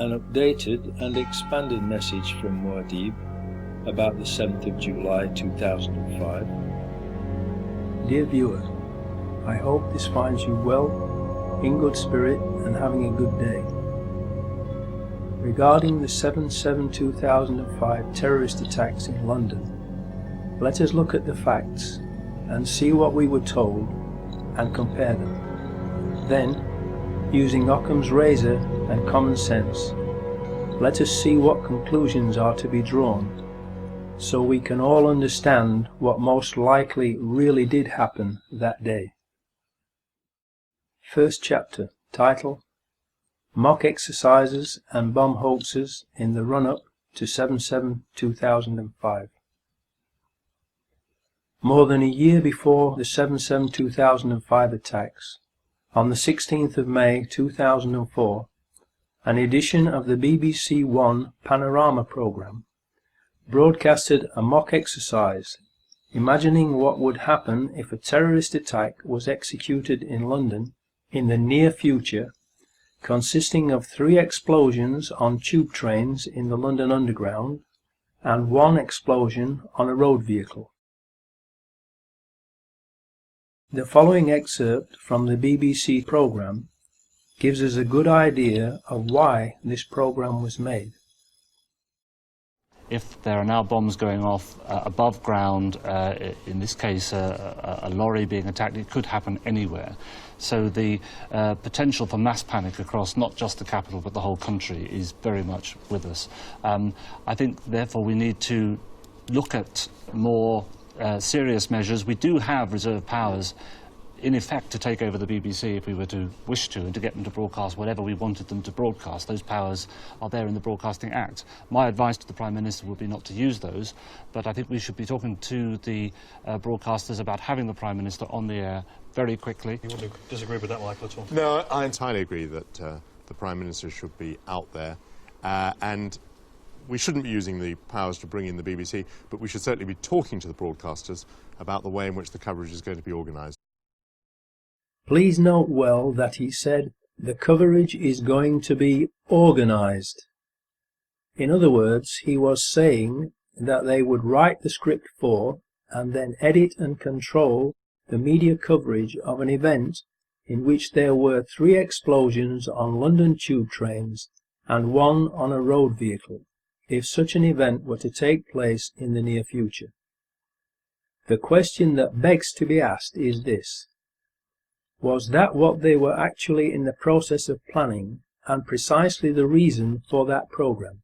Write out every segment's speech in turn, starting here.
an updated and expanded message from Muad'Dib about the 7th of July 2005. Dear viewer, I hope this finds you well, in good spirit and having a good day. Regarding the 7/7/2005 terrorist attacks in London, let us look at the facts and see what we were told and compare them. Then, using Occam's razor and common sense, let us see what conclusions are to be drawn, so we can all understand what most likely really did happen that day. First chapter, title: Mock Exercises and Bomb Hoaxes in the Run-Up to 7/7/2005. More than a year before the 7/7/2005 attacks, on the 16th of May 2004, an edition of the BBC One Panorama programme broadcasted a mock exercise, imagining what would happen if a terrorist attack was executed in London in the near future, consisting of 3 explosions on tube trains in the London Underground and 1 explosion on a road vehicle. The following excerpt from the BBC programme gives us a good idea of why this programme was made. If there are now bombs going off above ground, in this case a lorry being attacked, it could happen anywhere. So the potential for mass panic across not just the capital but the whole country is very much with us. I think therefore we need to look at more serious measures. We do have reserve powers in effect to take over the BBC if we were to wish to, and to get them to broadcast whatever we wanted them to broadcast. Those powers are there in the Broadcasting Act. My advice to the Prime Minister would be not to use those, but I think we should be talking to the broadcasters about having the Prime Minister on the air very quickly. You wouldn't disagree with that, Michael, at all? No, I entirely agree that the Prime Minister should be out there, and we shouldn't be using the powers to bring in the BBC, but we should certainly be talking to the broadcasters about the way in which the coverage is going to be organised. Please note well that he said the coverage is going to be organised. In other words, he was saying that they would write the script for and then edit and control the media coverage of an event in which there were 3 explosions on London tube trains and 1 on a road vehicle, if such an event were to take place in the near future. The question that begs to be asked is this: was that what they were actually in the process of planning, and precisely the reason for that programme?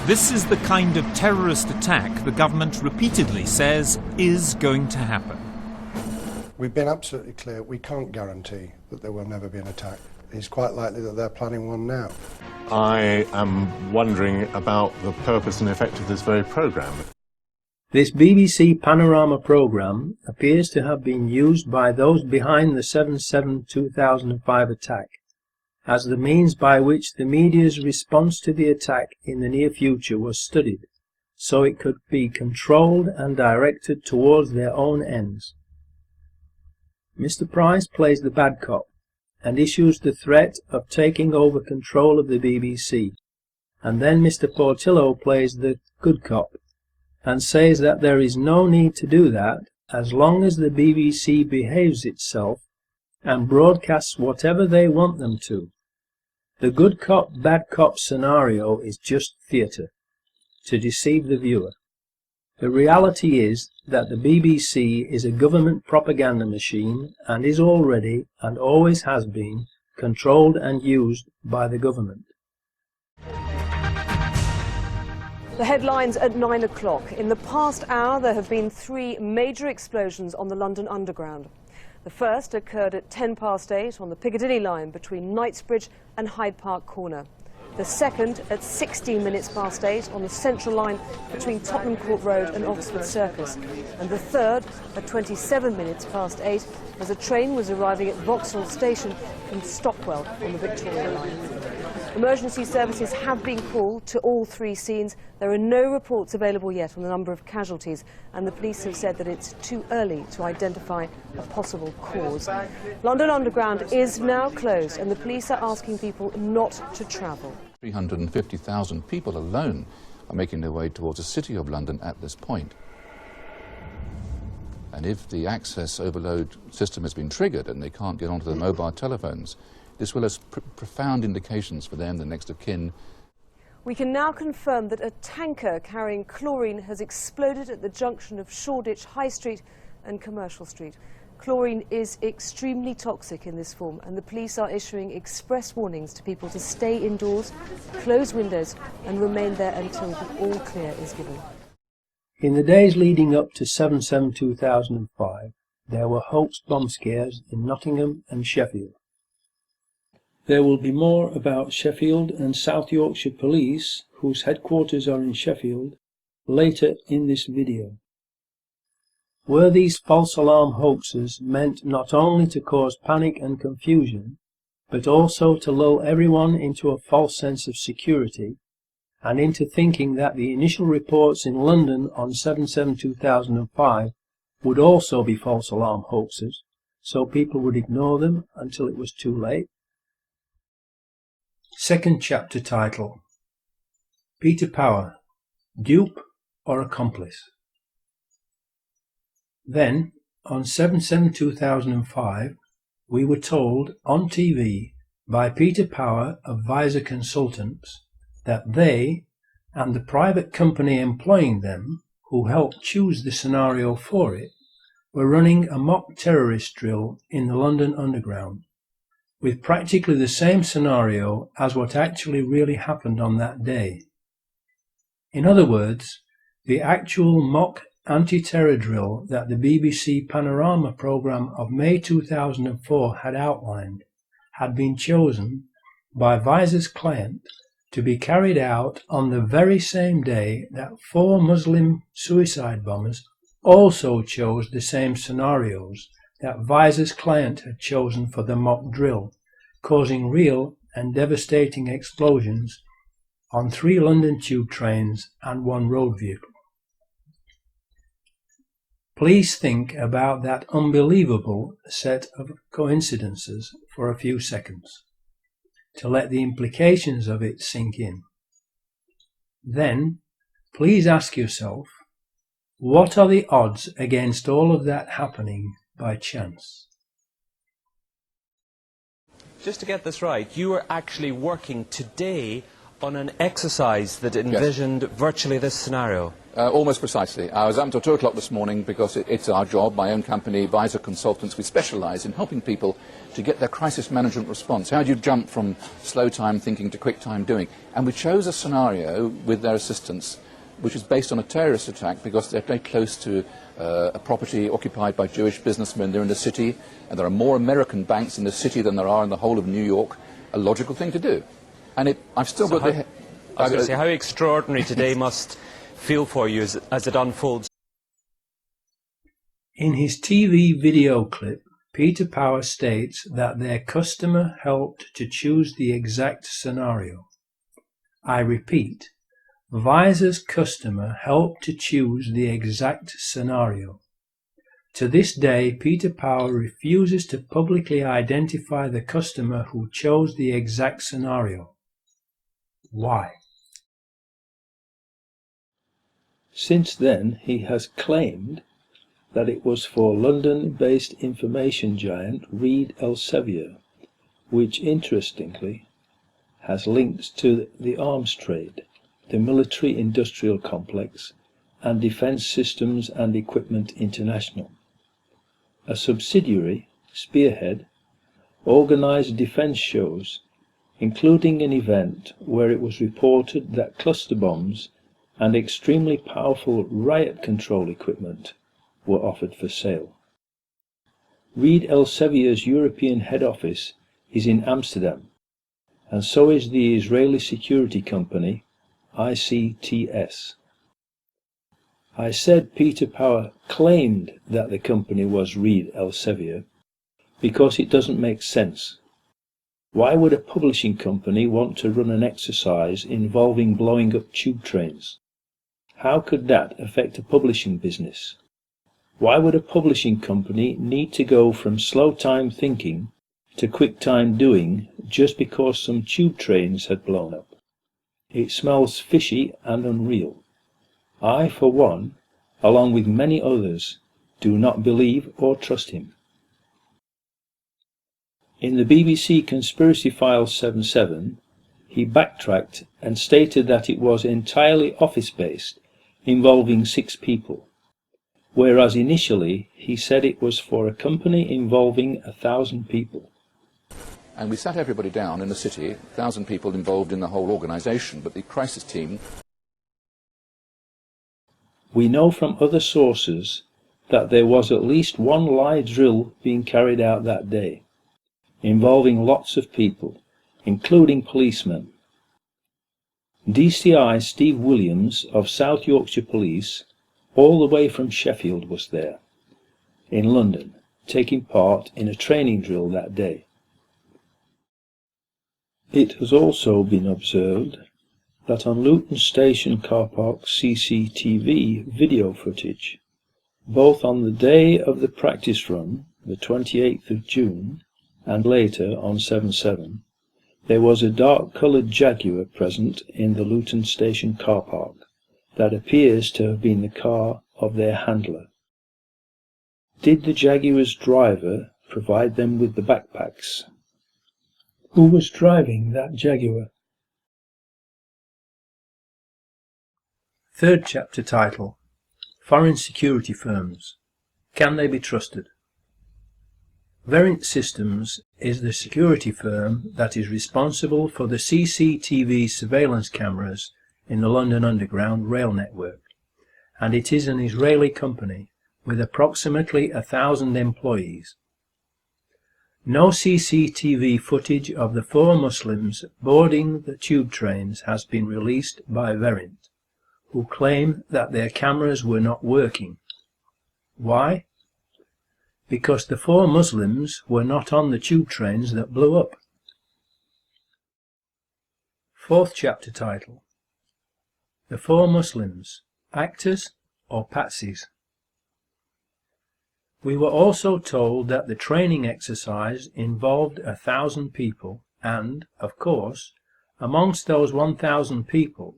This is the kind of terrorist attack the government repeatedly says is going to happen. We've been absolutely clear, we can't guarantee that there will never be an attack. It's quite likely that they're planning one now. I am wondering about the purpose and effect of this very programme. This BBC Panorama programme appears to have been used by those behind the 7/7/2005 attack as the means by which the media's response to the attack in the near future was studied, so it could be controlled and directed towards their own ends. Mr. Price plays the bad cop and issues the threat of taking over control of the BBC, and then Mr. Portillo plays the good cop and says that there is no need to do that as long as the BBC behaves itself and broadcasts whatever they want them to. The good cop, bad cop scenario is just theatre, to deceive the viewer. The reality is that the BBC is a government propaganda machine and is already, and always has been, controlled and used by the government. The headlines at 9 o'clock. In the past hour, there have been 3 major explosions on the London Underground. The first occurred at 8:10 on the Piccadilly line between Knightsbridge and Hyde Park Corner. The second at 8:16 on the Central line between Tottenham Court Road and Oxford Circus. And the third at 8:27 as a train was arriving at Vauxhall Station in Stockwell on the Victoria line. Emergency services have been called to all three scenes. There are no reports available yet on the number of casualties, and the police have said that it's too early to identify a possible cause. London Underground is now closed, and the police are asking people not to travel. 350,000 people alone are making their way towards the City of London at this point. And if the access overload system has been triggered and they can't get onto their mobile telephones, this will have profound implications for them, the next of kin. We can now confirm that a tanker carrying chlorine has exploded at the junction of Shoreditch High Street and Commercial Street. Chlorine is extremely toxic in this form, and the police are issuing express warnings to people to stay indoors, close windows and remain there until the all clear is given. In the days leading up to 7/7/2005, there were hoax bomb scares in Nottingham and Sheffield. There will be more about Sheffield and South Yorkshire Police, whose headquarters are in Sheffield, later in this video. Were these false alarm hoaxes meant not only to cause panic and confusion, but also to lull everyone into a false sense of security and into thinking that the initial reports in London on 7/7/2005 would also be false alarm hoaxes, so people would ignore them until it was too late? Second chapter title: Peter Power, Dupe or Accomplice? Then, on 7/7/2005, we were told on TV by Peter Power of Visor Consultants that they, and the private company employing them, who helped choose the scenario for it, were running a mock terrorist drill in the London Underground, with practically the same scenario as what actually really happened on that day. In other words, the actual mock anti-terror drill that the BBC Panorama programme of May 2004 had outlined had been chosen by Visor's client to be carried out on the very same day that 4 Muslim suicide bombers also chose the same scenarios that Visor's client had chosen for the mock drill, causing real and devastating explosions on 3 London tube trains and 1 road vehicle. Please think about that unbelievable set of coincidences for a few seconds, to let the implications of it sink in. Then, please ask yourself, what are the odds against all of that happening by chance? Just to get this right, you were actually working today on an exercise that envisioned virtually this scenario. Almost precisely. I was up until 2 o'clock this morning because it's our job, my own company, Visor Consultants. We specialise in helping people to get their crisis management response. How do you jump from slow time thinking to quick time doing? And we chose a scenario with their assistance which is based on a terrorist attack because they're very close to a property occupied by Jewish businessmen. They're in the city, and there are more American banks in the city than there are in the whole of New York. A logical thing to do. And I've still got the... I was going to say, how extraordinary today must feel for you as it unfolds. In his TV video clip, Peter Power states that their customer helped to choose the exact scenario. I repeat, Visor's customer helped to choose the exact scenario. To this day, Peter Power refuses to publicly identify the customer who chose the exact scenario. Why? Since then, he has claimed that it was for London-based information giant Reed Elsevier, which interestingly has links to the arms trade, the military-industrial complex, and Defence Systems and Equipment International. A subsidiary, Spearhead, organised defence shows, including an event where it was reported that cluster bombs and extremely powerful riot control equipment were offered for sale. Reed Elsevier's European head office is in Amsterdam, and so is the Israeli security company ICTS. I said Peter Power claimed that the company was Reed Elsevier because it doesn't make sense. Why would a publishing company want to run an exercise involving blowing up tube trains? How could that affect a publishing business? Why would a publishing company need to go from slow time thinking to quick time doing just because some tube trains had blown up? It smells fishy and unreal. I, for one, along with many others, do not believe or trust him. In the BBC Conspiracy Files 77, he backtracked and stated that it was entirely office-based, involving 6 people, whereas initially he said it was for a company involving 1,000 people. And we sat everybody down in a city, 1,000 people involved in the whole organisation, but the crisis team... We know from other sources that there was at least one live drill being carried out that day, involving lots of people, including policemen. DCI Steve Williams of South Yorkshire Police, all the way from Sheffield, was there, in London, taking part in a training drill that day. It has also been observed that on Luton Station car park CCTV video footage, both on the day of the practice run, the 28th of June, and later on 7/7, there was a dark-coloured Jaguar present in the Luton Station car park that appears to have been the car of their handler. Did the Jaguar's driver provide them with the backpacks? Who was driving that Jaguar? Third chapter title: Foreign Security Firms. Can they be trusted? Verint Systems is the security firm that is responsible for the CCTV surveillance cameras in the London Underground rail network, and it is an Israeli company with approximately 1,000 employees. No CCTV footage of the 4 Muslims boarding the tube trains has been released by Verint, who claim that their cameras were not working. Why? Because the 4 Muslims were not on the tube trains that blew up. Fourth chapter title: The 4 Muslims, actors or patsies? We were also told that the training exercise involved 1,000 people and, of course, amongst those 1,000 people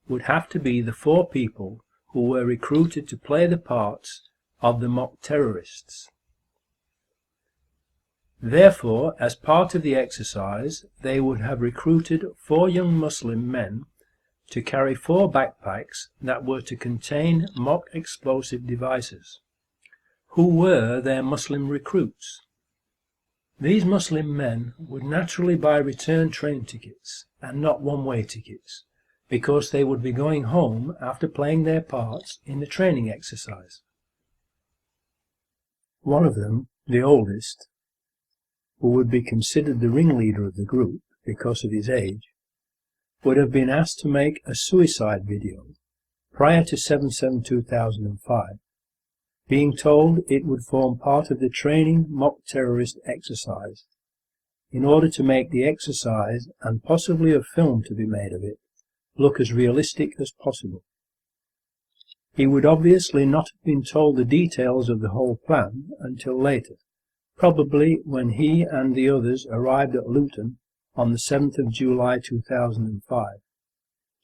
would have to be the 4 people who were recruited to play the parts of the mock terrorists. Therefore, as part of the exercise, they would have recruited 4 young Muslim men to carry 4 backpacks that were to contain mock explosive devices. Who were their Muslim recruits? These Muslim men would naturally buy return train tickets and not one-way tickets, because they would be going home after playing their parts in the training exercise. One of them, the oldest, who would be considered the ringleader of the group because of his age, would have been asked to make a suicide video prior to 7/7/2005, being told it would form part of the training mock terrorist exercise, in order to make the exercise, and possibly a film to be made of it, look as realistic as possible. He would obviously not have been told the details of the whole plan until later, probably when he and the others arrived at Luton on the 7th of July 2005,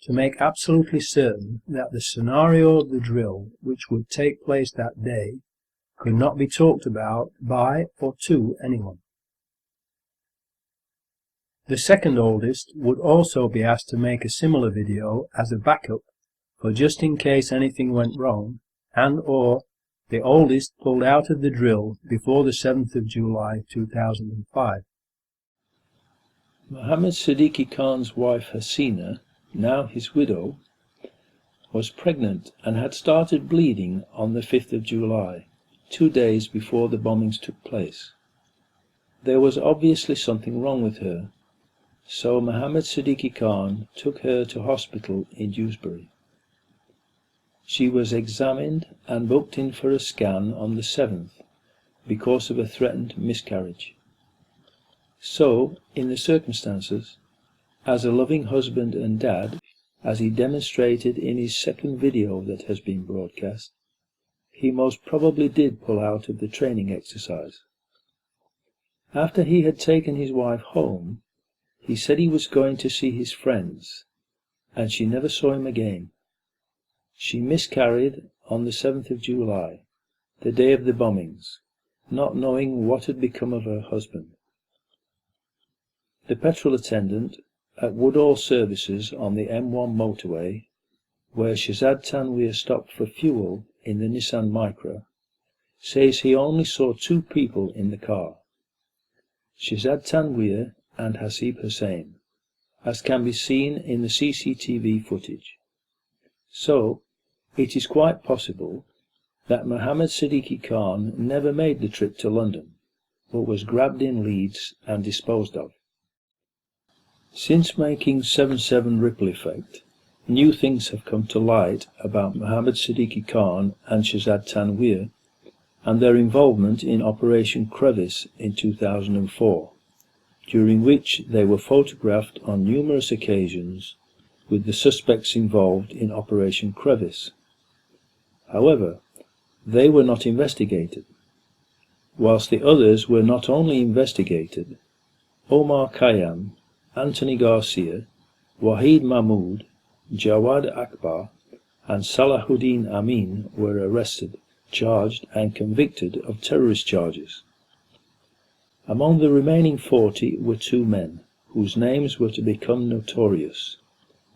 to make absolutely certain that the scenario of the drill which would take place that day could not be talked about by or to anyone. The second oldest would also be asked to make a similar video as a backup for just in case anything went wrong, and or the oldest pulled out of the drill before the 7th of July 2005. Mohammed Siddiqui Khan's wife Hasina, now his widow, was pregnant and had started bleeding on the 5th of July, 2 days before the bombings took place. There was obviously something wrong with her, so Mohammed Siddiqui Khan took her to hospital in Dewsbury. She was examined and booked in for a scan on the 7th because of a threatened miscarriage. So, in the circumstances, as a loving husband and dad, as he demonstrated in his second video that has been broadcast, he most probably did pull out of the training exercise. After he had taken his wife home, he said he was going to see his friends, and she never saw him again. She miscarried on the 7th of July, the day of the bombings, not knowing what had become of her husband. The petrol attendant at Woodall Services on the M1 motorway, where Shazad Tanweer stopped for fuel in the Nissan Micra, says he only saw 2 people in the car, Shazad Tanweer and Hasib Hussain, as can be seen in the CCTV footage. So, it is quite possible that Mohammed Siddiqui Khan never made the trip to London, but was grabbed in Leeds and disposed of. Since making 7/7 Ripple Effect, new things have come to light about Mohammed Siddiqui Khan and Shazad Tanweer and their involvement in Operation Crevice in 2004, during which they were photographed on numerous occasions with the suspects involved in Operation Crevice. However, they were not investigated, whilst the others were not only investigated. Omar Khayyam, Anthony Garcia, Wahid Mahmood, Jawad Akbar and Salahuddin Amin were arrested, charged and convicted of terrorist charges. Among the remaining 40 were 2 men, whose names were to become notorious: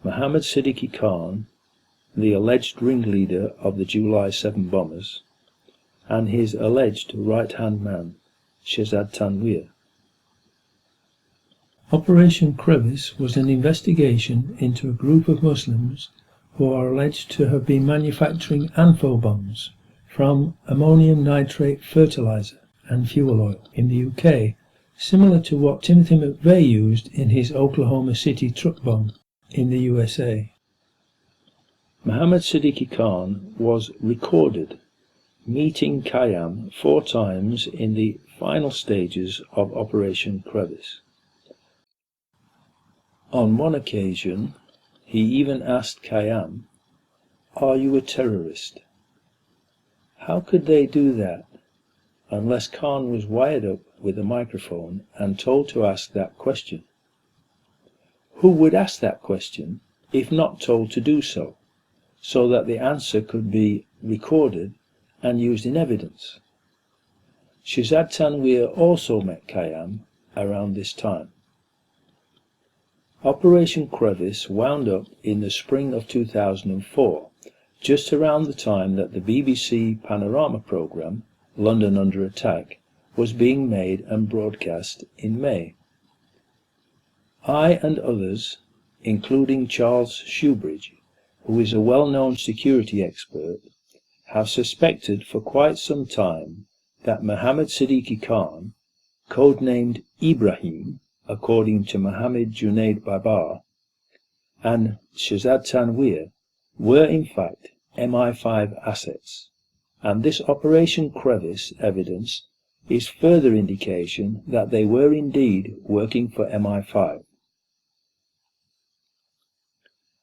Mohammed Siddiqui Khan, the alleged ringleader of the July 7 bombers, and his alleged right-hand man, Shazad Tanweer. Operation Crevice was an investigation into a group of Muslims who are alleged to have been manufacturing ANFO bombs from ammonium nitrate fertilizer and fuel oil in the UK, similar to what Timothy McVeigh used in his Oklahoma City truck bomb in the USA. Mohammed Siddiqui Khan was recorded meeting Khayyam 4 times in the final stages of Operation Crevice. On one occasion, he even asked Khayyam, "Are you a terrorist?" How could they do that, unless Khan was wired up with a microphone and told to ask that question? Who would ask that question if not told to do so, so that the answer could be recorded and used in evidence? Shazad Tanweer also met Khayyam around this time. Operation Crevice wound up in the spring of 2004, just around the time that the BBC Panorama programme, London Under Attack, was being made and broadcast in May. I and others, including Charles Shoebridge, who is a well-known security expert, have suspected for quite some time that Mohammed Siddiqui Khan, codenamed Ibrahim, according to Mohammed Junaid Babar, and Shazad Tanweer were in fact MI5 assets, and this Operation Crevice evidence is further indication that they were indeed working for MI5.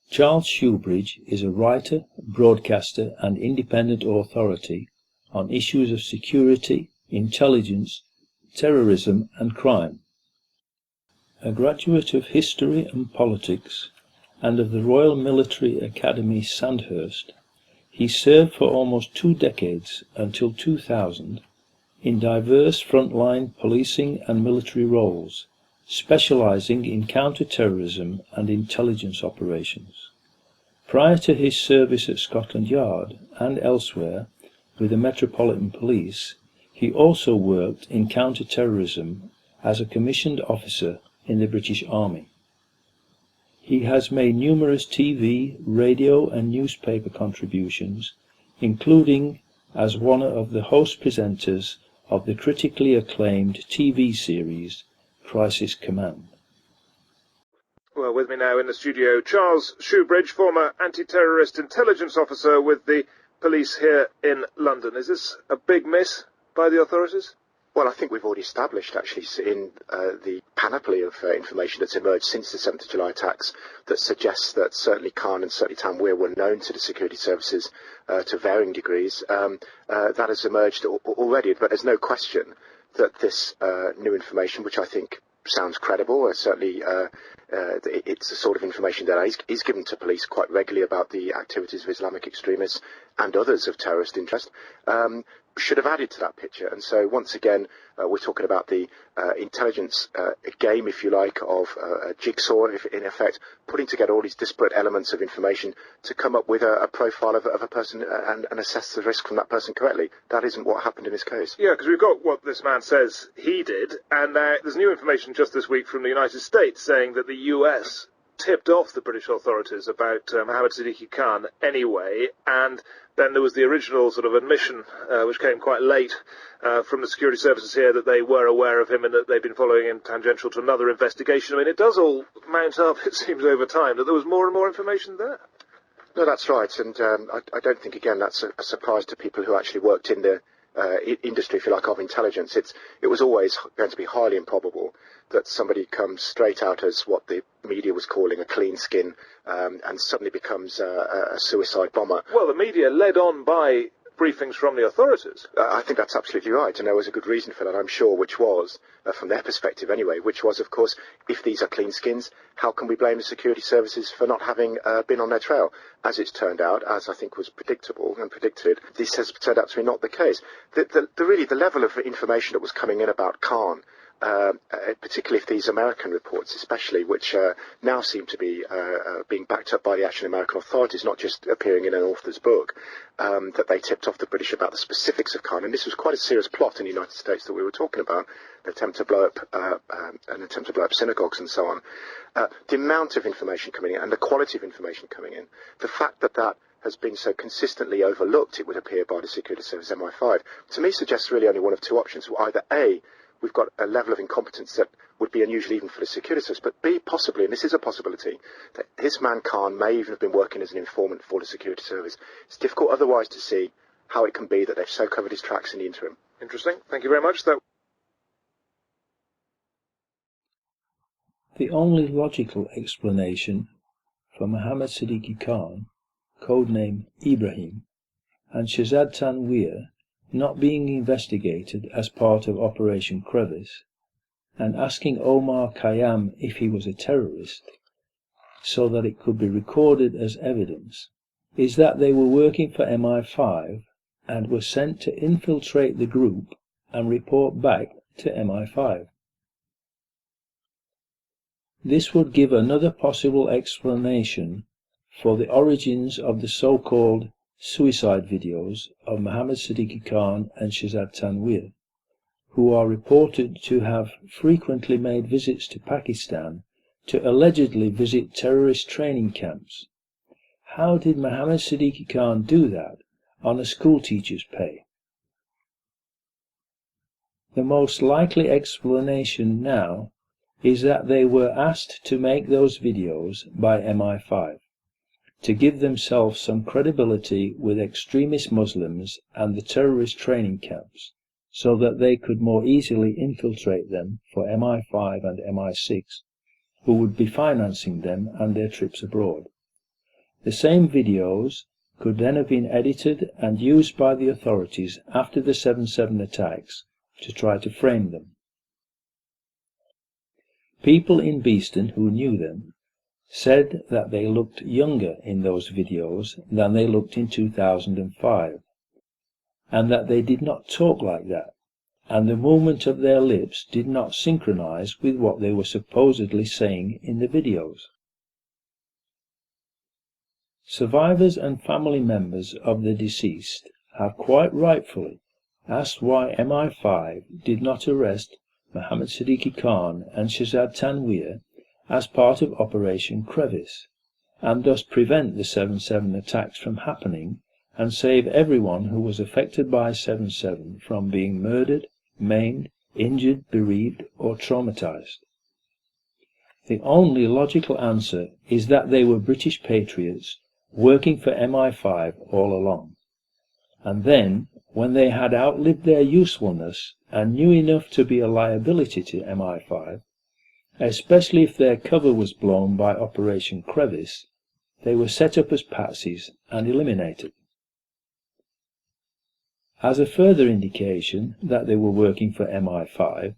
Charles Shoebridge is a writer, broadcaster and independent authority on issues of security, intelligence, terrorism and crime. A graduate of history and politics and of the Royal Military Academy Sandhurst, he served for almost 2 decades until 2000 in diverse frontline policing and military roles, specializing in counter-terrorism and intelligence operations. Prior to his service at Scotland Yard and elsewhere with the Metropolitan Police, he also worked in counter-terrorism as a commissioned officer in the British Army. He has made numerous TV, radio and newspaper contributions, including as one of the host presenters of the critically acclaimed TV series Crisis Command. Well, with me now in the studio, Charles Shoebridge, former anti-terrorist intelligence officer with the police here in London. Is this a big miss by the authorities? Well, I think we've already established, actually, in the panoply of information that's emerged since the 7th of July attacks that suggests that certainly Khan and certainly Tanweer were known to the security services to varying degrees. That has emerged already, but there's no question that this new information, which I think sounds credible, certainly it's the sort of information that is given to police quite regularly about the activities of Islamic extremists and others of terrorist interest, should have added to that picture. And so once again, we're talking about the intelligence game, if you like, of a jigsaw, in effect, putting together all these disparate elements of information to come up with a profile of a person and assess the risk from that person correctly. That isn't what happened in this case. Yeah, because we've got what this man says he did, and there's new information just this week from the United States saying that the US tipped off the British authorities about Mohammed Siddiqui Khan anyway, and then there was the original sort of admission, which came quite late, from the security services here, that they were aware of him and that they'd been following him tangential to another investigation. I mean, it does all mount up, it seems, over time, that there was more and more information there. No, that's right, and I don't think, again, that's a surprise to people who actually worked in the industry, if you like, of intelligence. It was always going to be highly improbable that somebody comes straight out as what the media was calling a clean skin and suddenly becomes a suicide bomber. Well, the media led on by briefings from the authorities. I think that's absolutely right, and there was a good reason for that, I'm sure, which was, from their perspective anyway, which was, of course, if these are clean skins, how can we blame the security services for not having been on their trail? As it's turned out, as I think was predictable and predicted, this has turned out to be not the case. Really, the level of information that was coming in about Khan, particularly if these American reports especially, which now seem to be being backed up by the actual American authorities, not just appearing in an author's book, that they tipped off the British about the specifics of Khan. And this was quite a serious plot in the United States that we were talking about, an attempt to blow up synagogues and so on. The amount of information coming in and the quality of information coming in, the fact that that has been so consistently overlooked, it would appear, by the security service MI5, to me suggests really only one of two options. Either A, we've got a level of incompetence that would be unusual even for the security service, but B, possibly, and this is a possibility, that his man Khan may even have been working as an informant for the security service. It's difficult otherwise to see how it can be that they've so covered his tracks in the interim. Interesting. Thank you very much. The only logical explanation for Mohammed Siddiqui Khan, codename Ibrahim, and Shahzad Tanweer not being investigated as part of Operation Crevice, and asking Omar Khayyam if he was a terrorist, so that it could be recorded as evidence, is that they were working for MI5 and were sent to infiltrate the group and report back to MI5. This would give another possible explanation for the origins of the so-called suicide videos of Mohammed Siddiqui Khan and Shahzad Tanweer, who are reported to have frequently made visits to Pakistan to allegedly visit terrorist training camps. How did Mohammed Siddiqui Khan do that on a schoolteacher's pay? The most likely explanation now is that they were asked to make those videos by MI5 to give themselves some credibility with extremist Muslims and the terrorist training camps, so that they could more easily infiltrate them for MI5 and MI6, who would be financing them and their trips abroad. The same videos could then have been edited and used by the authorities after the 7/7 attacks to try to frame them. People in Beeston who knew them said that they looked younger in those videos than they looked in 2005, and that they did not talk like that, and the movement of their lips did not synchronize with what they were supposedly saying in the videos. Survivors and family members of the deceased have quite rightfully asked why MI5 did not arrest Mohammed Siddiqui Khan and Shahzad Tanweer as part of Operation Crevice, and thus prevent the 7/7 attacks from happening and save everyone who was affected by 7/7 from being murdered, maimed, injured, bereaved, or traumatized. The only logical answer is that they were British patriots working for MI5 all along. and then, when they had outlived their usefulness and knew enough to be a liability to MI5, especially if their cover was blown by Operation Crevice, they were set up as patsies and eliminated. As a further indication that they were working for MI5,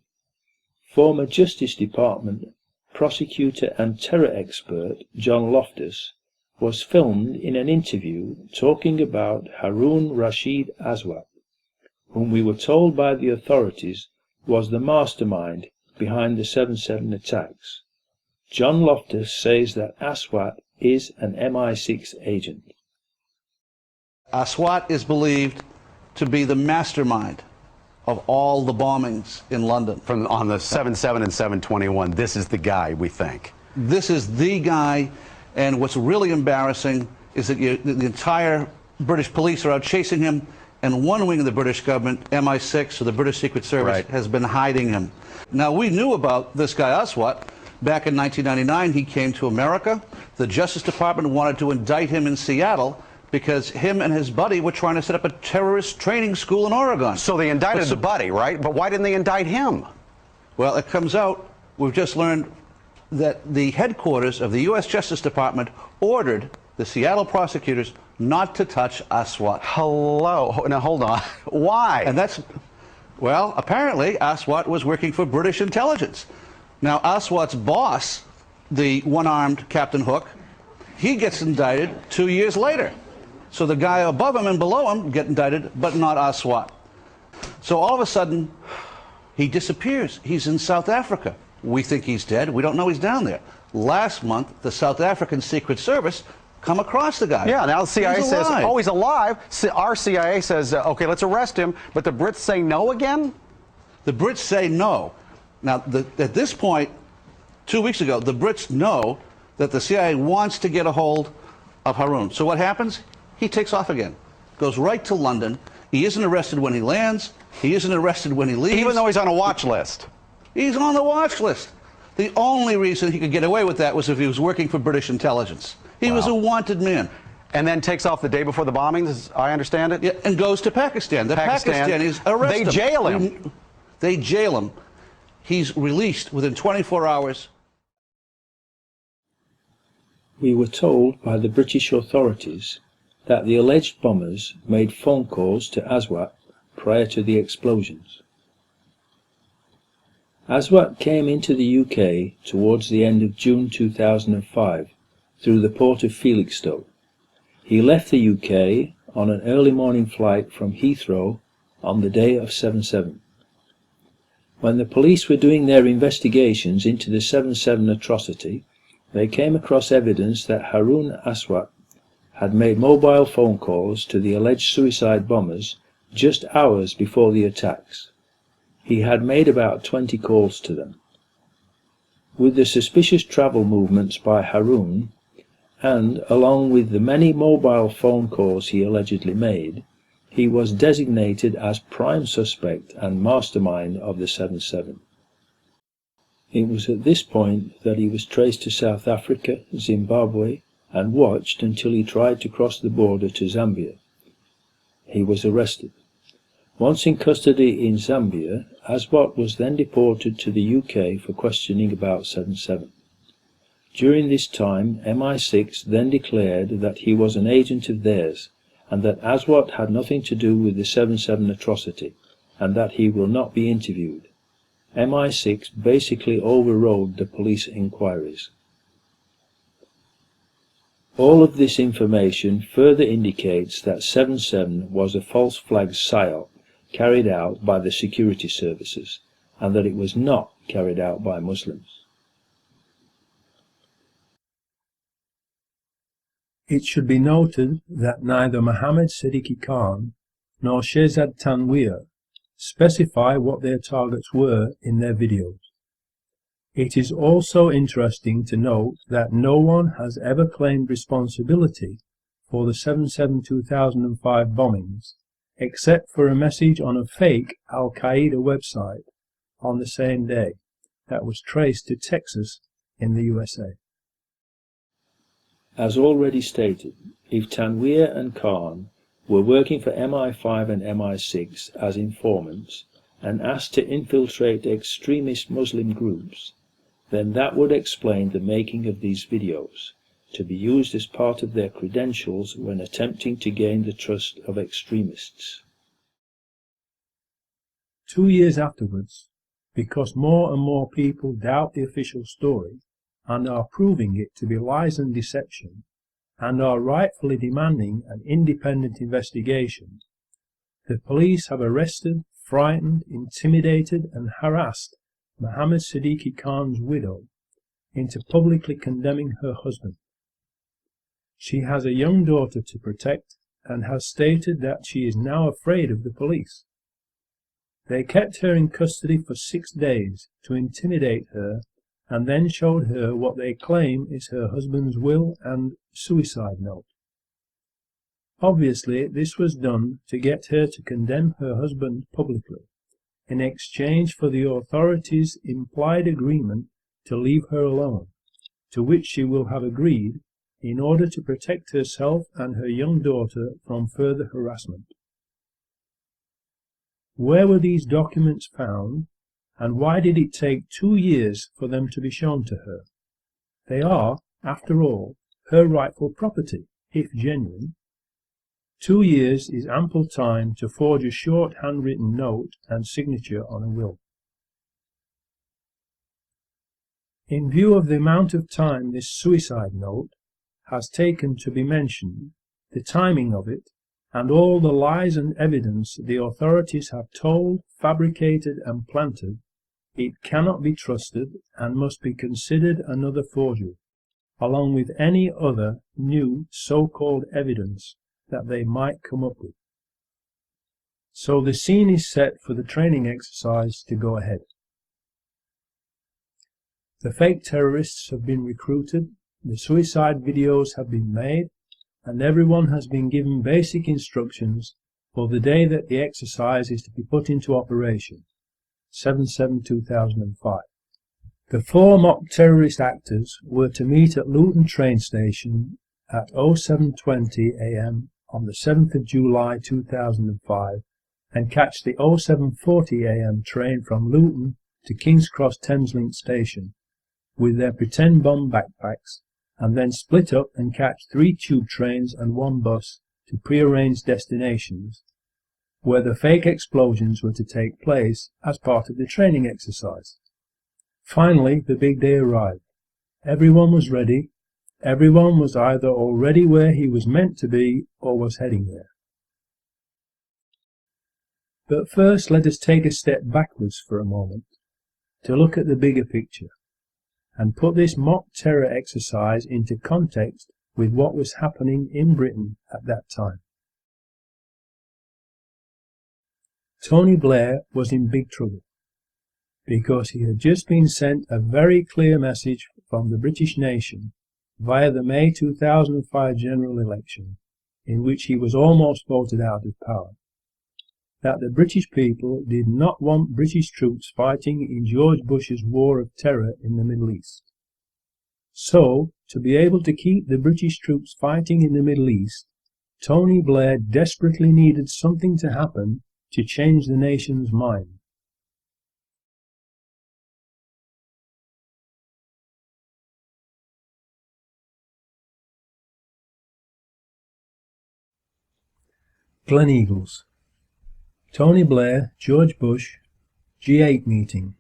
former Justice Department prosecutor and terror expert John Loftus was filmed in an interview talking about Harun Rashid Aswad, whom we were told by the authorities was the mastermind behind the 7/7 attacks. John Loftus says that Aswad is an MI6 agent. Aswad is believed to be the mastermind of all the bombings in London. On the 7/7 and 7/21, this is the guy, we think. This is the guy, and what's really embarrassing is that the entire British police are out chasing him, and one wing of the British government, MI6, or the British Secret Service, has been hiding him. Now, we knew about this guy Aswad. Back in 1999, he came to America. The Justice Department wanted to indict him in Seattle because him and his buddy were trying to set up a terrorist training school in Oregon. So they indicted the buddy, right? But why didn't they indict him? Well, it comes out, we've just learned that the headquarters of the U.S. Justice Department ordered the Seattle prosecutors not to touch Aswad. Hello. Now, hold on. Why? And that's, well, apparently Aswad was working for British intelligence. Now, Aswad's boss, the one-armed Captain Hook, he gets indicted 2 years later. So the guy above him and below him get indicted, but not Aswad. So all of a sudden, he disappears. He's in South Africa. We think he's dead. We don't know he's down there. Last month, the South African Secret Service come across the guy. Yeah, now the CIA says, alive. oh, he's alive. Our CIA says, okay, let's arrest him. But the Brits say no again? The Brits say no. Now, at this point, 2 weeks ago, the Brits know that the CIA wants to get a hold of Harun. So what happens? He takes off again, goes right to London. He isn't arrested when he lands. He isn't arrested when he leaves. Even though he's on a watch list. He's on the watch list. The only reason he could get away with that was if he was working for British intelligence. He was a wanted man. And then takes off the day before the bombings, as I understand it? Yeah, and goes to Pakistan. The Pakistanis arrest him. They jail him. They jail him. He's released within 24 hours. We were told by the British authorities that the alleged bombers made phone calls to Aswad prior to the explosions. Aswad came into the UK towards the end of June 2005 through the port of Felixstowe. He left the UK on an early morning flight from Heathrow on the day of 7/7. When the police were doing their investigations into the 7/7 atrocity, they came across evidence that Harun Aswad had made mobile phone calls to the alleged suicide bombers just hours before the attacks. He had made about 20 calls to them. With the suspicious travel movements by Harun, and along with the many mobile phone calls he allegedly made, he was designated as prime suspect and mastermind of the 7/7. It was at this point that he was traced to South Africa, Zimbabwe, and watched until he tried to cross the border to Zambia. He was arrested. Once in custody in Zambia, Aswad was then deported to the UK for questioning about 7/7. During this time, MI6 then declared that he was an agent of theirs, and that Aswad had nothing to do with the 7/7 atrocity, and that he will not be interviewed. MI6 basically overrode the police inquiries. All of this information further indicates that 7/7 was a false flag psyop carried out by the security services, and that it was not carried out by Muslims. It should be noted that neither Mohammed Siddiqui Khan nor Shehzad Tanweer specify what their targets were in their videos. It is also interesting to note that no one has ever claimed responsibility for the 7/7/2005 bombings, except for a message on a fake Al-Qaeda website on the same day that was traced to Texas in the USA. As already stated, if Tanweer and Khan were working for MI5 and MI6 as informants and asked to infiltrate extremist Muslim groups, then that would explain the making of these videos, to be used as part of their credentials when attempting to gain the trust of extremists. 2 years afterwards, because more and more people doubt the official story and are proving it to be lies and deception, and are rightfully demanding an independent investigation, the police have arrested, frightened, intimidated and harassed Mohammed Siddiqui Khan's widow into publicly condemning her husband. She has a young daughter to protect and has stated that she is now afraid of the police. They kept her in custody for 6 days to intimidate her and then showed her what they claim is her husband's will and suicide note. Obviously, this was done to get her to condemn her husband publicly, in exchange for the authorities' implied agreement to leave her alone, to which she will have agreed in order to protect herself and her young daughter from further harassment. Where were these documents found, and why did it take 2 years for them to be shown to her? They are, after all, her rightful property, if genuine. 2 years is ample time to forge a short handwritten note and signature on a will. In view of the amount of time this suicide note has taken to be mentioned, the timing of it, and all the lies and evidence the authorities have told, fabricated and planted, it cannot be trusted and must be considered another forgery, along with any other new so-called evidence that they might come up with. So the scene is set for the training exercise to go ahead. The fake terrorists have been recruited, the suicide videos have been made, and everyone has been given basic instructions for the day that the exercise is to be put into operation, 7/7/2005. The 4 mock terrorist actors were to meet at Luton train station at 07:20 a.m. on the 7th of July 2005 and catch the 07:40 a.m. train from Luton to King's Cross Thameslink station with their pretend bomb backpacks, and then split up and catch 3 tube trains and 1 bus to prearranged destinations, where the fake explosions were to take place as part of the training exercise. Finally, the big day arrived. Everyone was ready. Everyone was either already where he was meant to be or was heading there. But first, let us take a step backwards for a moment to look at the bigger picture and put this mock terror exercise into context with what was happening in Britain at that time. Tony Blair was in big trouble because he had just been sent a very clear message from the British nation via the May 2005 general election, in which he was almost voted out of power, that the British people did not want British troops fighting in George Bush's war of terror in the Middle East. So, to be able to keep the British troops fighting in the Middle East, Tony Blair desperately needed something to happen to change the nation's mind. Gleneagles. Tony Blair, George Bush, G8 meeting.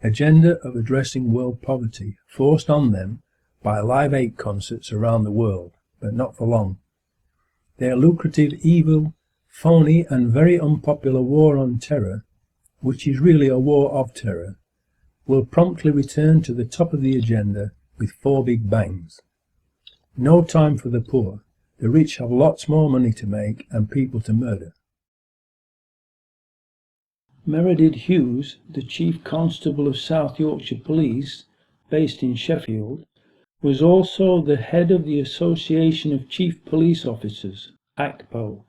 Agenda of addressing world poverty, forced on them by Live 8 concerts around the world, but not for long. Their lucrative, evil, phony and very unpopular war on terror, which is really a war of terror, will promptly return to the top of the agenda with 4 big bangs. No time for the poor. The rich have lots more money to make and people to murder. Meredith Hughes, the Chief Constable of South Yorkshire Police, based in Sheffield, was also the head of the Association of Chief Police Officers, ACPO,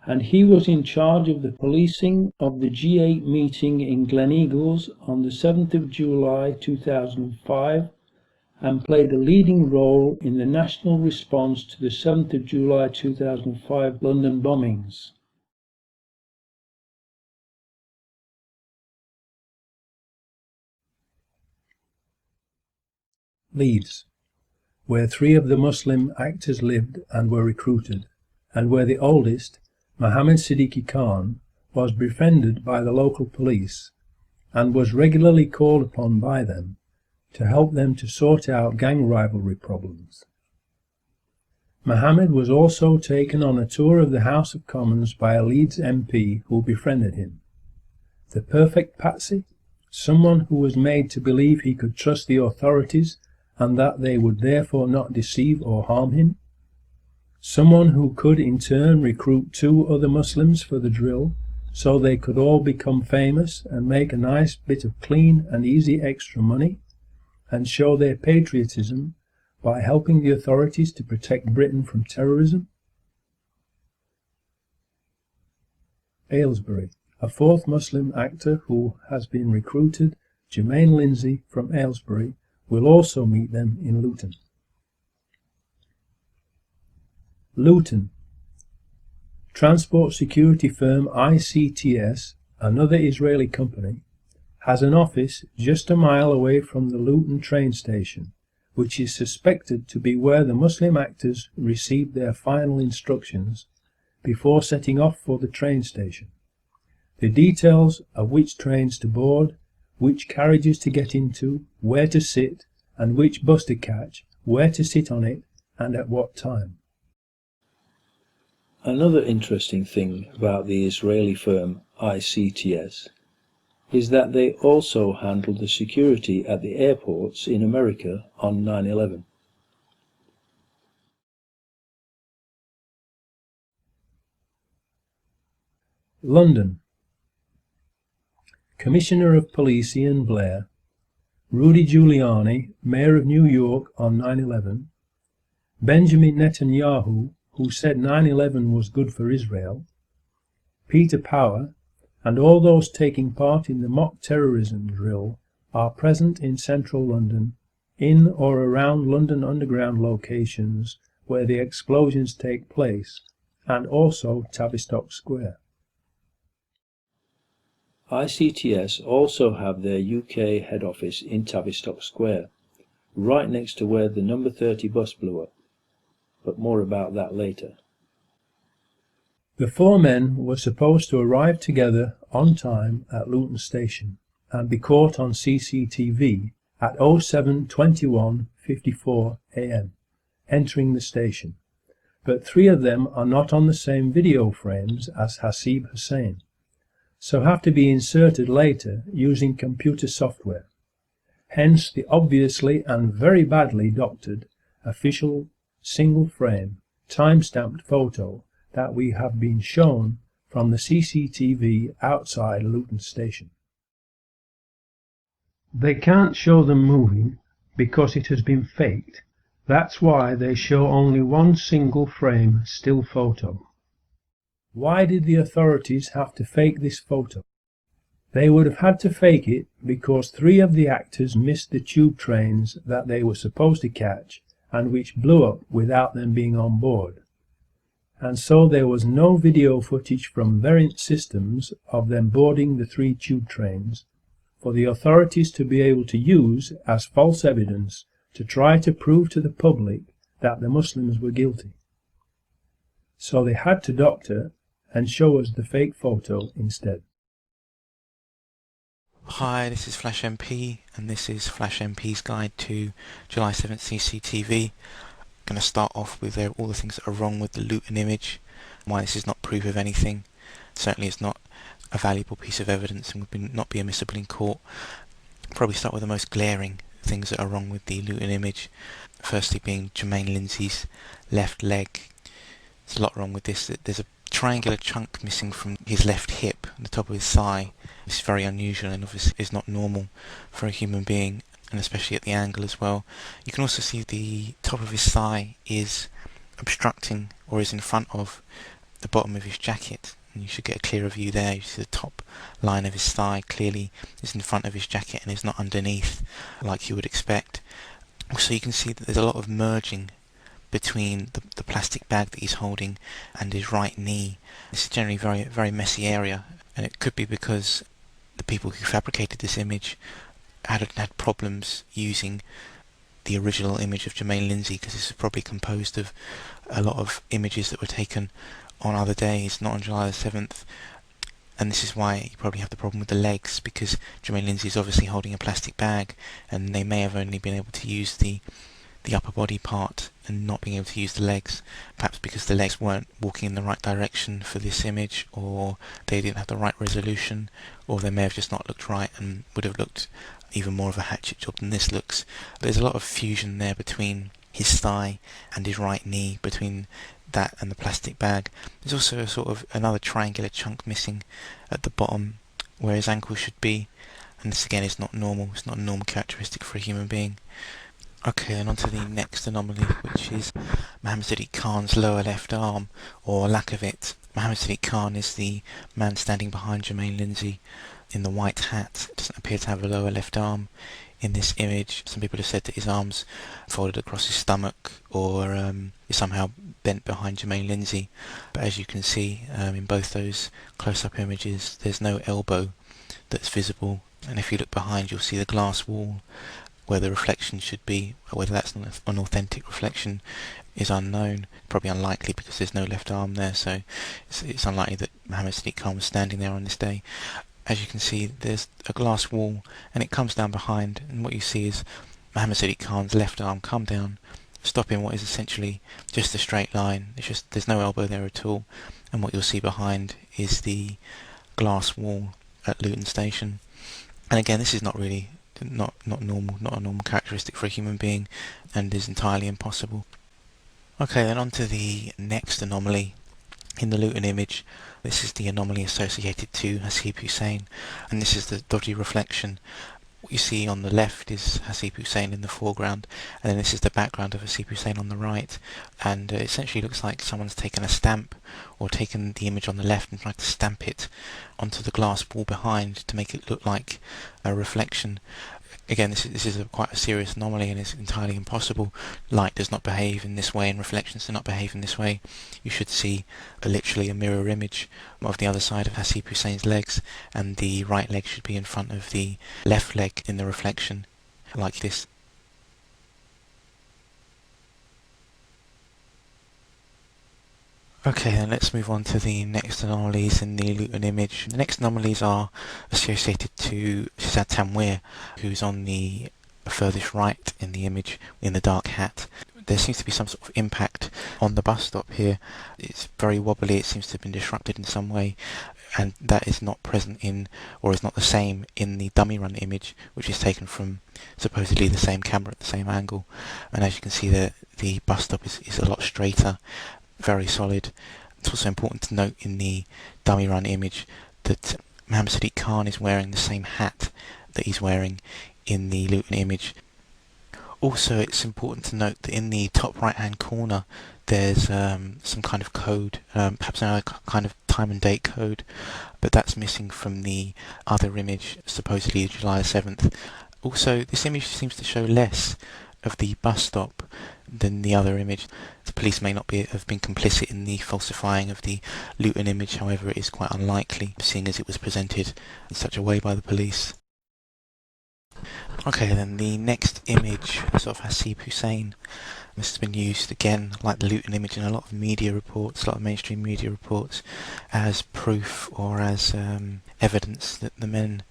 and he was in charge of the policing of the G8 meeting in Gleneagles on the 7th of July 2005 and played a leading role in the national response to the 7th of July 2005 London bombings. Leeds, where 3 of the Muslim actors lived and were recruited, and where the oldest, Mohammed Siddiqui Khan, was befriended by the local police and was regularly called upon by them to help them to sort out gang rivalry problems. Mohammed was also taken on a tour of the House of Commons by a Leeds MP who befriended him. The perfect patsy, someone who was made to believe he could trust the authorities and that they would therefore not deceive or harm him. Someone who could in turn recruit 2 other Muslims for the drill so they could all become famous and make a nice bit of clean and easy extra money and show their patriotism by helping the authorities to protect Britain from terrorism. Aylesbury, a 4th Muslim actor who has been recruited, Jermaine Lindsay from Aylesbury, will also meet them in Luton. Luton. Transport security firm ICTS, another Israeli company, has an office just a mile away from the Luton train station, which is suspected to be where the Muslim actors received their final instructions before setting off for the train station. The details of which trains to board, which carriages to get into, where to sit, and which bus to catch, where to sit on it, and at what time. Another interesting thing about the Israeli firm ICTS is that they also handled the security at the airports in America on 9/11. London. Commissioner of Police Ian Blair, Rudy Giuliani, Mayor of New York on 9/11, Benjamin Netanyahu, who said 9/11 was good for Israel, Peter Power, and all those taking part in the mock terrorism drill are present in central London, in or around London Underground locations where the explosions take place, and also Tavistock Square. ICTS also have their UK head office in Tavistock Square, right next to where the number 30 bus blew up, but more about that later. The 4 men were supposed to arrive together on time at Luton Station and be caught on CCTV at 07:21:54 AM, entering the station, but 3 of them are not on the same video frames as Hasib Hussain, so have to be inserted later using computer software. Hence the obviously and very badly doctored official single frame time-stamped photo that we have been shown from the CCTV outside Luton Station. They can't show them moving because it has been faked. That's why they show only one single frame still photo. Why did the authorities have to fake this photo? They would have had to fake it because 3 of the actors missed the tube trains that they were supposed to catch and which blew up without them being on board. And so there was no video footage from Verint systems of them boarding the 3 tube trains for the authorities to be able to use as false evidence to try to prove to the public that the Muslims were guilty. So they had to doctor and show us the fake photo instead. Hi, this is Flash MP, and this is Flash MP's guide to July 7th CCTV. I'm going to start off with all the things that are wrong with the Luton image, why this is not proof of anything. Certainly it's not a valuable piece of evidence and would not be admissible in court. Probably start with the most glaring things that are wrong with the Luton image. Firstly being Jermaine Lindsay's left leg. There's a lot wrong with this. There's a triangular chunk missing from his left hip, the top of his thigh. It's very unusual and obviously is not normal for a human being, and especially at the angle as well. You can also see the top of his thigh is obstructing or is in front of the bottom of his jacket, and you should get a clearer view there. You see the top line of his thigh clearly is in front of his jacket and is not underneath like you would expect. Also, you can see that there's a lot of merging between the plastic bag that he's holding and his right knee. This is generally a very messy area, and it could be because the people who fabricated this image had problems using the original image of Jermaine Lindsay, because this is probably composed of a lot of images that were taken on other days, not on July the 7th. And this is why you probably have the problem with the legs, because Jermaine Lindsay is obviously holding a plastic bag, and they may have only been able to use the upper body part and not being able to use the legs, perhaps because the legs weren't walking in the right direction for this image, or they didn't have the right resolution, or they may have just not looked right and would have looked even more of a hatchet job than this looks. There's a lot of fusion there between his thigh and his right knee, between that and the plastic bag. There's also a sort of another triangular chunk missing at the bottom where his ankle should be, and this again is not normal. It's not a normal characteristic for a human being. Okay, and on to the next anomaly, which is Mohammed Sadiq Khan's lower left arm, or lack of it. Mohammed Sadiq Khan is the man standing behind Jermaine Lindsay in the white hat. Doesn't appear to have a lower left arm in this image. Some people have said that his arms folded across his stomach, or is somehow bent behind Jermaine Lindsay. But as you can see in both those close-up images, there's no elbow that's visible. And if you look behind, you'll see the glass wall where the reflection should be. Whether that's an authentic reflection is unknown. Probably unlikely, because there's no left arm there, so it's unlikely that Mohammed Sadiq Khan was standing there on this day. As you can see, there's a glass wall, and it comes down behind, and what you see is Mohammed Sadiq Khan's left arm come down, stopping what is essentially just a straight line. There's no elbow there at all, and what you'll see behind is the glass wall at Luton Station. And again, this is not normal, not a normal characteristic for a human being, and is entirely impossible. Okay, then on to the next anomaly in the Luton image. This is the anomaly associated to Hasib Hussein, and this is the dodgy reflection. What you see on the left is Hasib Hussein in the foreground, and then this is the background of Hasib Hussein on the right, and it essentially looks like someone's taken a stamp, or taken the image on the left and tried to stamp it onto the glass wall behind to make it look like a reflection. Again, this is quite a serious anomaly, and it's entirely impossible. Light does not behave in this way, and reflections do not behave in this way. You should see literally a mirror image of the other side of Hasib Hussein's legs, and the right leg should be in front of the left leg in the reflection, like this. Okay, then let's move on to the next anomalies in the Luton image. The next anomalies are associated to Shazad Tanweer, who's on the furthest right in the image, in the dark hat. There seems to be some sort of impact on the bus stop here. It's very wobbly, it seems to have been disrupted in some way, and that is not present in, or is not the same in the dummy run image, which is taken from supposedly the same camera at the same angle. And as you can see, the bus stop is a lot straighter, very solid. It's also important to note in the dummy run image that Mohammed Sadiq Khan is wearing the same hat that he's wearing in the Luton image. Also, it's important to note that in the top right hand corner there's some kind of code, perhaps another kind of time and date code, but that's missing from the other image, supposedly July 7th. Also, this image seems to show less of the bus stop than the other image. The police may not have been complicit in the falsifying of the Luton image, however it is quite unlikely, seeing as it was presented in such a way by the police. Okay, then the next image is of Hasib Hussein. This has been used again, like the Luton image, in a lot of media reports, a lot of mainstream media reports, as proof or as evidence that the men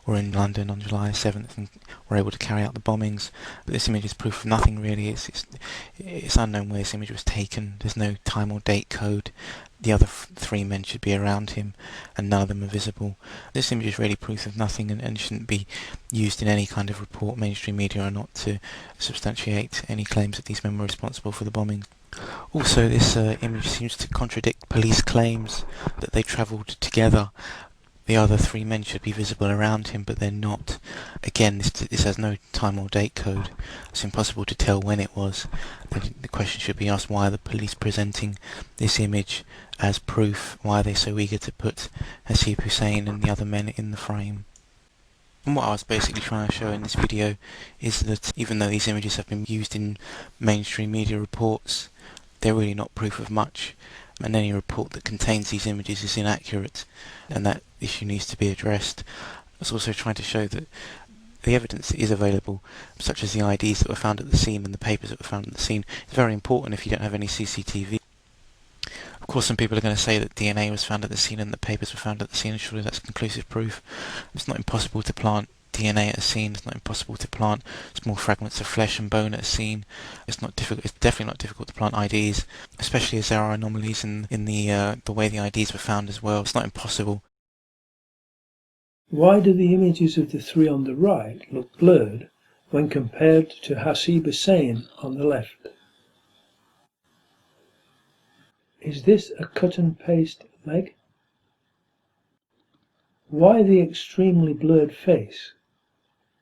were in London on July 7th and were able to carry out the bombings. But this image is proof of nothing really. It's unknown where this image was taken. There's no time or date code. The other three men should be around him, and none of them are visible. This image is really proof of nothing, and shouldn't be used in any kind of report, mainstream media or not, to substantiate any claims that these men were responsible for the bombing. Also, this image seems to contradict police claims that they travelled together. The other three men should be visible around him, but they're not. Again, this has no time or date code. It's impossible to tell when it was. The question should be asked, why are the police presenting this image as proof? Why are they so eager to put Hasib Hussein and the other men in the frame? And what I was basically trying to show in this video is that even though these images have been used in mainstream media reports, they're really not proof of much, and any report that contains these images is inaccurate, and that issue needs to be addressed. I was also trying to show that the evidence that is available, such as the IDs that were found at the scene and the papers that were found at the scene, is very important if you don't have any CCTV. Of course, some people are going to say that DNA was found at the scene and the papers were found at the scene, and surely that's conclusive proof. It's not impossible to plant DNA at a scene. It's not impossible to plant small fragments of flesh and bone at a scene. It's not difficult. It's definitely not difficult to plant IDs, especially as there are anomalies in the way the IDs were found as well. It's not impossible. Why do the images of the three on the right look blurred when compared to Hasib Hussein on the left? Is this a cut and paste leg? Why the extremely blurred face?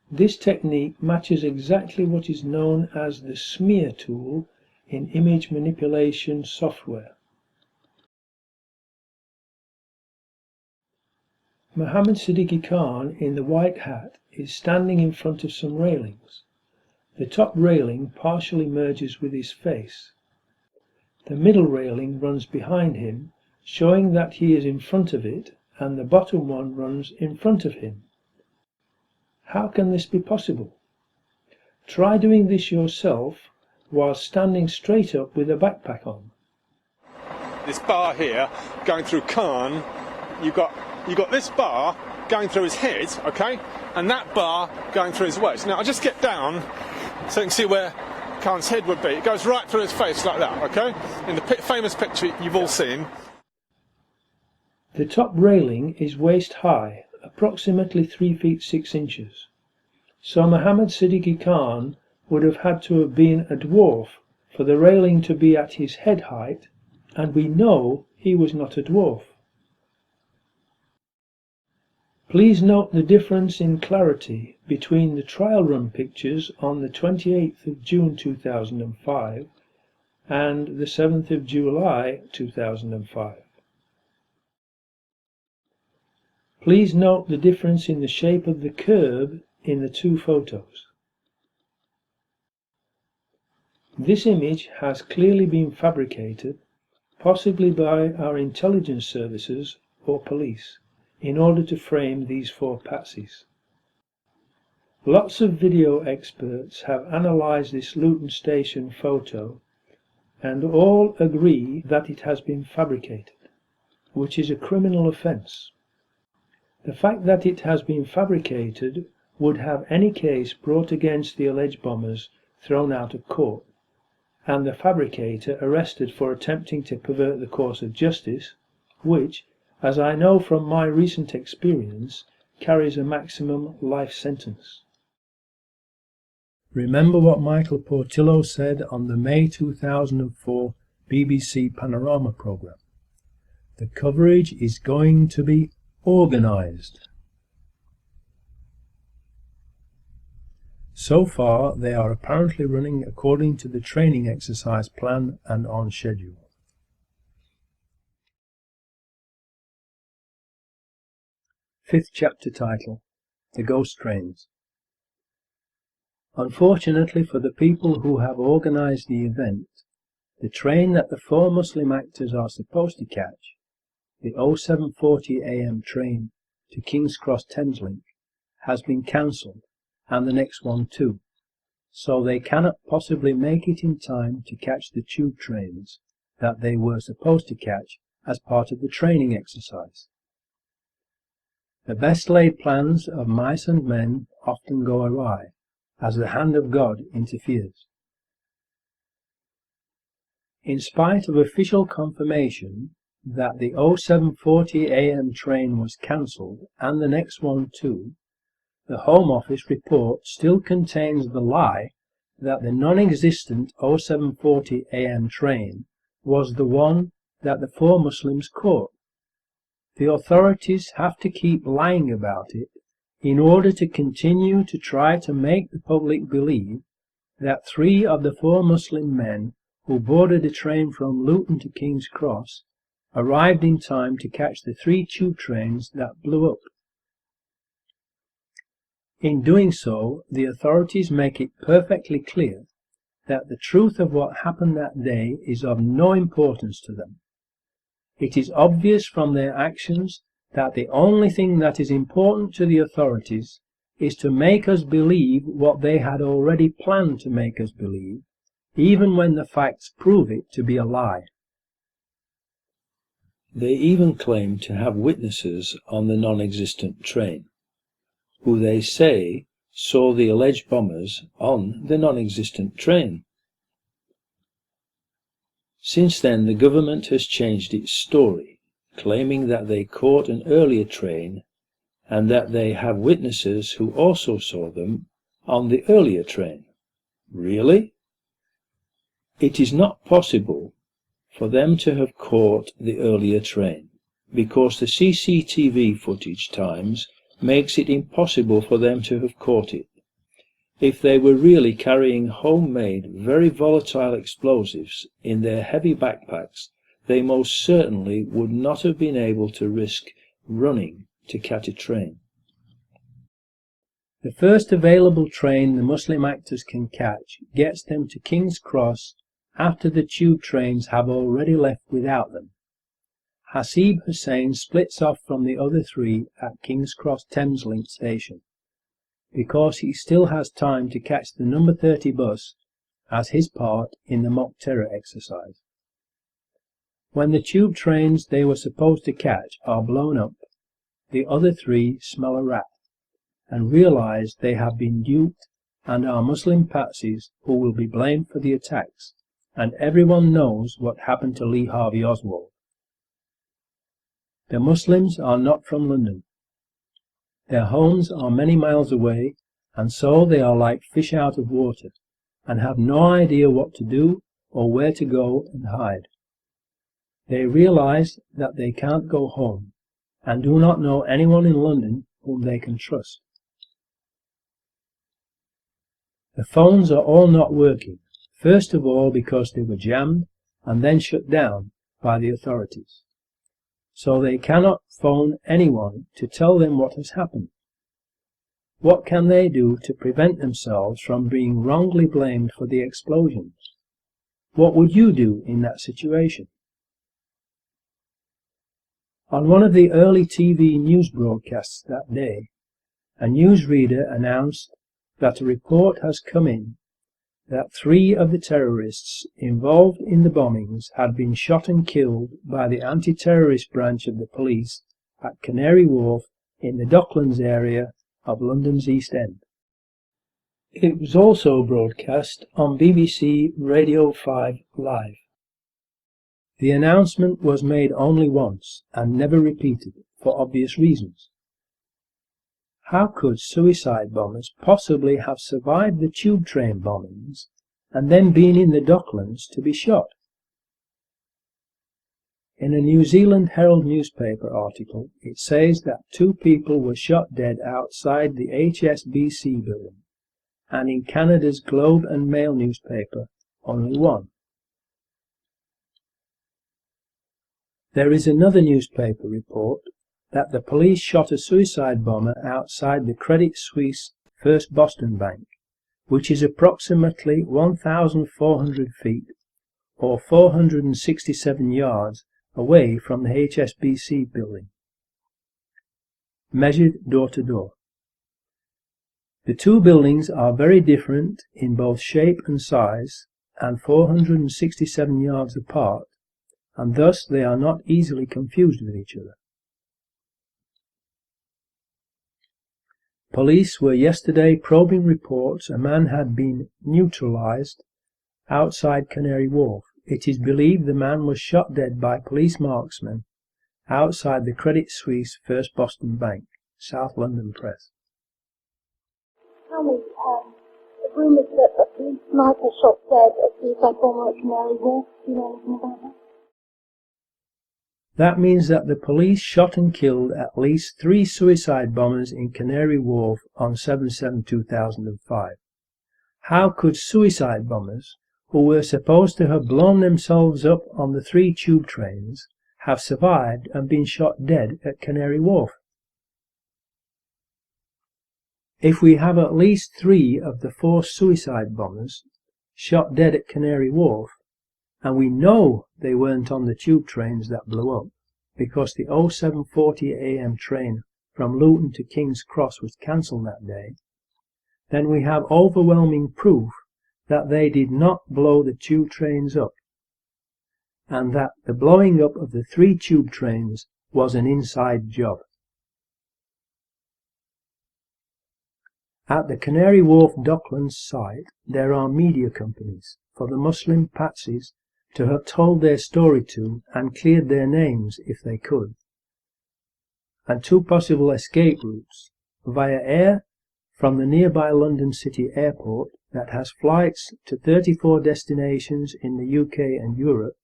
This technique matches exactly what is known as the smear tool in image manipulation software. Mohammed Siddiqui Khan in the white hat is standing in front of some railings. The top railing partially merges with his face. The middle railing runs behind him, showing that he is in front of it, and the bottom one runs in front of him. How can this be possible? Try doing this yourself while standing straight up with a backpack on. This bar here going through Khan, you've got this bar going through his head, okay, and that bar going through his waist. Now I'll just get down so you can see where Khan's head would be. It goes right through his face like that, okay? In the famous picture you've all seen. The top railing is waist high, approximately 3 feet 6 inches. So Mohammed Siddiqui Khan would have had to have been a dwarf for the railing to be at his head height, and we know he was not a dwarf. Please note the difference in clarity between the trial run pictures on the 28th of June 2005 and the 7th of July 2005. Please note the difference in the shape of the curb in the two photos. This image has clearly been fabricated, possibly by our intelligence services or police, in order to frame these four patsies. Lots of video experts have analysed this Luton Station photo and all agree that it has been fabricated, which is a criminal offence. The fact that it has been fabricated would have any case brought against the alleged bombers thrown out of court, and the fabricator arrested for attempting to pervert the course of justice, which, as I know from my recent experience, carries a maximum life sentence. Remember what Michael Portillo said on the May 2004 BBC Panorama programme. The coverage is going to be organised. So far, they are apparently running according to the training exercise plan and on schedule. Fifth chapter title, The Ghost Trains. Unfortunately for the people who have organised the event, the train that the four Muslim actors are supposed to catch, the 0740 AM train to King's Cross Thameslink, has been cancelled, and the next one too, so they cannot possibly make it in time to catch the tube trains that they were supposed to catch as part of the training exercise. The best laid plans of mice and men often go awry, as the hand of God interferes. In spite of official confirmation that the 0740 AM train was cancelled and the next one too, the Home Office report still contains the lie that the non-existent 0740 AM train was the one that the four Muslims caught. The authorities have to keep lying about it in order to continue to try to make the public believe that 3 of the 4 Muslim men who boarded a train from Luton to King's Cross arrived in time to catch the 3 tube trains that blew up. In doing so, the authorities make it perfectly clear that the truth of what happened that day is of no importance to them. It is obvious from their actions that the only thing that is important to the authorities is to make us believe what they had already planned to make us believe, even when the facts prove it to be a lie. They even claim to have witnesses on the non-existent train, who they say saw the alleged bombers on the non-existent train. Since then, the government has changed its story, claiming that they caught an earlier train and that they have witnesses who also saw them on the earlier train. Really? It is not possible for them to have caught the earlier train, because the CCTV footage times makes it impossible for them to have caught it. If they were really carrying homemade, very volatile explosives in their heavy backpacks, they most certainly would not have been able to risk running to catch a train. The first available train the Muslim actors can catch gets them to King's Cross after the tube trains have already left without them. Hasib Hussain splits off from the other three at King's Cross Thameslink station, because he still has time to catch the number 30 bus as his part in the mock terror exercise. When the tube trains they were supposed to catch are blown up, the other three smell a rat and realize they have been duped and are Muslim patsies who will be blamed for the attacks, and everyone knows what happened to Lee Harvey Oswald. The Muslims are not from London. Their homes are many miles away, and so they are like fish out of water, and have no idea what to do or where to go and hide. They realize that they can't go home, and do not know anyone in London whom they can trust. The phones are all not working, first of all because they were jammed and then shut down by the authorities. So they cannot phone anyone to tell them what has happened. What can they do to prevent themselves from being wrongly blamed for the explosions? What would you do in that situation? On one of the early TV news broadcasts that day, a newsreader announced that a report has come in that 3 of the terrorists involved in the bombings had been shot and killed by the anti-terrorist branch of the police at Canary Wharf in the Docklands area of London's East End. It was also broadcast on BBC Radio 5 Live. The announcement was made only once and never repeated for obvious reasons. How could suicide bombers possibly have survived the tube train bombings and then been in the Docklands to be shot? In a New Zealand Herald newspaper article, it says that 2 people were shot dead outside the HSBC building, and in Canada's Globe and Mail newspaper, only 1. There is another newspaper report that the police shot a suicide bomber outside the Credit Suisse First Boston Bank, which is approximately 1,400 feet or 467 yards away from the HSBC building, measured door to door. The 2 buildings are very different in both shape and size, and 467 yards apart, and thus they are not easily confused with each other. Police were yesterday probing reports a man had been neutralized outside Canary Wharf. It is believed the man was shot dead by police marksmen outside the Credit Suisse First Boston Bank, South London Press. Tell me, the rumours that a police sniper shot dead a suicide bomber at Canary Wharf, do you know anything about that? That means that the police shot and killed at least 3 suicide bombers in Canary Wharf on 7/7/2005. How could suicide bombers, who were supposed to have blown themselves up on the 3 tube trains, have survived and been shot dead at Canary Wharf? If we have at least 3 of the 4 suicide bombers shot dead at Canary Wharf, and we know they weren't on the tube trains that blew up, because the 07:40 AM train from Luton to King's Cross was cancelled that day, then we have overwhelming proof that they did not blow the tube trains up, and that the blowing up of the 3 tube trains was an inside job. At the Canary Wharf Docklands site there are media companies for the Muslim patsies to have told their story to and cleared their names if they could, and 2 possible escape routes: via air from the nearby London City Airport that has flights to 34 destinations in the UK and Europe,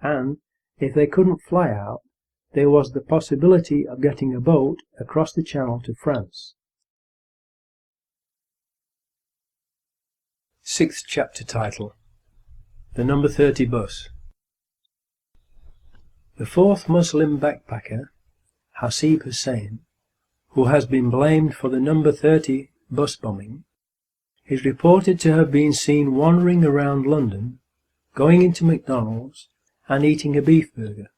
and, if they couldn't fly out, there was the possibility of getting a boat across the Channel to France. 6th chapter title: The number 30 bus. The 4th Muslim backpacker, Hasib Hussain, who has been blamed for the number 30 bus bombing, is reported to have been seen wandering around London, going into McDonald's and eating a beef burger.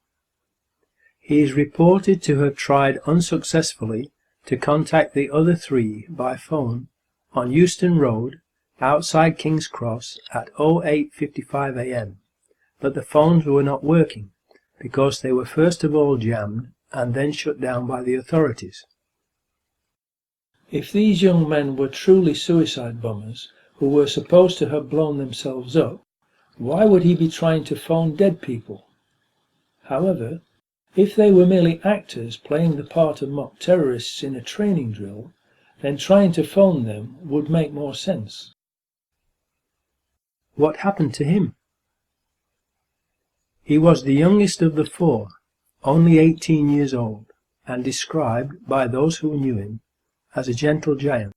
He is reported to have tried unsuccessfully to contact the other 3 by phone on Euston Road outside King's Cross at 08:55 AM, but the phones were not working because they were first of all jammed and then shut down by the authorities. If these young men were truly suicide bombers who were supposed to have blown themselves up, why would he be trying to phone dead people? However, if they were merely actors playing the part of mock terrorists in a training drill, then trying to phone them would make more sense. What happened to him? He was the youngest of the 4, only 18 years old, and described, by those who knew him, as a gentle giant.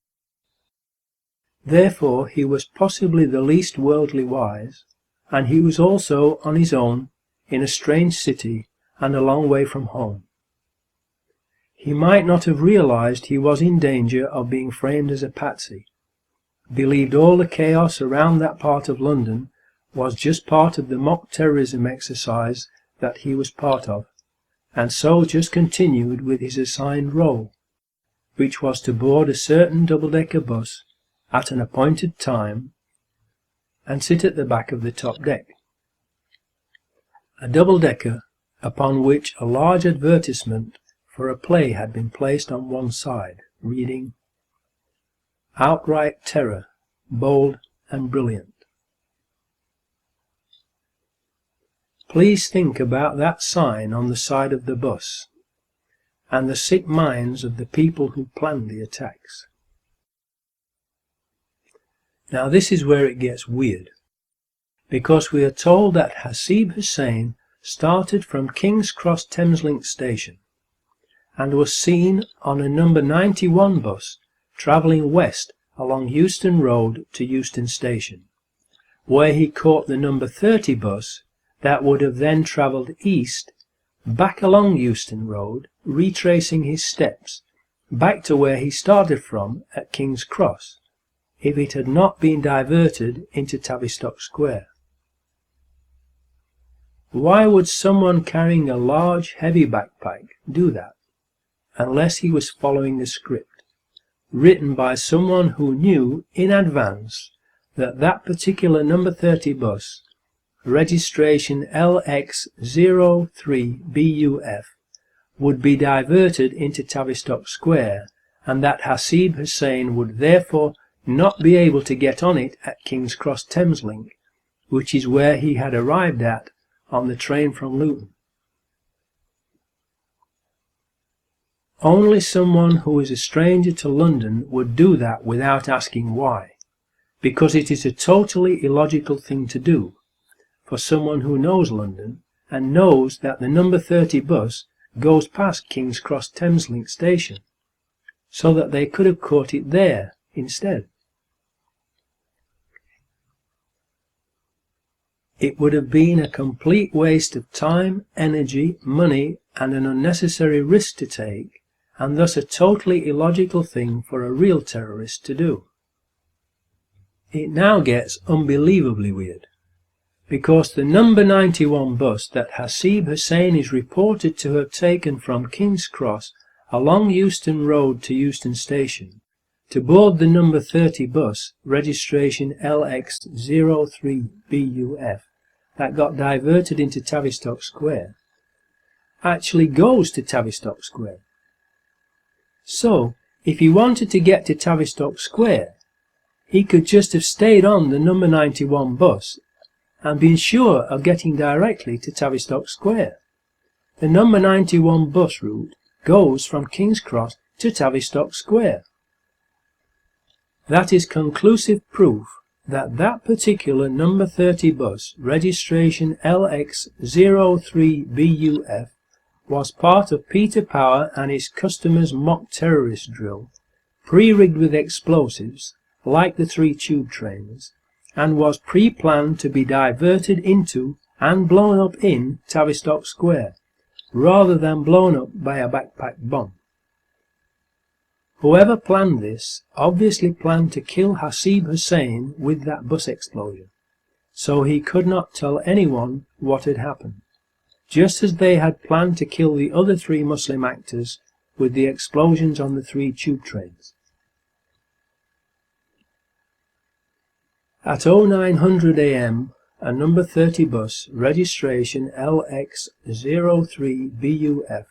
Therefore he was possibly the least worldly wise, and he was also on his own in a strange city and a long way from home. He might not have realized he was in danger of being framed as a patsy, believed all the chaos around that part of London was just part of the mock terrorism exercise that he was part of, and so just continued with his assigned role, which was to board a certain double-decker bus at an appointed time and sit at the back of the top deck. A double-decker upon which a large advertisement for a play had been placed on one side, reading, "Outright Terror, Bold and Brilliant." Please think about that sign on the side of the bus, and the sick minds of the people who planned the attacks. Now this is where it gets weird, because we are told that Hasib Hussain started from King's Cross Thameslink station, and was seen on a number 91 bus travelling west along Euston Road to Euston Station, where he caught the number 30 bus that would have then travelled east, back along Euston Road, retracing his steps, back to where he started from at King's Cross, if it had not been diverted into Tavistock Square. Why would someone carrying a large, heavy backpack do that, unless he was following a script, written by someone who knew in advance that that particular number 30 bus, registration LX03BUF, would be diverted into Tavistock Square, and that Hasib Hussain would therefore not be able to get on it at King's Cross Thameslink, which is where he had arrived at on the train from Luton. Only someone who is a stranger to London would do that without asking why, because it is a totally illogical thing to do for someone who knows London and knows that the number 30 bus goes past King's Cross Thameslink station, so that they could have caught it there instead. It would have been a complete waste of time, energy, money, and an unnecessary risk to take, and thus a totally illogical thing for a real terrorist to do. It now gets unbelievably weird, because the number 91 bus that Hasib Hussein is reported to have taken from King's Cross along Euston Road to Euston Station to board the number 30 bus, registration LX03BUF, that got diverted into Tavistock Square, actually goes to Tavistock Square. So, if he wanted to get to Tavistock Square, he could just have stayed on the number 91 bus and been sure of getting directly to Tavistock Square. The number 91 bus route goes from King's Cross to Tavistock Square. That is conclusive proof that that particular number 30 bus, registration LX03BUF, was part of Peter Power and his customers' mock terrorist drill, pre-rigged with explosives, like the 3 tube trains, and was pre-planned to be diverted into and blown up in Tavistock Square, rather than blown up by a backpack bomb. Whoever planned this obviously planned to kill Hasib Hussein with that bus explosion, so he could not tell anyone what had happened, just as they had planned to kill the other 3 Muslim actors with the explosions on the 3 tube trains. At 0900 AM, a number 30 bus, registration LX03BUF,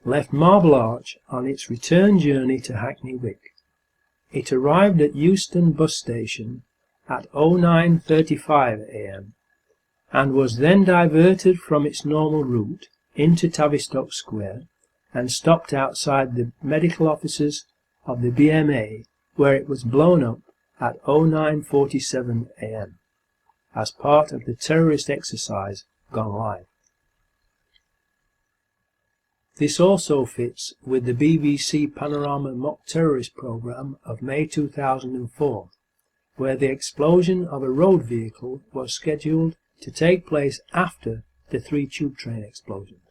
left Marble Arch on its return journey to Hackney Wick. It arrived at Euston Bus Station at 09:35 AM and was then diverted from its normal route into Tavistock Square and stopped outside the medical offices of the BMA, where it was blown up at 09:47 AM as part of the terrorist exercise gone live. This also fits with the BBC Panorama mock terrorist programme of May 2004, where the explosion of a road vehicle was scheduled to take place after the 3 tube train explosions.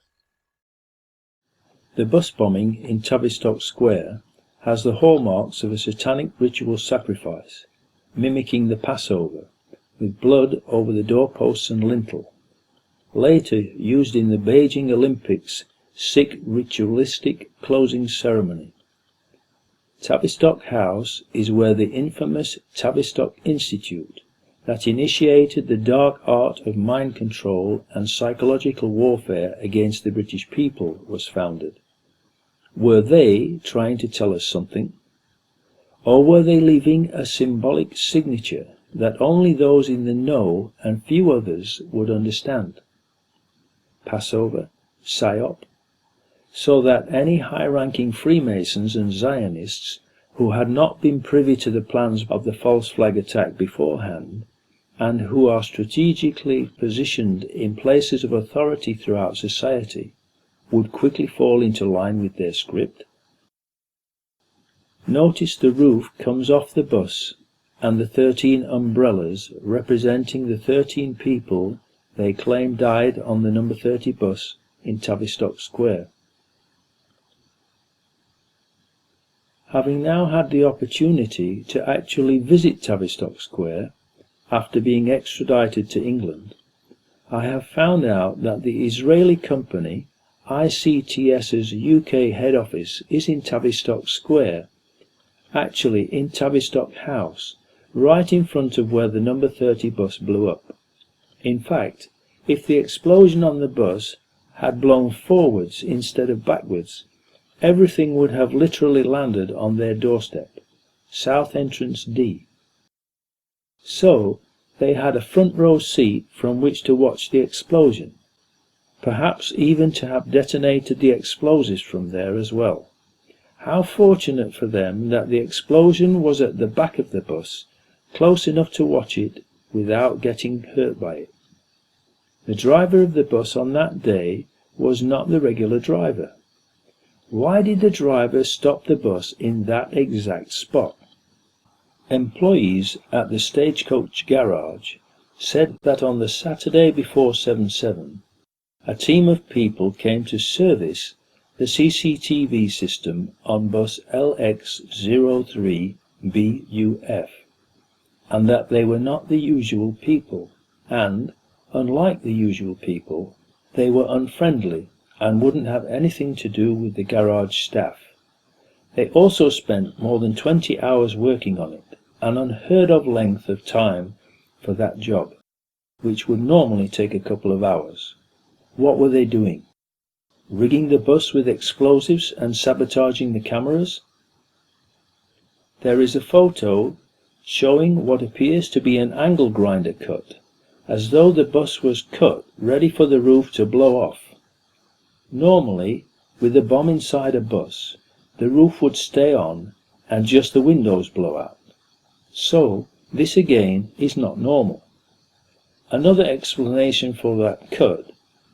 The bus bombing in Tavistock Square has the hallmarks of a satanic ritual sacrifice, mimicking the Passover, with blood over the doorposts and lintel, later used in the Beijing Olympics' Sikh ritualistic closing ceremony. Tavistock House is where the infamous Tavistock Institute, that initiated the dark art of mind control and psychological warfare against the British people, was founded. Were they trying to tell us something? Or were they leaving a symbolic signature that only those in the know and few others would understand? Passover, PSYOP, so that any high-ranking Freemasons and Zionists who had not been privy to the plans of the false flag attack beforehand, and who are strategically positioned in places of authority throughout society, would quickly fall into line with their script? Notice the roof comes off the bus and the 13 umbrellas representing the 13 people they claim died on the number 30 bus in Tavistock Square. Having now had the opportunity to actually visit Tavistock Square after being extradited to England, I have found out that the Israeli company ICTS's UK head office is in Tavistock Square, actually in Tavistock House, right in front of where the number 30 bus blew up. In fact, if the explosion on the bus had blown forwards instead of backwards, everything would have literally landed on their doorstep, South Entrance D. So, they had a front row seat from which to watch the explosion, perhaps even to have detonated the explosives from there as well. How fortunate for them that the explosion was at the back of the bus, close enough to watch it without getting hurt by it. The driver of the bus on that day was not the regular driver. Why did the driver stop the bus in that exact spot? Employees at the Stagecoach garage said that on the Saturday before 7/7, a team of people came to service the CCTV system on bus LX03BUF, and that they were not the usual people, and, unlike the usual people, they were unfriendly and wouldn't have anything to do with the garage staff. They also spent more than 20 hours working on it, an unheard of length of time for that job, which would normally take a couple of hours. What were they doing? Rigging the bus with explosives and sabotaging the cameras? There is a photo showing what appears to be an angle grinder cut, as though the bus was cut ready for the roof to blow off. Normally, with a bomb inside a bus, the roof would stay on and just the windows blow out. So, this again is not normal. Another explanation for that cut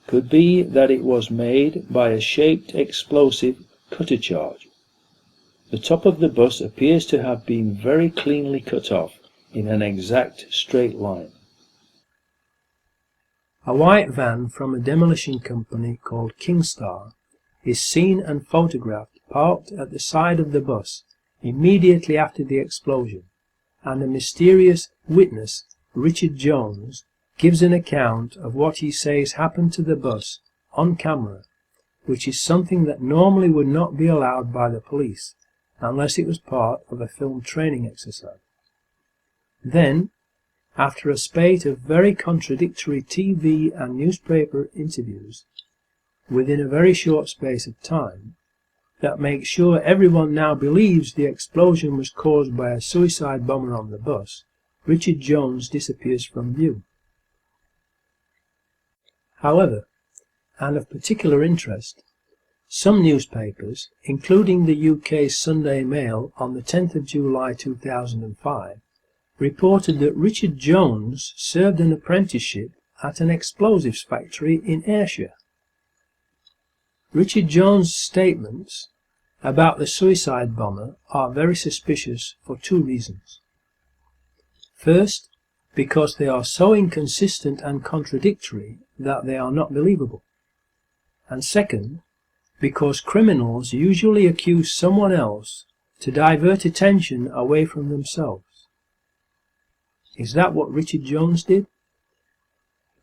could be that it was made by a shaped explosive cutter charge. The top of the bus appears to have been very cleanly cut off in an exact straight line. A white van from a demolition company called Kingstar is seen and photographed parked at the side of the bus immediately after the explosion, and a mysterious witness, Richard Jones, gives an account of what he says happened to the bus on camera, which is something that normally would not be allowed by the police unless it was part of a film training exercise. Then, after a spate of very contradictory TV and newspaper interviews within a very short space of time, that makes sure everyone now believes the explosion was caused by a suicide bomber on the bus, Richard Jones disappears from view. However, and of particular interest, some newspapers, including the UK's Sunday Mail on the 10th of July 2005, reported that Richard Jones served an apprenticeship at an explosives factory in Ayrshire. Richard Jones' statements about the suicide bomber are very suspicious for two reasons. First, because they are so inconsistent and contradictory that they are not believable. And second, because criminals usually accuse someone else to divert attention away from themselves. Is that what Richard Jones did?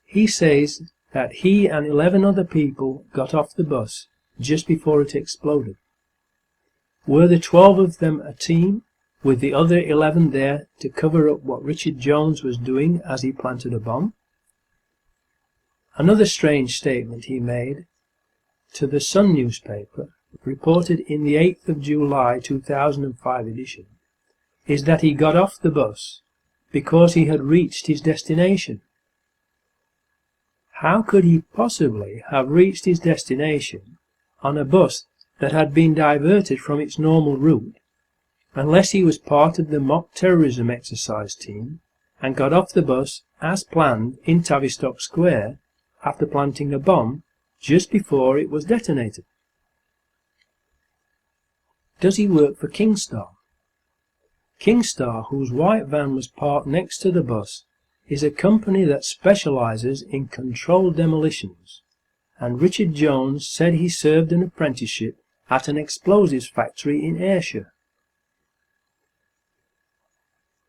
He says that he and 11 other people got off the bus just before it exploded. Were the 12 of them a team, with the other 11 there to cover up what Richard Jones was doing as he planted a bomb? Another strange statement he made to the Sun newspaper, reported in the 8th of July 2005 edition, is that he got off the bus because he had reached his destination. How could he possibly have reached his destination on a bus that had been diverted from its normal route, unless he was part of the mock terrorism exercise team and got off the bus as planned in Tavistock Square after planting a bomb just before it was detonated? Does he work for Kingstar? Kingstar, whose white van was parked next to the bus, is a company that specialises in controlled demolitions, and Richard Jones said he served an apprenticeship at an explosives factory in Ayrshire.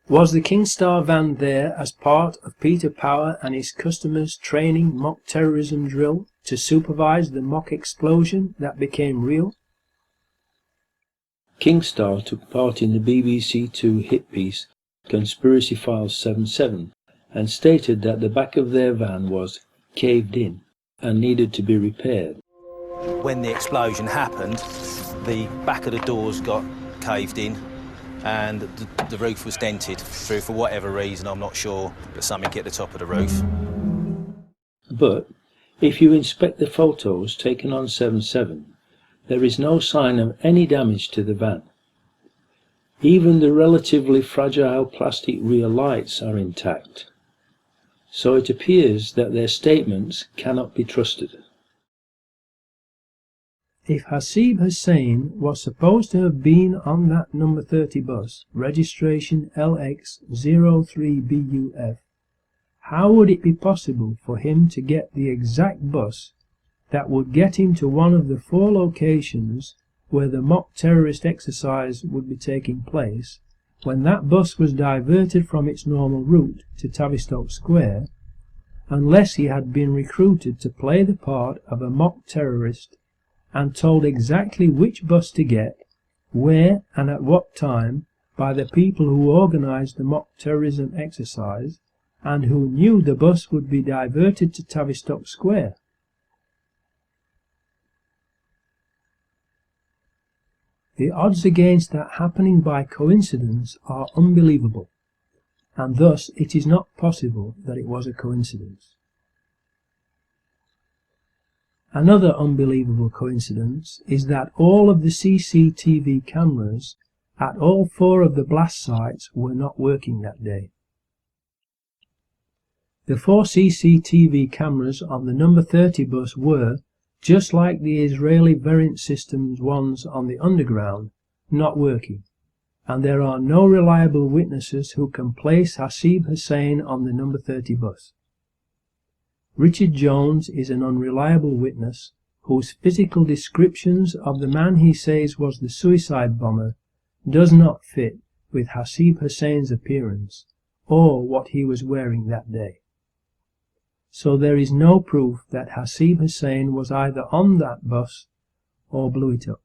Was the Kingstar van there as part of Peter Power and his customers' training mock terrorism drill to supervise the mock explosion that became real? Kingstar took part in the BBC Two hit piece Conspiracy Files 77 and stated that the back of their van was caved in and needed to be repaired. When the explosion happened, the back of the doors got caved in and the roof was dented through, for whatever reason, I'm not sure, but something hit the top of the roof. But if you inspect the photos taken on 77, there is no sign of any damage to the van. Even the relatively fragile plastic rear lights are intact, so it appears that their statements cannot be trusted. If Hasib Hussain was supposed to have been on that number 30 bus, registration LX03BUF, how would it be possible for him to get the exact bus that would get him to one of the 4 locations where the mock terrorist exercise would be taking place when that bus was diverted from its normal route to Tavistock Square, unless he had been recruited to play the part of a mock terrorist and told exactly which bus to get, where and at what time by the people who organised the mock terrorism exercise and who knew the bus would be diverted to Tavistock Square. The odds against that happening by coincidence are unbelievable, and thus it is not possible that it was a coincidence. Another unbelievable coincidence is that all of the CCTV cameras at all 4 of the blast sites were not working that day. The 4 CCTV cameras on the number 30 bus were, just like the Israeli Variant Systems ones on the Underground, not working, and there are no reliable witnesses who can place Hasib Hussein on the number 30 bus. Richard Jones is an unreliable witness whose physical descriptions of the man he says was the suicide bomber does not fit with Hasib Hussein's appearance or what he was wearing that day. So there is no proof that Hasib Hussein was either on that bus or blew it up.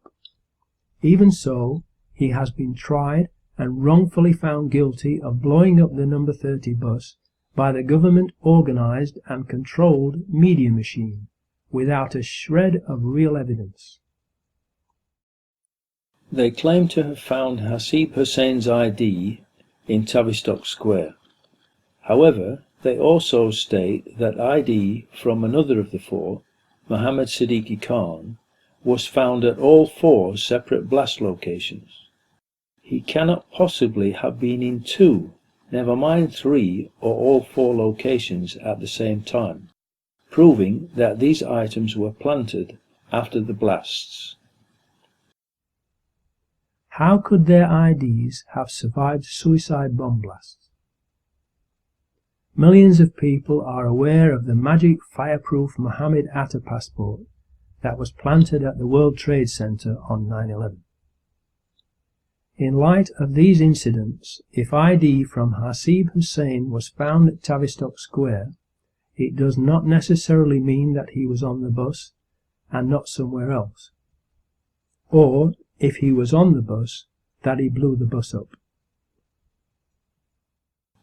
Even so, he has been tried and wrongfully found guilty of blowing up the number 30 bus by the government-organised and controlled media machine, without a shred of real evidence. They claim to have found Hasib Hussein's ID in Tavistock Square. However, they also state that ID from another of the 4, Mohammed Siddiqui Khan, was found at all 4 separate blast locations. He cannot possibly have been in 2, never mind 3 or all 4 locations at the same time, proving that these items were planted after the blasts. How could their IDs have survived suicide bomb blasts? Millions of people are aware of the magic fireproof Mohammed Atta passport that was planted at the World Trade Center on 9/11. In light of these incidents, if ID from Hasib Hussein was found at Tavistock Square, it does not necessarily mean that he was on the bus and not somewhere else, or, if he was on the bus, that he blew the bus up.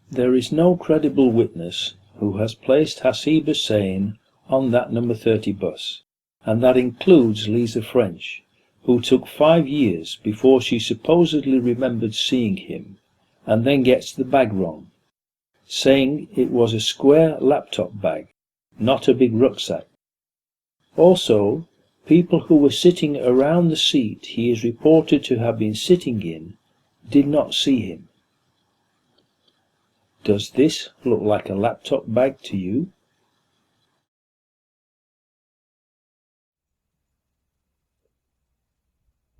There is no credible witness who has placed Hasib Hussein on that number 30 bus, and that includes Lisa French, who took 5 years before she supposedly remembered seeing him, and then gets the bag wrong, saying it was a square laptop bag, not a big rucksack. Also, people who were sitting around the seat he is reported to have been sitting in did not see him. Does this look like a laptop bag to you?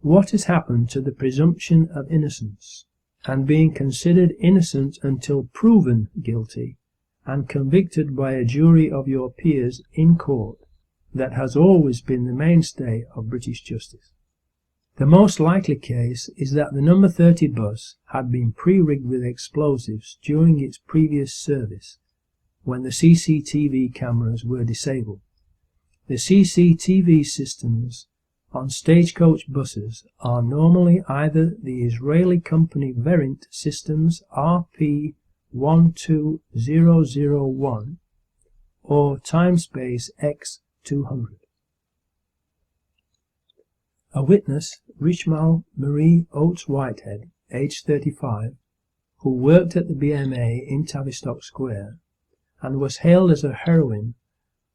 What has happened to the presumption of innocence, and being considered innocent until proven guilty and convicted by a jury of your peers in court, that has always been the mainstay of British justice? The most likely case is that the number 30 bus had been pre-rigged with explosives during its previous service, when the CCTV cameras were disabled. The CCTV systems on stagecoach buses are normally either the Israeli company Variant Systems RP12001 or Timespace X200. A witness, Richmal Marie Oates Whitehead, aged 35, who worked at the BMA in Tavistock Square and was hailed as a heroine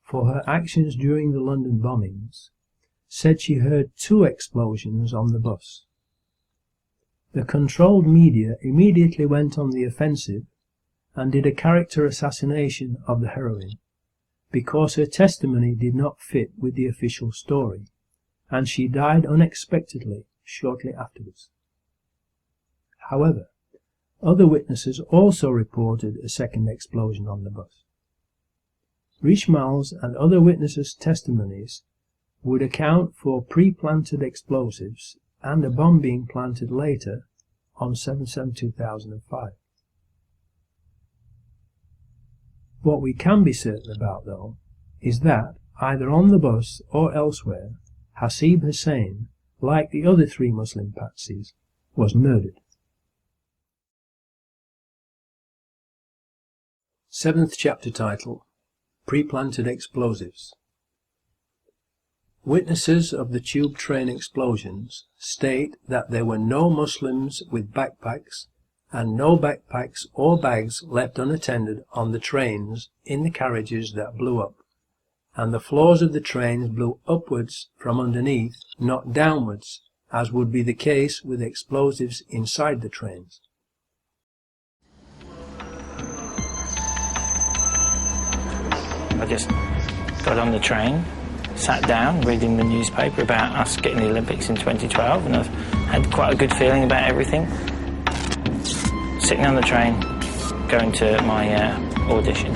for her actions during the London bombings, said she heard 2 explosions on the bus. The controlled media immediately went on the offensive and did a character assassination of the heroine, because her testimony did not fit with the official story, and she died unexpectedly shortly afterwards. However, other witnesses also reported a second explosion on the bus. Richmal's and other witnesses' testimonies would account for pre-planted explosives and a bomb being planted later on 7/7/2005. What we can be certain about, though, is that, either on the bus or elsewhere, Hasib Hussain, like the other 3 Muslim patsies, was murdered. 7th chapter title, Pre-planted explosives. Witnesses of the tube train explosions state that there were no Muslims with backpacks and no backpacks or bags left unattended on the trains in the carriages that blew up, and the floors of the trains blew upwards from underneath, not downwards, as would be the case with explosives inside the trains. I just got on the train, sat down reading the newspaper about us getting the Olympics in 2012, and I've had quite a good feeling about everything. Sitting on the train, going to my audition.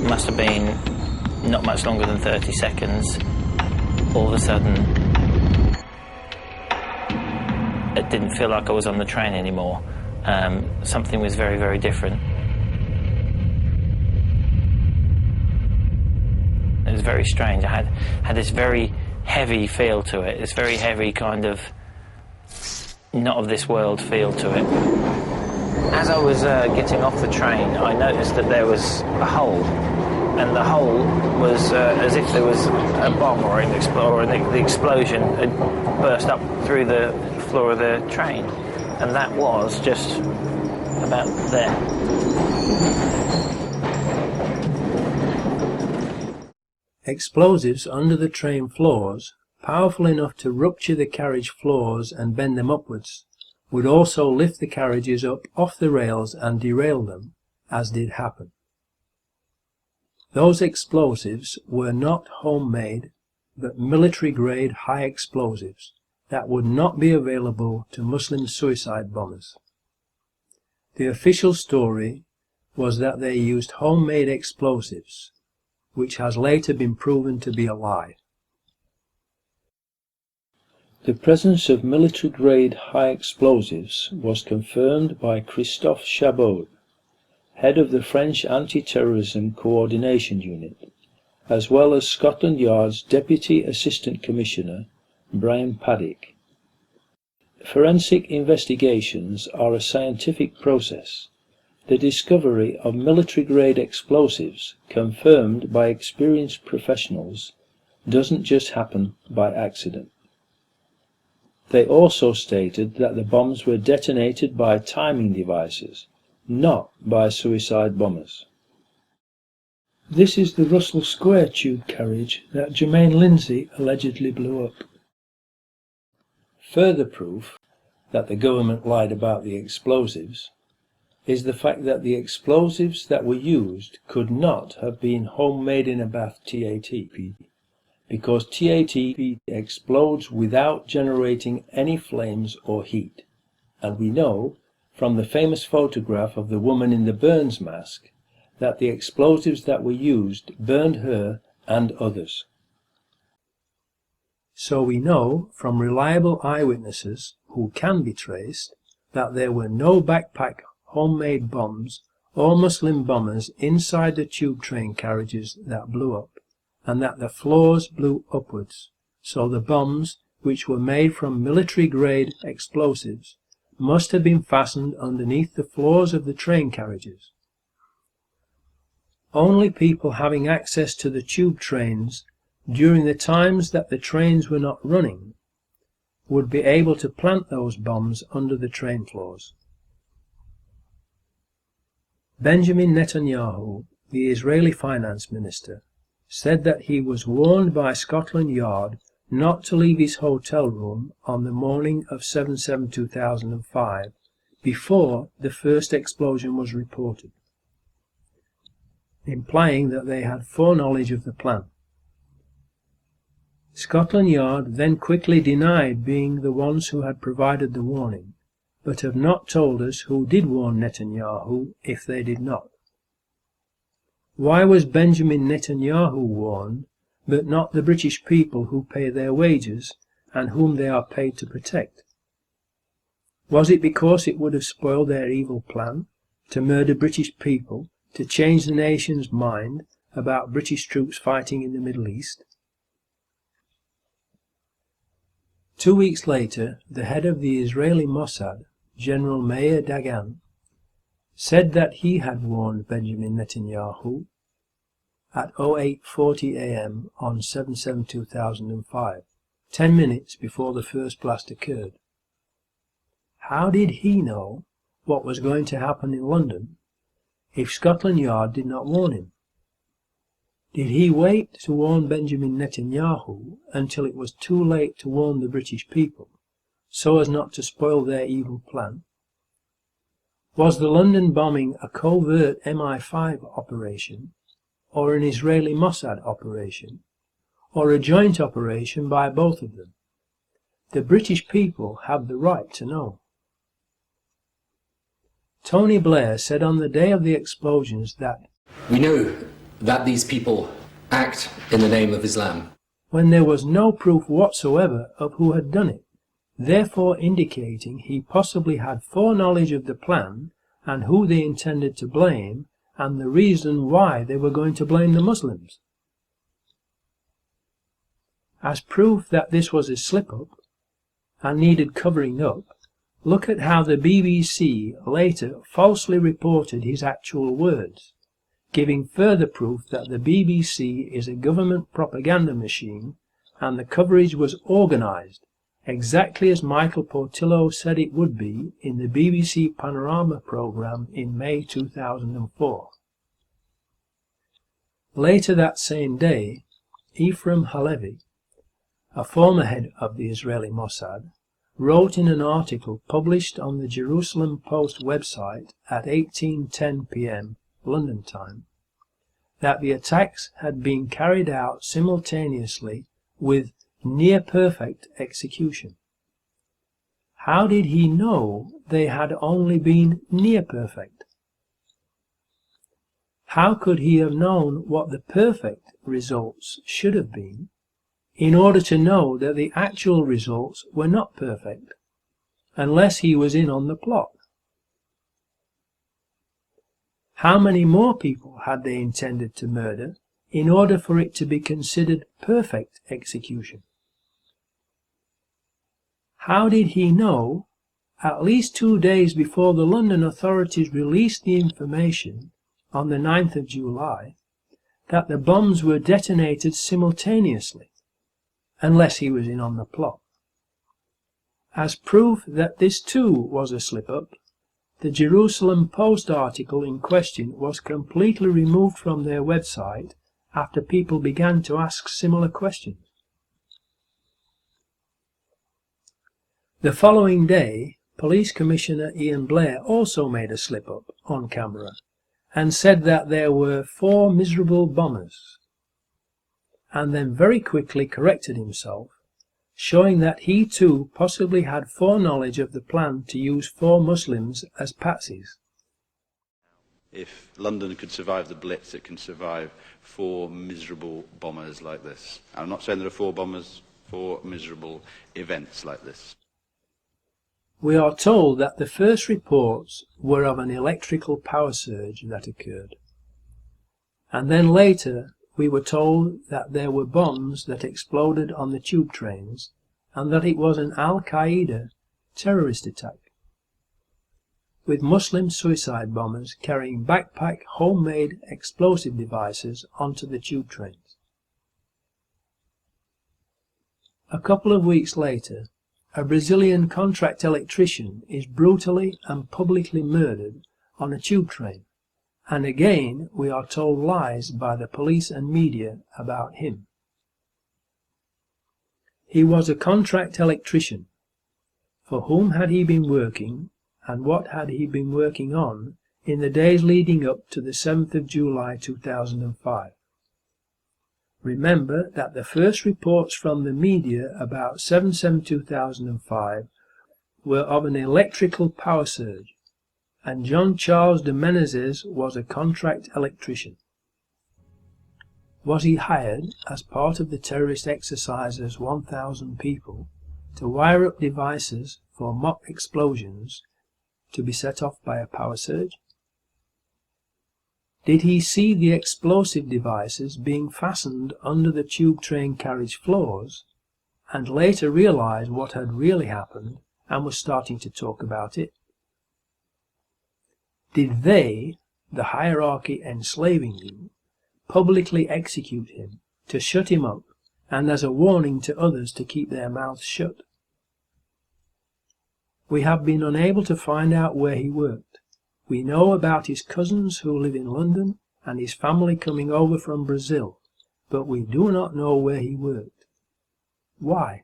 Must have been not much longer than 30 seconds. All of a sudden, it didn't feel like I was on the train anymore. Something was very, very different. It was very strange. I had this very heavy feel to it, this very heavy kind of not of this world feel to it. As I was getting off the train, I noticed that there was a hole, and the hole was as if there was a bomb or the explosion had burst up through the floor of the train, and that was just about there. Explosives under the train floors, powerful enough to rupture the carriage floors and bend them upwards, would also lift the carriages up off the rails and derail them, as did happen. Those explosives were not homemade, but military-grade high explosives that would not be available to Muslim suicide bombers. The official story was that they used homemade explosives, which has later been proven to be a lie. The presence of military-grade high explosives was confirmed by Christophe Chabot, head of the French Anti-Terrorism Coordination Unit, as well as Scotland Yard's Deputy Assistant Commissioner, Brian Paddick. Forensic investigations are a scientific process. The discovery of military-grade explosives, confirmed by experienced professionals, doesn't just happen by accident. They also stated that the bombs were detonated by timing devices, not by suicide bombers. This is the Russell Square tube carriage that Jermaine Lindsay allegedly blew up. Further proof that the government lied about the explosives is the fact that the explosives that were used could not have been homemade in a bath TATP, because TATP explodes without generating any flames or heat, and we know from the famous photograph of the woman in the Burns mask that the explosives that were used burned her and others. So we know from reliable eyewitnesses who can be traced that there were no backpack homemade bombs or Muslim bombers inside the tube train carriages that blew up, and that the floors blew upwards, so the bombs, which were made from military-grade explosives, must have been fastened underneath the floors of the train carriages. Only people having access to the tube trains during the times that the trains were not running would be able to plant those bombs under the train floors. Benjamin Netanyahu, the Israeli finance minister, said that he was warned by Scotland Yard not to leave his hotel room on the morning of 7/7/2005 before the first explosion was reported, implying that they had foreknowledge of the plan. Scotland Yard then quickly denied being the ones who had provided the warning, but have not told us who did warn Netanyahu if they did not. Why was Benjamin Netanyahu warned, but not the British people who pay their wages and whom they are paid to protect? Was it because it would have spoiled their evil plan to murder British people, to change the nation's mind about British troops fighting in the Middle East? 2 weeks later, the head of the Israeli Mossad, General Meir Dagan, said that he had warned Benjamin Netanyahu at 08:40 a.m. on 7/7/2005, 10 minutes before the first blast occurred. How did he know what was going to happen in London if Scotland Yard did not warn him? Did he wait to warn Benjamin Netanyahu until it was too late to warn the British people, so as not to spoil their evil plan? Was the London bombing a covert MI5 operation, or an Israeli Mossad operation, or a joint operation by both of them? The British people have the right to know. Tony Blair said on the day of the explosions that we know that these people act in the name of Islam, when there was no proof whatsoever of who had done it, therefore indicating he possibly had foreknowledge of the plan and who they intended to blame and the reason why they were going to blame the Muslims. As proof that this was a slip-up and needed covering up, look at how the BBC later falsely reported his actual words, giving further proof that the BBC is a government propaganda machine and the coverage was organised, exactly as Michael Portillo said it would be in the BBC Panorama programme in May 2004. Later that same day, Ephraim Halevi, a former head of the Israeli Mossad, wrote in an article published on the Jerusalem Post website at 18:10 p.m. London time that the attacks had been carried out simultaneously with near-perfect execution. How did he know they had only been near-perfect? How could he have known what the perfect results should have been in order to know that the actual results were not perfect, unless he was in on the plot? How many more people had they intended to murder in order for it to be considered perfect execution? How did he know, at least 2 days before the London authorities released the information on the 9th of July, that the bombs were detonated simultaneously, unless he was in on the plot? As proof that this too was a slip-up, the Jerusalem Post article in question was completely removed from their website after people began to ask similar questions. The following day, Police Commissioner Ian Blair also made a slip-up on camera and said that there were 4 miserable bombers, and then very quickly corrected himself, showing that he too possibly had foreknowledge of the plan to use 4 Muslims as patsies. If London could survive the Blitz, it can survive 4 miserable bombers like this. I'm not saying there are 4 bombers, 4 miserable events like this. We are told that the first reports were of an electrical power surge that occurred, and then later we were told that there were bombs that exploded on the tube trains and that it was an Al-Qaeda terrorist attack, with Muslim suicide bombers carrying backpack homemade explosive devices onto the tube trains. A couple of weeks later, a Brazilian contract electrician is brutally and publicly murdered on a tube train, and again we are told lies by the police and media about him. He was a contract electrician. For whom had he been working, and what had he been working on in the days leading up to the 7th of July 2005? Remember that the first reports from the media about 7/7/2005 were of an electrical power surge, and John Charles de Menezes was a contract electrician. Was he hired as part of the terrorist exercise's 1,000 people to wire up devices for mock explosions to be set off by a power surge? Did he see the explosive devices being fastened under the tube train carriage floors and later realize what had really happened and was starting to talk about it? Did they, the hierarchy enslaving him, publicly execute him to shut him up and as a warning to others to keep their mouths shut? We have been unable to find out where he worked. We know about his cousins who live in London and his family coming over from Brazil, but we do not know where he worked. Why?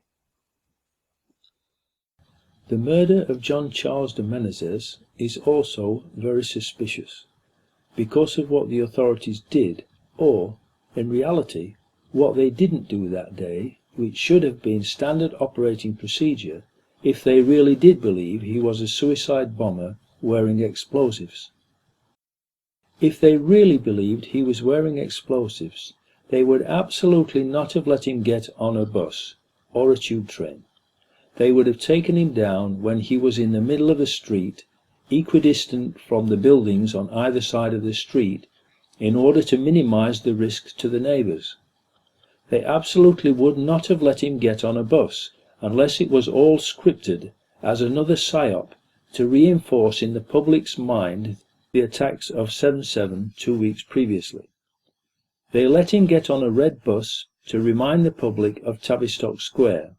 The murder of John Charles de Menezes is also very suspicious, because of what the authorities did, or, in reality, what they didn't do that day, which should have been standard operating procedure if they really did believe he was a suicide bomber wearing explosives. If they really believed he was wearing explosives, they would absolutely not have let him get on a bus or a tube train. They would have taken him down when he was in the middle of the street, equidistant from the buildings on either side of the street, in order to minimize the risk to the neighbors. They absolutely would not have let him get on a bus unless it was all scripted as another psyop to reinforce in the public's mind the attacks of 7/7 2 weeks previously. They let him get on a red bus to remind the public of Tavistock Square,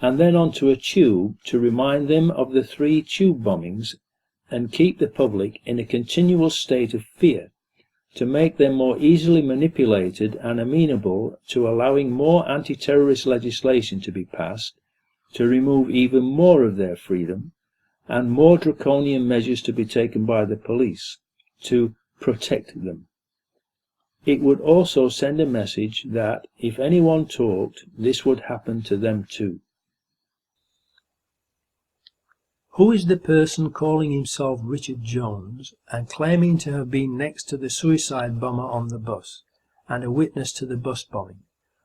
and then onto a tube to remind them of the 3 tube bombings and keep the public in a continual state of fear, to make them more easily manipulated and amenable to allowing more anti-terrorist legislation to be passed, to remove even more of their freedom, and more draconian measures to be taken by the police to protect them. It would also send a message that if anyone talked, this would happen to them too. Who is the person calling himself Richard Jones and claiming to have been next to the suicide bomber on the bus and a witness to the bus bombing?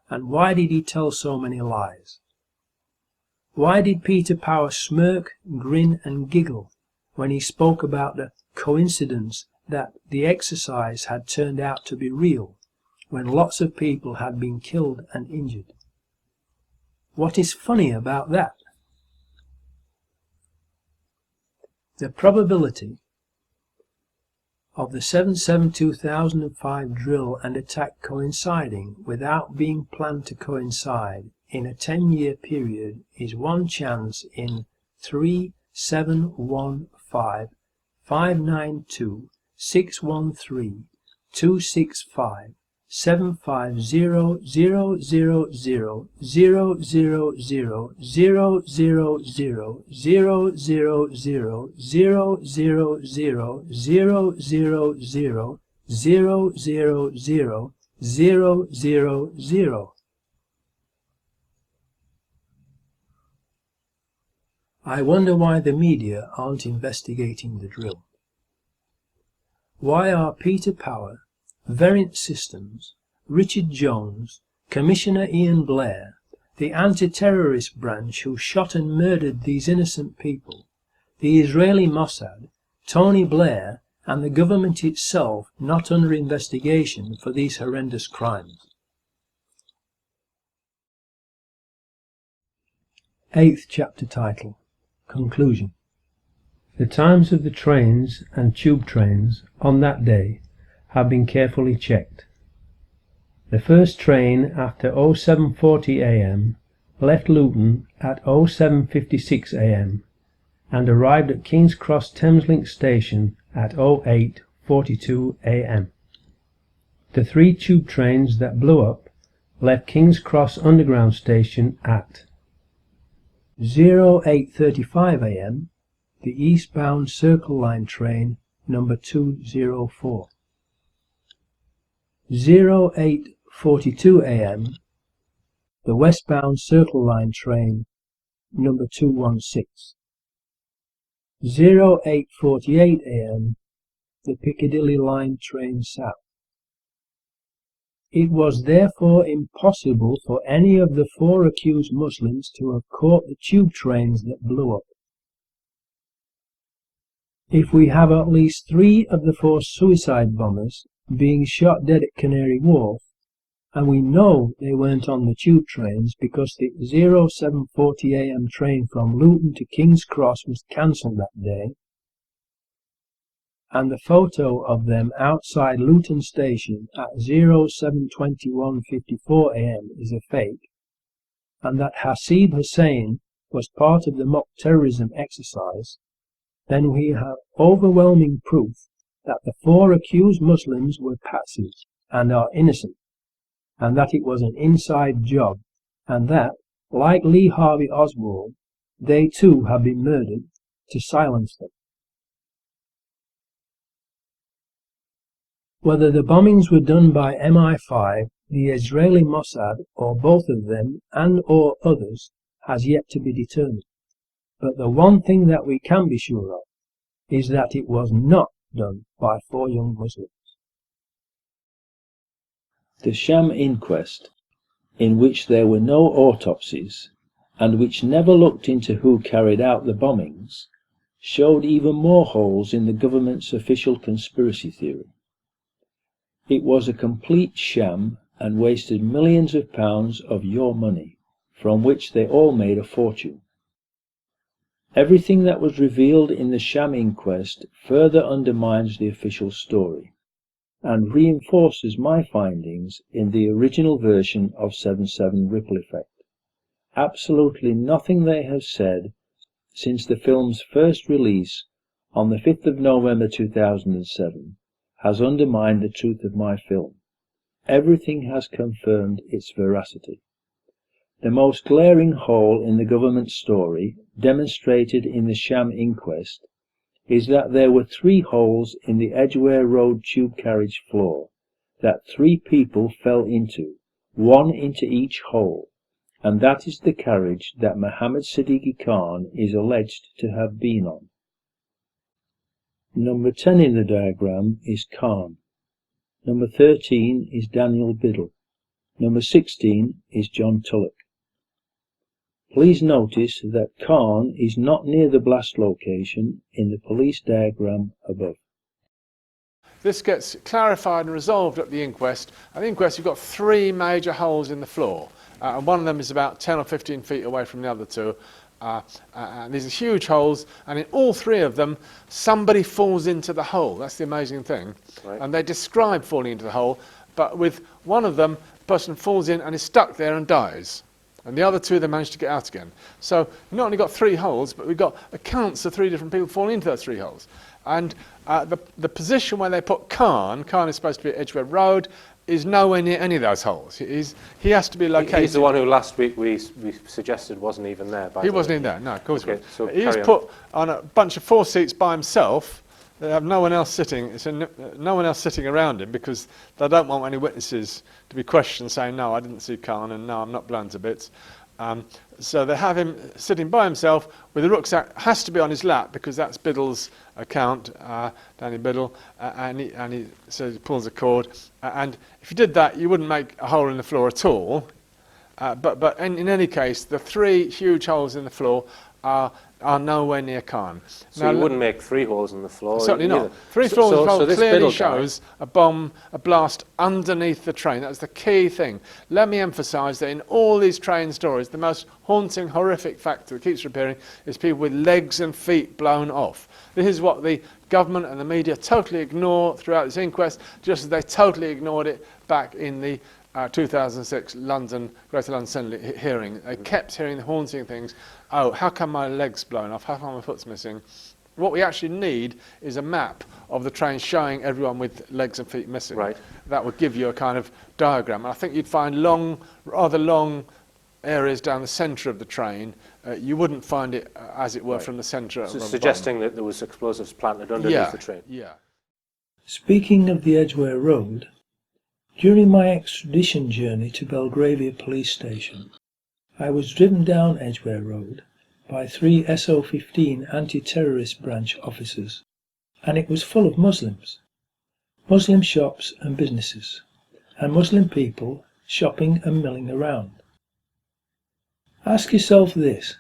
And why did he tell so many lies? Why did Peter Power smirk, grin and giggle when he spoke about the coincidence that the exercise had turned out to be real, when lots of people had been killed and injured? What is funny about that? The probability of the 7/7/2005 drill and attack coinciding without being planned to coincide in a 10-year period is 1 chance in 371559920000000000000000000000000000000000000000000000000000000000000000000000000000000000000000000000000000000000000000000000000000000000000000000000000000000000000000000000000000000000000000000000000000000000000000000000000000000000000000000000000000000000000000000000000000000000000000000000000000000000000000000000000000000000000000000000000000000000000000000000000000000000000000000000000000000000000000000000000000000000000000000000000000000000000000000000000000000000000000000000000000000000000000000 I wonder why the media aren't investigating the drill. Why are Peter Power, Variant Systems, Richard Jones, Commissioner Ian Blair, the anti-terrorist branch who shot and murdered these innocent people, the Israeli Mossad, Tony Blair, and the government itself not under investigation for these horrendous crimes? 8th chapter title. Conclusion. The times of the trains and tube trains on that day have been carefully checked. The first train after 07:40 a.m. left Luton at 07:56 a.m. and arrived at King's Cross Thameslink station at 08:42 a.m. The 3 tube trains that blew up left King's Cross Underground station at 08:35 a.m. the eastbound Circle Line train number 204. 08:42 a.m. the westbound Circle Line train number 216. 08:48 a.m. the Piccadilly line train south. It was therefore impossible for any of the 4 accused Muslims to have caught the tube trains that blew up. If we have at least 3 of the 4 suicide bombers being shot dead at Canary Wharf, and we know they weren't on the tube trains because the 07:40 a.m. train from Luton to King's Cross was cancelled that day, and the photo of them outside Luton Station at 07:21:54 a.m. is a fake, and that Hasib Hussain was part of the mock terrorism exercise, then we have overwhelming proof that the 4 accused Muslims were patsies and are innocent, and that it was an inside job, and that, like Lee Harvey Oswald, they too have been murdered to silence them. Whether the bombings were done by MI5, the Israeli Mossad, or both of them and or others has yet to be determined. But the one thing that we can be sure of is that it was not done by 4 young Muslims. The sham inquest, in which there were no autopsies, and which never looked into who carried out the bombings, showed even more holes in the government's official conspiracy theory. It was a complete sham and wasted millions of pounds of your money, from which they all made a fortune. Everything that was revealed in the sham inquest further undermines the official story, and reinforces my findings in the original version of 7/7 Ripple Effect. Absolutely nothing they have said since the film's first release on the 5th of November 2007 has undermined the truth of my film. Everything has confirmed its veracity. The most glaring hole in the government story, demonstrated in the sham inquest, is that there were 3 holes in the Edgware Road tube carriage floor that 3 people fell into, 1 into each hole, and that is the carriage that Mohammed Siddiqui Khan is alleged to have been on. Number 10 in the diagram is Khan. Number 13 is Daniel Biddle. Number 16 is John Tulloch. Please notice that Khan is not near the blast location in the police diagram above. This gets clarified and resolved at the inquest. At the inquest you've got 3 major holes in the floor, and one of them is about 10 or 15 feet away from the other 2. And these are huge holes, and in all 3 of them somebody falls into the hole. That's the amazing thing. Right. And they describe falling into the hole, but with one of them, the person falls in and is stuck there and dies. And the other 2 they managed to get out again. So we've not only got 3 holes, but we've got accounts of 3 different people falling into those 3 holes. And the position where they put Khan is supposed to be at Edgware Road, is nowhere near any of those holes. He has to be located. He's the one who last week we suggested wasn't even there. He wasn't even there, no, of course. Okay, so he was put on a bunch of 4 seats by himself. They have no one else sitting. No one else sitting around him because they don't want any witnesses to be questioned, saying no, I didn't see Khan, and no, I'm not blown to bits. So they have him sitting by himself with the rucksack. Has to be on his lap because that's Biddle's account, Danny Biddle, and he so he pulls a cord. And if you did that, you wouldn't make a hole in the floor at all. But in any case, the 3 huge holes in the floor are nowhere near Khan. So you wouldn't make 3 holes in the floor? Certainly not. 3 holes in the floor clearly shows a bomb, a blast underneath the train. That's the key thing. Let me emphasise that in all these train stories, the most haunting, horrific factor that keeps reappearing is people with legs and feet blown off. This is what the government and the media totally ignore throughout this inquest, just as they totally ignored it back in the 2006 Greater London Assembly hearing. They kept hearing the haunting things. Oh, how come my leg's blown off? How come my foot's missing? What we actually need is a map of the train showing everyone with legs and feet missing. Right. That would give you a kind of diagram. I think you'd find rather long areas down the centre of the train. You wouldn't find it, as it were, from the centre. So suggesting that there was explosives planted underneath the train. Yeah. Speaking of the Edgware Road, during my extradition journey to Belgravia police station, I was driven down Edgware Road by 3 SO-15 anti-terrorist branch officers, and it was full of Muslims, Muslim shops and businesses, and Muslim people shopping and milling around. Ask yourself this: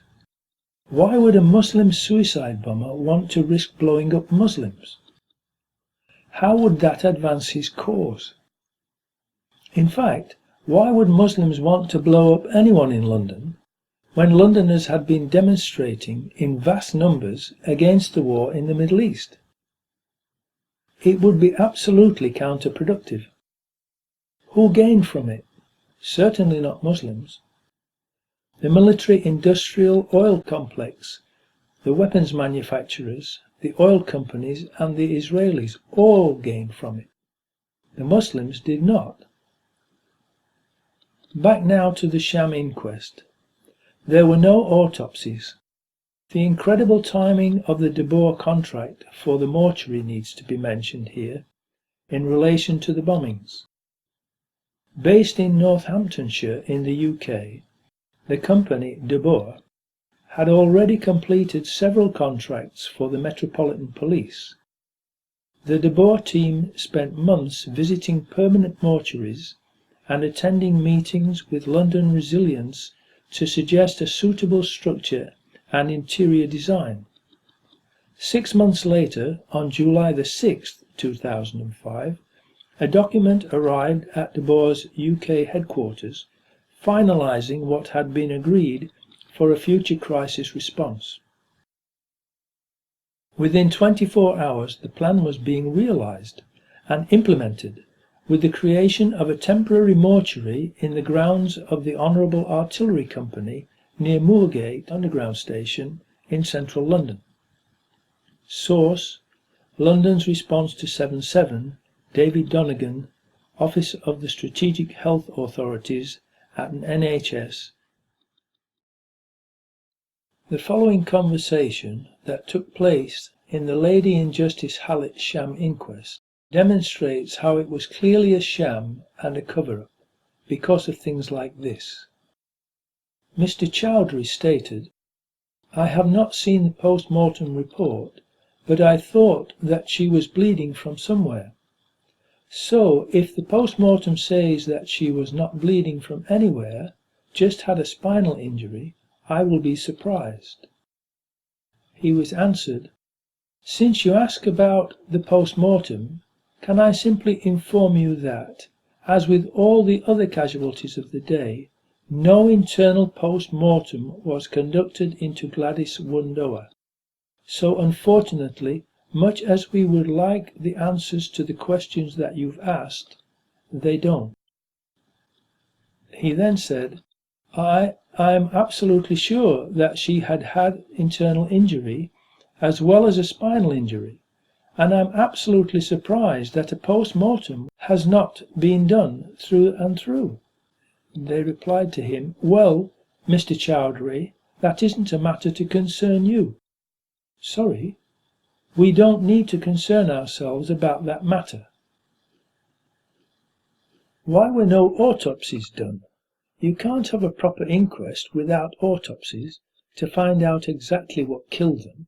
why would a Muslim suicide bomber want to risk blowing up Muslims? How would that advance his cause? In fact, why would Muslims want to blow up anyone in London when Londoners had been demonstrating in vast numbers against the war in the Middle East? It would be absolutely counterproductive. Who gained from it? Certainly not Muslims. The military-industrial oil complex, the weapons manufacturers, the oil companies and the Israelis all gained from it. The Muslims did not. Back now to the sham inquest. There were no autopsies. The incredible timing of the De Boer contract for the mortuary needs to be mentioned here in relation to the bombings. Based in Northamptonshire in the UK, the company De Boer had already completed several contracts for the Metropolitan Police. The De Boer team spent months visiting permanent mortuaries and attending meetings with London Resilience to suggest a suitable structure and interior design. 6 months later, on July the 6th, 2005, a document arrived at De Boer's UK headquarters, finalising what had been agreed for a future crisis response. Within 24 hours, the plan was being realised and implemented, with the creation of a temporary mortuary in the grounds of the Honourable Artillery Company near Moorgate Underground Station in central London. Source: London's response to 7/7, David Donegan, Office of the Strategic Health Authorities at an NHS. The following conversation that took place in the Lady in Justice Hallett sham inquest demonstrates how it was clearly a sham and a cover-up because of things like this. Mr. Chowdhury stated, "I have not seen the post-mortem report, but I thought that she was bleeding from somewhere. So, if the post-mortem says that she was not bleeding from anywhere, just had a spinal injury, I will be surprised." He was answered, "Since you ask about the post-mortem, can I simply inform you that, as with all the other casualties of the day, no internal post-mortem was conducted into Gladys Wundoa. So unfortunately, much as we would like the answers to the questions that you've asked, they don't." He then said, I'm absolutely sure that she had had internal injury as well as a spinal injury, and I'm absolutely surprised that a post-mortem has not been done through and through. They replied to him, "Well, Mr. Chowdhury, that isn't a matter to concern you." Sorry, we don't need to concern ourselves about that matter. Why were no autopsies done? You can't have a proper inquest without autopsies to find out exactly what killed them.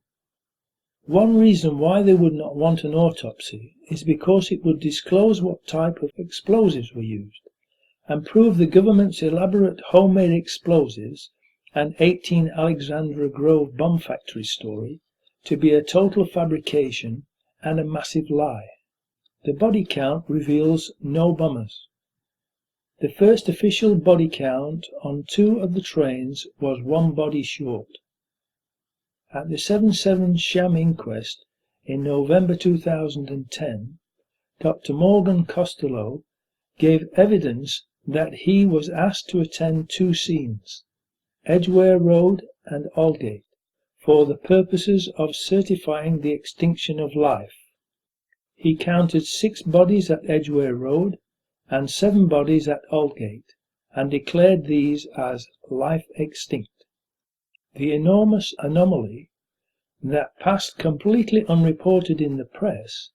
One reason why they would not want an autopsy is because it would disclose what type of explosives were used, and prove the government's elaborate homemade explosives and 18 Alexandra Grove bomb factory story to be a total fabrication and a massive lie. The body count reveals no bombers. The first official body count on 2 of the trains was 1 body short. At the 7/7 sham inquest in November 2010, Dr. Morgan Costello gave evidence that he was asked to attend 2 scenes, Edgware Road and Aldgate, for the purposes of certifying the extinction of life. He counted 6 bodies at Edgware Road and 7 bodies at Aldgate, and declared these as life extinct. The enormous anomaly that passed completely unreported in the press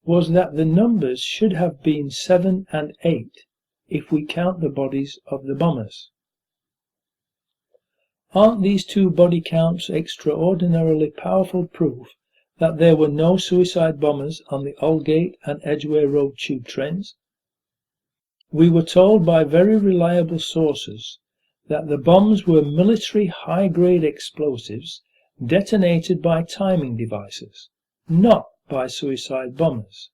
was that the numbers should have been 7 and 8 if we count the bodies of the bombers. Aren't these two body counts extraordinarily powerful proof that there were no suicide bombers on the Aldgate and Edgware Road tube trains? We were told by very reliable sources that the bombs were military high-grade explosives detonated by timing devices, not by suicide bombers,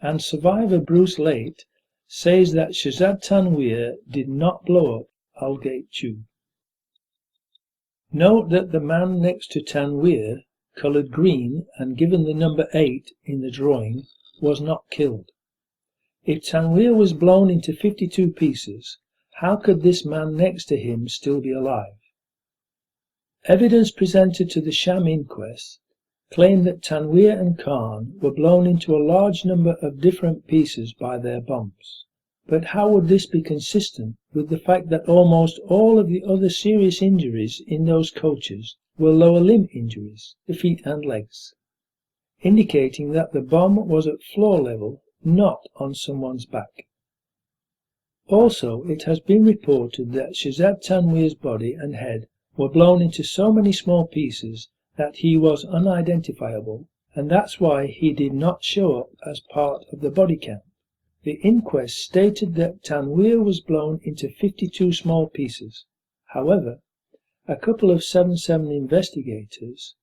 and survivor Bruce Late says that Shazad Tanweer did not blow up Aldgate Tube. Note that the man next to Tanweer, coloured green and given the number 8 in the drawing, was not killed. If Tanweer was blown into 52 pieces, how could this man next to him still be alive? Evidence presented to the sham inquest claimed that Tanweer and Khan were blown into a large number of different pieces by their bombs. But how would this be consistent with the fact that almost all of the other serious injuries in those coaches were lower limb injuries, the feet and legs, indicating that the bomb was at floor level, not on someone's back? Also, it has been reported that Shazad Tanweer's body and head were blown into so many small pieces that he was unidentifiable, and that's why he did not show up as part of the body count. The inquest stated that Tanweer was blown into 52 small pieces. However, a couple of 7-7 investigators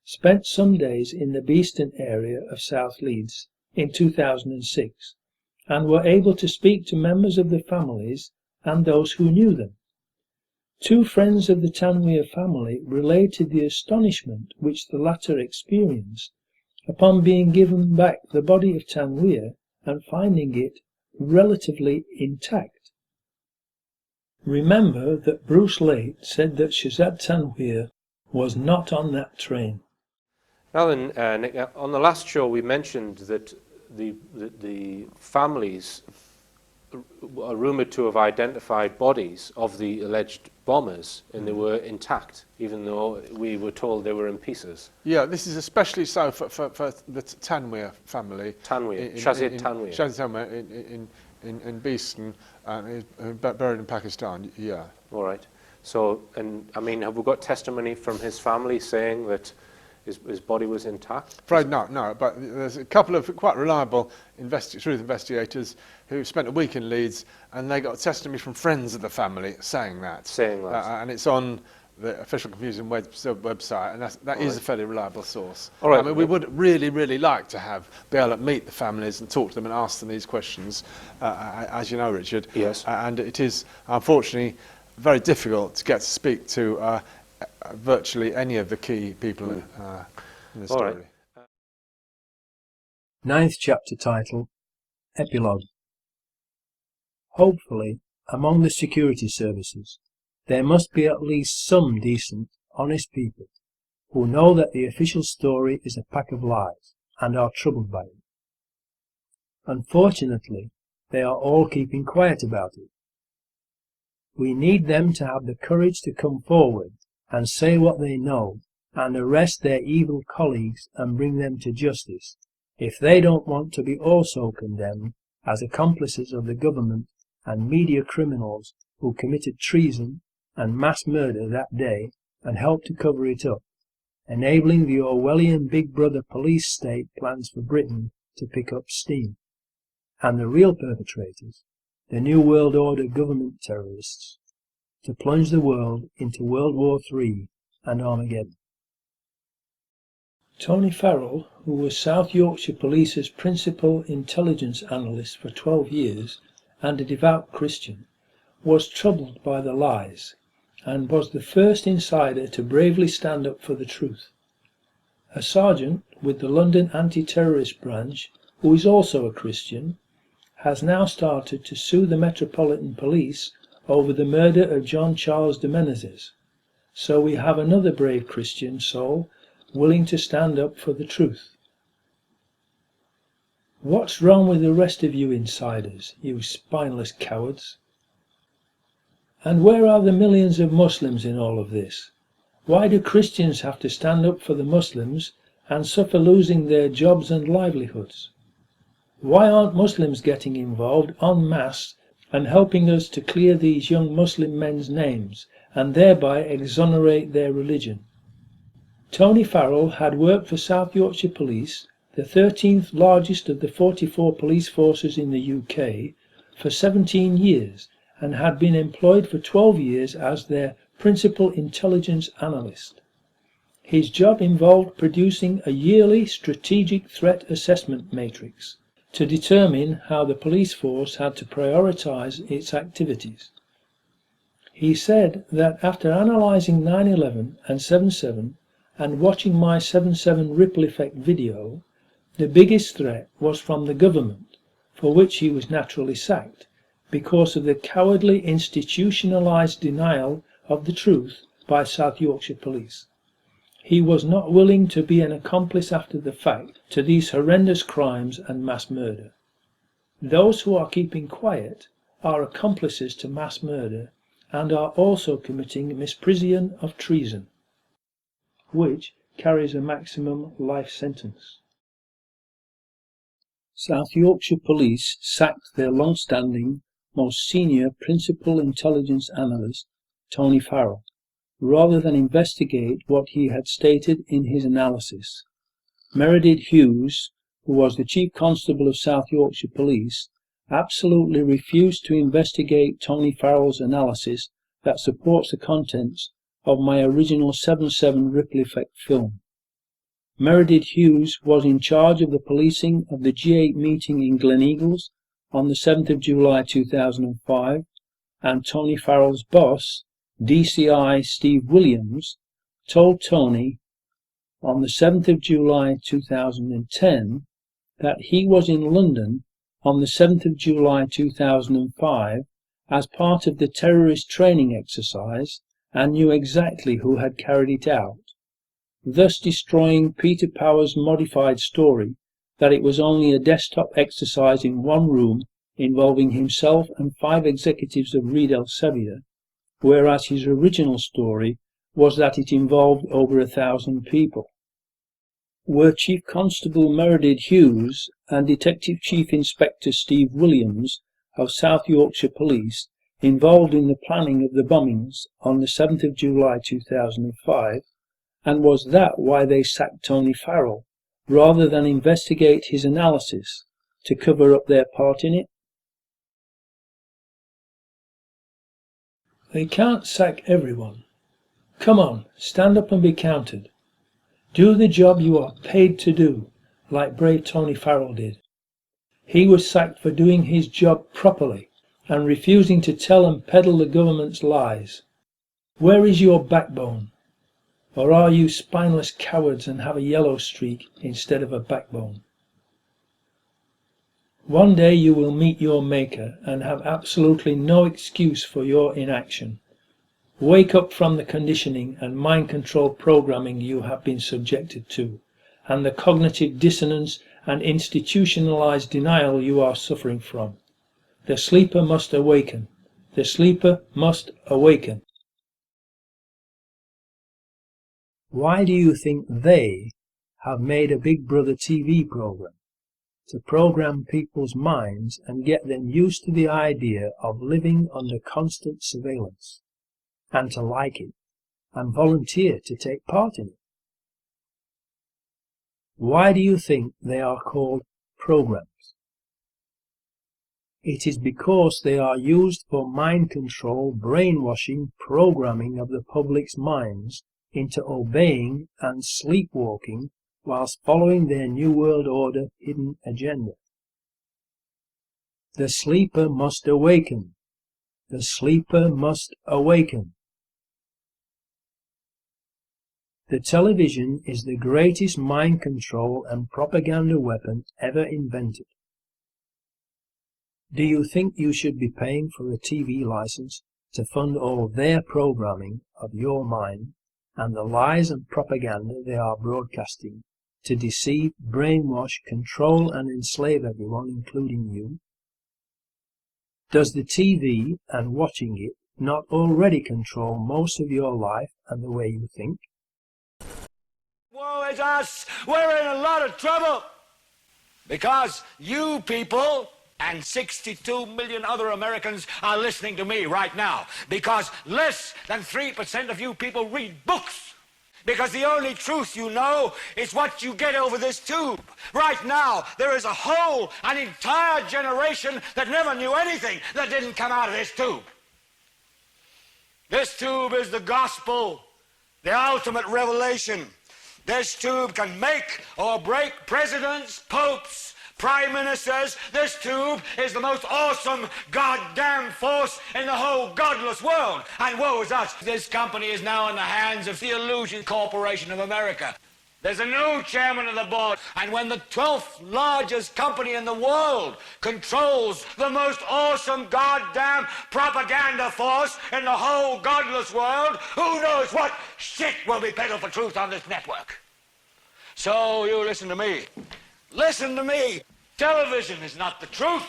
spent some days in the Beeston area of South Leeds in 2006 and were able to speak to members of the families and those who knew them. Two friends of the Tanweer family related the astonishment which the latter experienced upon being given back the body of Tanweer and finding it relatively intact. Remember that Bruce Late said that Shazad Tanweer was not on that train. Now then, Nick, on the last show we mentioned that the families are rumoured to have identified bodies of the alleged bombers, and they were intact, even though we were told they were in pieces. Yeah, this is especially so for the Tanweer family. Shazid Tanweer. Shazid Tanweer in Beeston, buried in Pakistan, yeah. All right. So, and I mean, have we got testimony from his family saying that his body was intact? Afraid not, no, but there's a couple of quite reliable truth investigators who spent a week in Leeds, and they got testimony from friends of the family saying that. And it's on the Official Confusion website, and that is a fairly reliable source. All right. I mean, we would really, really like to be able to meet the families and talk to them and ask them these questions, as you know, Richard. Yes. And it is, unfortunately, very difficult to get to speak to virtually any of the key people in the story. Right. Ninth chapter title, Epilogue. Hopefully, among the security services, there must be at least some decent, honest people who know that the official story is a pack of lies and are troubled by it. Unfortunately, they are all keeping quiet about it. We need them to have the courage to come forward and say what they know and arrest their evil colleagues and bring them to justice if they don't want to be also condemned as accomplices of the government and media criminals who committed treason and mass murder that day and helped to cover it up, enabling the Orwellian Big Brother police state plans for Britain to pick up steam, and the real perpetrators, the New World Order government terrorists, to plunge the world into World War III and Armageddon. Tony Farrell, who was South Yorkshire Police's principal intelligence analyst for 12 years and a devout Christian, was troubled by the lies and was the first insider to bravely stand up for the truth. A sergeant with the London Anti-Terrorist Branch, who is also a Christian, has now started to sue the Metropolitan Police over the murder of John Charles de Menezes. So we have another brave Christian soul willing to stand up for the truth. What's wrong with the rest of you insiders, you spineless cowards? And where are the millions of Muslims in all of this? Why do Christians have to stand up for the Muslims and suffer losing their jobs and livelihoods? Why aren't Muslims getting involved en masse and helping us to clear these young Muslim men's names and thereby exonerate their religion. Tony Farrell had worked for South Yorkshire Police, the 13th largest of the 44 police forces in the UK, for 17 years and had been employed for 12 years as their principal intelligence analyst. His job involved producing a yearly strategic threat assessment matrix to determine how the police force had to prioritise its activities. He said that after analysing 9/11 and 7/7 and watching my 7/7 ripple effect video, the biggest threat was from the government, for which he was naturally sacked, because of the cowardly institutionalised denial of the truth by South Yorkshire Police. He was not willing to be an accomplice after the fact to these horrendous crimes and mass murder. Those who are keeping quiet are accomplices to mass murder and are also committing misprision of treason, which carries a maximum life sentence. South Yorkshire Police sacked their long-standing, most senior principal intelligence analyst, Tony Farrell, rather than investigate what he had stated in his analysis. Meredith Hughes, who was the Chief Constable of South Yorkshire Police, absolutely refused to investigate Tony Farrell's analysis that supports the contents of my original 7/7 ripple effect film. Meredith Hughes was in charge of the policing of the G8 meeting in Gleneagles on the 7th of July 2005, and Tony Farrell's boss, DCI Steve Williams, told Tony on the 7th of July 2010 that he was in London on the 7th of July 2005 as part of the terrorist training exercise and knew exactly who had carried it out, thus destroying Peter Power's modified story that it was only a desktop exercise in one room involving himself and 5 executives of Reed Elsevier, whereas his original story was that it involved over 1,000 people. Were Chief Constable Meredith Hughes and Detective Chief Inspector Steve Williams of South Yorkshire Police involved in the planning of the bombings on the 7th of July 2005, and was that why they sacked Tony Farrell, rather than investigate his analysis to cover up their part in it? They can't sack everyone. Come on, stand up and be counted. Do the job you are paid to do, like brave Tony Farrell did. He was sacked for doing his job properly and refusing to tell and peddle the government's lies. Where is your backbone? Or are you spineless cowards and have a yellow streak instead of a backbone? One day you will meet your maker and have absolutely no excuse for your inaction. Wake up from the conditioning and mind control programming you have been subjected to, and the cognitive dissonance and institutionalized denial you are suffering from. The sleeper must awaken. The sleeper must awaken. Why do you think they have made a Big Brother TV program? To program people's minds and get them used to the idea of living under constant surveillance, and to like it, and volunteer to take part in it. Why do you think they are called programs? It is because they are used for mind control, brainwashing, programming of the public's minds into obeying and sleepwalking whilst following their New World Order hidden agenda. The sleeper must awaken. The sleeper must awaken. The television is the greatest mind control and propaganda weapon ever invented. Do you think you should be paying for a TV license to fund all their programming of your mind and the lies and propaganda they are broadcasting to deceive, brainwash, control and enslave everyone, including you? Does the TV and watching it not already control most of your life and the way you think? Woe is us! We're in a lot of trouble! Because you people And 62 million other Americans are listening to me right now because less than 3% of you people read books. Because the only truth you know is what you get over this tube. Right now, there is an entire generation that never knew anything that didn't come out of this tube. This tube is the gospel, the ultimate revelation. This tube can make or break presidents, popes, prime ministers. This tube is the most awesome goddamn force in the whole godless world. And woe is us. This company is now in the hands of the Illusion Corporation of America. There's a new chairman of the board, and when the 12th largest company in the world controls the most awesome goddamn propaganda force in the whole godless world, who knows what shit will be peddled for truth on this network. So you listen to me. Listen to me. Television is not the truth.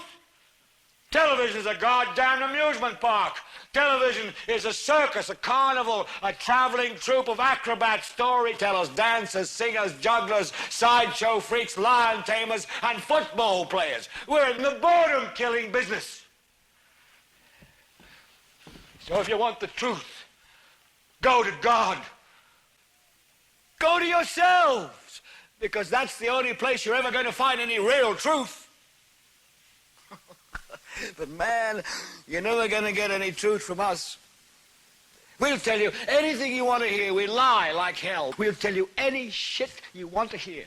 Television is a goddamn amusement park. Television is a circus, a carnival, a traveling troupe of acrobats, storytellers, dancers, singers, jugglers, sideshow freaks, lion tamers, and football players. We're in the boredom-killing business. So if you want the truth, go to God. Go to yourselves, because that's the only place you're ever going to find any real truth. But man, you're never going to get any truth from us. We'll tell you anything you want to hear. We lie like hell. We'll tell you any shit you want to hear.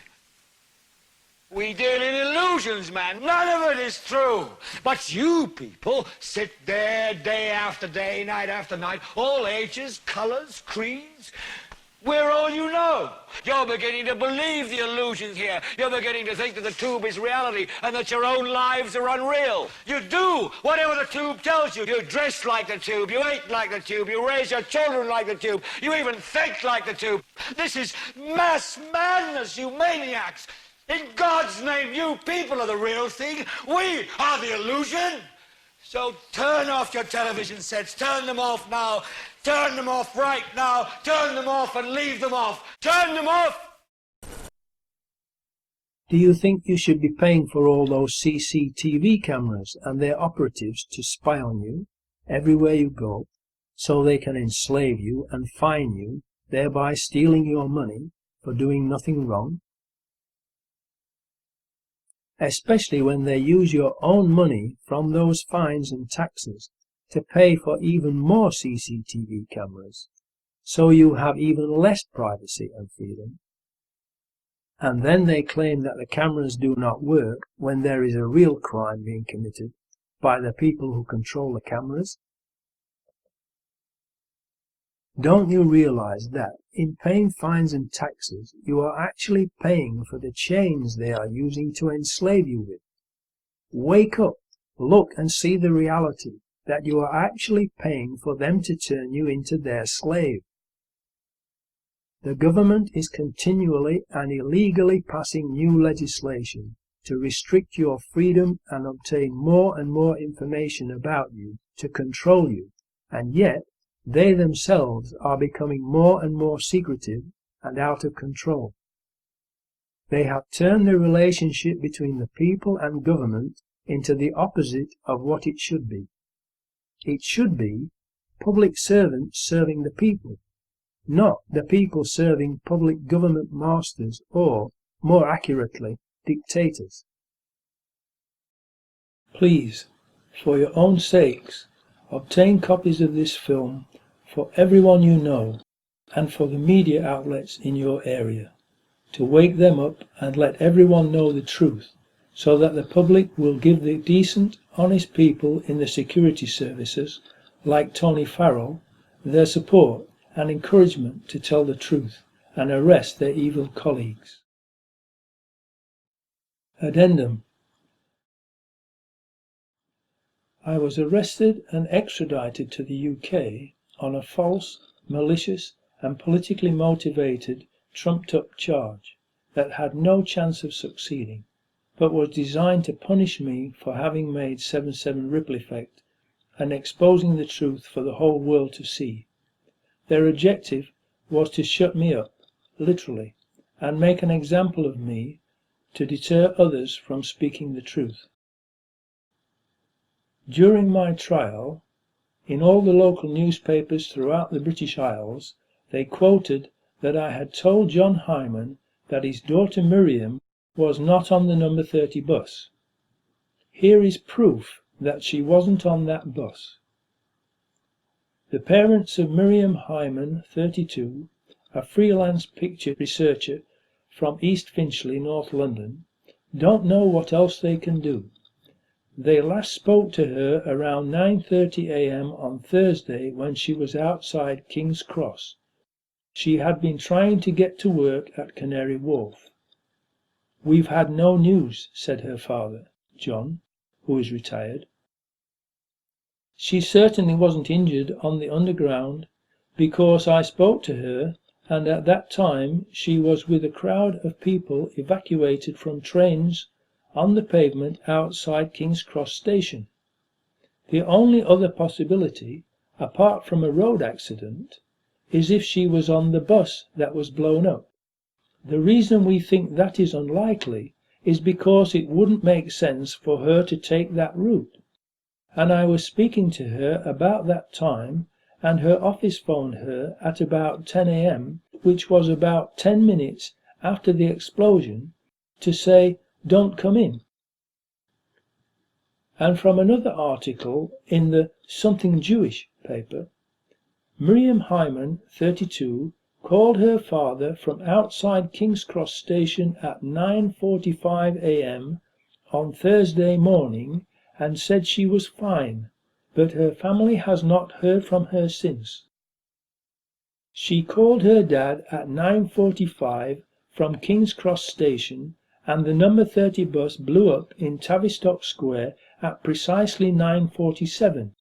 We deal in illusions, man. None of it is true. But you people sit there day after day, night after night, all ages, colors, creeds. We're all you know. You're beginning to believe the illusions here. You're beginning to think that the tube is reality and that your own lives are unreal. You do whatever the tube tells you. You dress like the tube. You eat like the tube. You raise your children like the tube. You even think like the tube. This is mass madness, you maniacs. In God's name, you people are the real thing. We are the illusion. So turn off your television sets. Turn them off now. Turn them off right now. Turn them off and leave them off. Turn them off! Do you think you should be paying for all those CCTV cameras and their operatives to spy on you everywhere you go, so they can enslave you and fine you, thereby stealing your money for doing nothing wrong? Especially when they use your own money from those fines and taxes to pay for even more CCTV cameras, so you have even less privacy and freedom. And then they claim that the cameras do not work when there is a real crime being committed by the people who control the cameras. Don't you realize that in paying fines and taxes, you are actually paying for the chains they are using to enslave you with? Wake up, look and see the reality that you are actually paying for them to turn you into their slave. The government is continually and illegally passing new legislation to restrict your freedom and obtain more and more information about you to control you, and yet they themselves are becoming more and more secretive and out of control. They have turned the relationship between the people and government into the opposite of what it should be. It should be public servants serving the people, not the people serving public government masters or, more accurately, dictators. Please, for your own sakes, obtain copies of this film for everyone you know and for the media outlets in your area, to wake them up and let everyone know the truth, so that the public will give the decent, honest people in the security services, like Tony Farrell, their support and encouragement to tell the truth and arrest their evil colleagues. Addendum. I was arrested and extradited to the UK on a false, malicious and politically motivated, trumped-up charge that had no chance of succeeding, but was designed to punish me for having made 7/7 Ripple Effect and exposing the truth for the whole world to see. Their objective was to shut me up, literally, and make an example of me to deter others from speaking the truth. During my trial, in all the local newspapers throughout the British Isles, they quoted that I had told John Hyman that his daughter Miriam was not on the number 30 bus. Here is proof that she wasn't on that bus. The parents of Miriam Hyman, 32, a freelance picture researcher from East Finchley, North London, don't know what else they can do. They last spoke to her around 9:30 a.m. on Thursday when she was outside King's Cross. She had been trying to get to work at Canary Wharf. "We've had no news," said her father, John, who is retired. She certainly wasn't injured on the Underground, because I spoke to her, and at that time she was with a crowd of people evacuated from trains on the pavement outside King's Cross Station. The only other possibility, apart from a road accident, is if she was on the bus that was blown up. The reason we think that is unlikely is because it wouldn't make sense for her to take that route. And I was speaking to her about that time, and her office phoned her at about 10 a.m., which was about 10 minutes after the explosion, to say, "Don't come in." And from another article in the Something Jewish paper, Miriam Hyman, 32, called her father from outside King's Cross Station at 9:45 a.m. on Thursday morning and said she was fine, but her family has not heard from her since. She called her dad at 9:45 from King's Cross Station, and the number 30 bus blew up in Tavistock Square at precisely 9:47,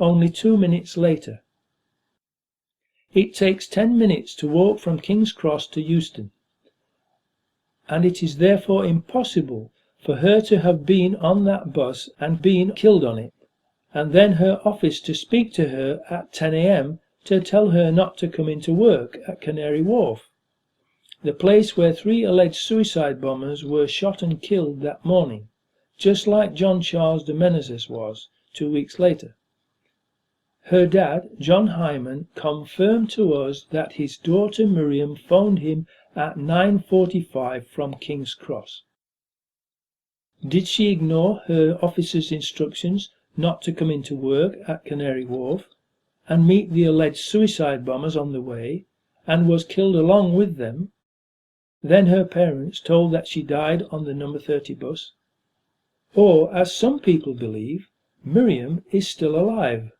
only 2 minutes later. It takes 10 minutes to walk from King's Cross to Euston, and it is therefore impossible for her to have been on that bus and been killed on it, and then her office to speak to her at 10 a.m. to tell her not to come into work at Canary Wharf, the place where 3 alleged suicide bombers were shot and killed that morning, just like John Charles de Menezes was 2 weeks later. Her dad, John Hyman, confirmed to us that his daughter Miriam phoned him at 9:45 from King's Cross. Did she ignore her officer's instructions not to come into work at Canary Wharf and meet the alleged suicide bombers on the way, and was killed along with them? Then her parents told that she died on the number 30 bus? Or, as some people believe, Miriam is still alive?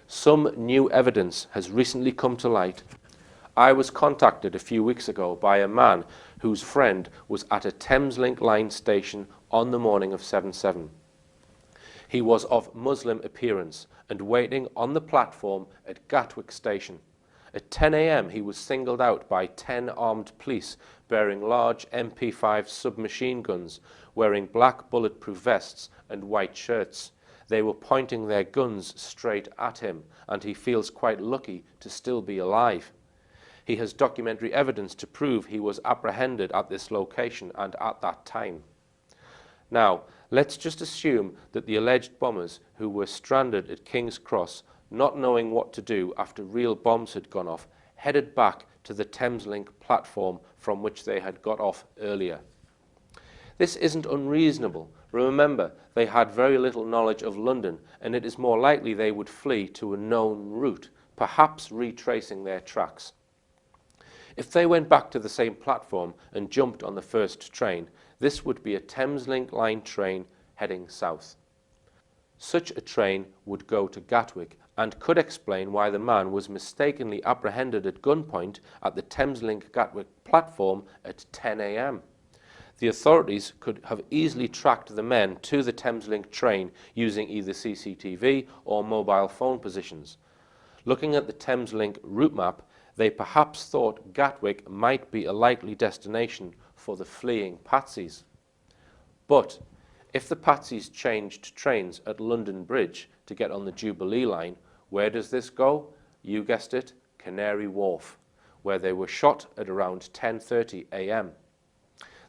Some new evidence has recently come to light. I was contacted a few weeks ago by a man whose friend was at a Thameslink line station on the morning of 7/7. He was of Muslim appearance and waiting on the platform at Gatwick Station. At 10 a.m. he was singled out by 10 armed police bearing large MP5 submachine guns, wearing black bulletproof vests and white shirts. They were pointing their guns straight at him, and he feels quite lucky to still be alive. He has documentary evidence to prove he was apprehended at this location and at that time. Now, let's just assume that the alleged bombers who were stranded at King's Cross, not knowing what to do after real bombs had gone off, headed back to the Thameslink platform from which they had got off earlier. This isn't unreasonable. Remember, they had very little knowledge of London, and it is more likely they would flee to a known route, perhaps retracing their tracks. If they went back to the same platform and jumped on the first train, this would be a Thameslink line train heading south. Such a train would go to Gatwick and could explain why the man was mistakenly apprehended at gunpoint at the Thameslink Gatwick platform at 10 a.m. The authorities could have easily tracked the men to the Thameslink train using either CCTV or mobile phone positions. Looking at the Thameslink route map, they perhaps thought Gatwick might be a likely destination for the fleeing Patsies. But if the Patsies changed trains at London Bridge to get on the Jubilee line, where does this go? You guessed it, Canary Wharf, where they were shot at around 10:30 a.m.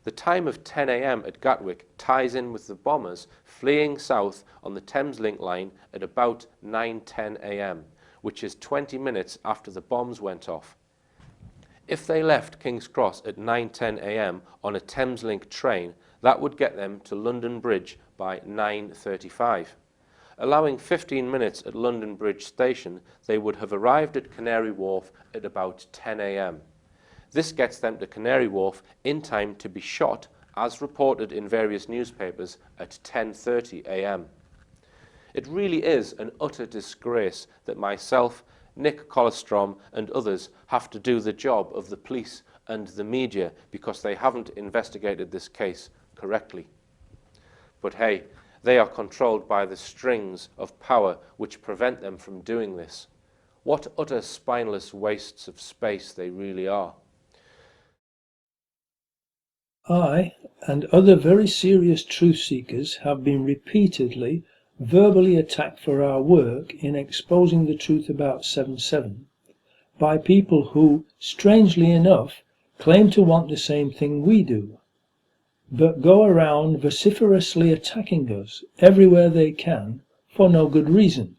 The time of 10 a.m. at Gatwick ties in with the bombers fleeing south on the Thameslink line at about 9:10 a.m., which is 20 minutes after the bombs went off. If they left King's Cross at 9:10 a.m. on a Thameslink train, that would get them to London Bridge by 9:35. Allowing 15 minutes at London Bridge Station, they would have arrived at Canary Wharf at about 10 a.m. This gets them to Canary Wharf in time to be shot, as reported in various newspapers, at 10:30 a.m. It really is an utter disgrace that myself, Nick Colostrom and others have to do the job of the police and the media because they haven't investigated this case correctly. But hey, they are controlled by the strings of power which prevent them from doing this. What utter spineless wastes of space they really are. I and other very serious truth seekers have been repeatedly verbally attacked for our work in exposing the truth about 7/7 by people who, strangely enough, claim to want the same thing we do, but go around vociferously attacking us everywhere they can for no good reason.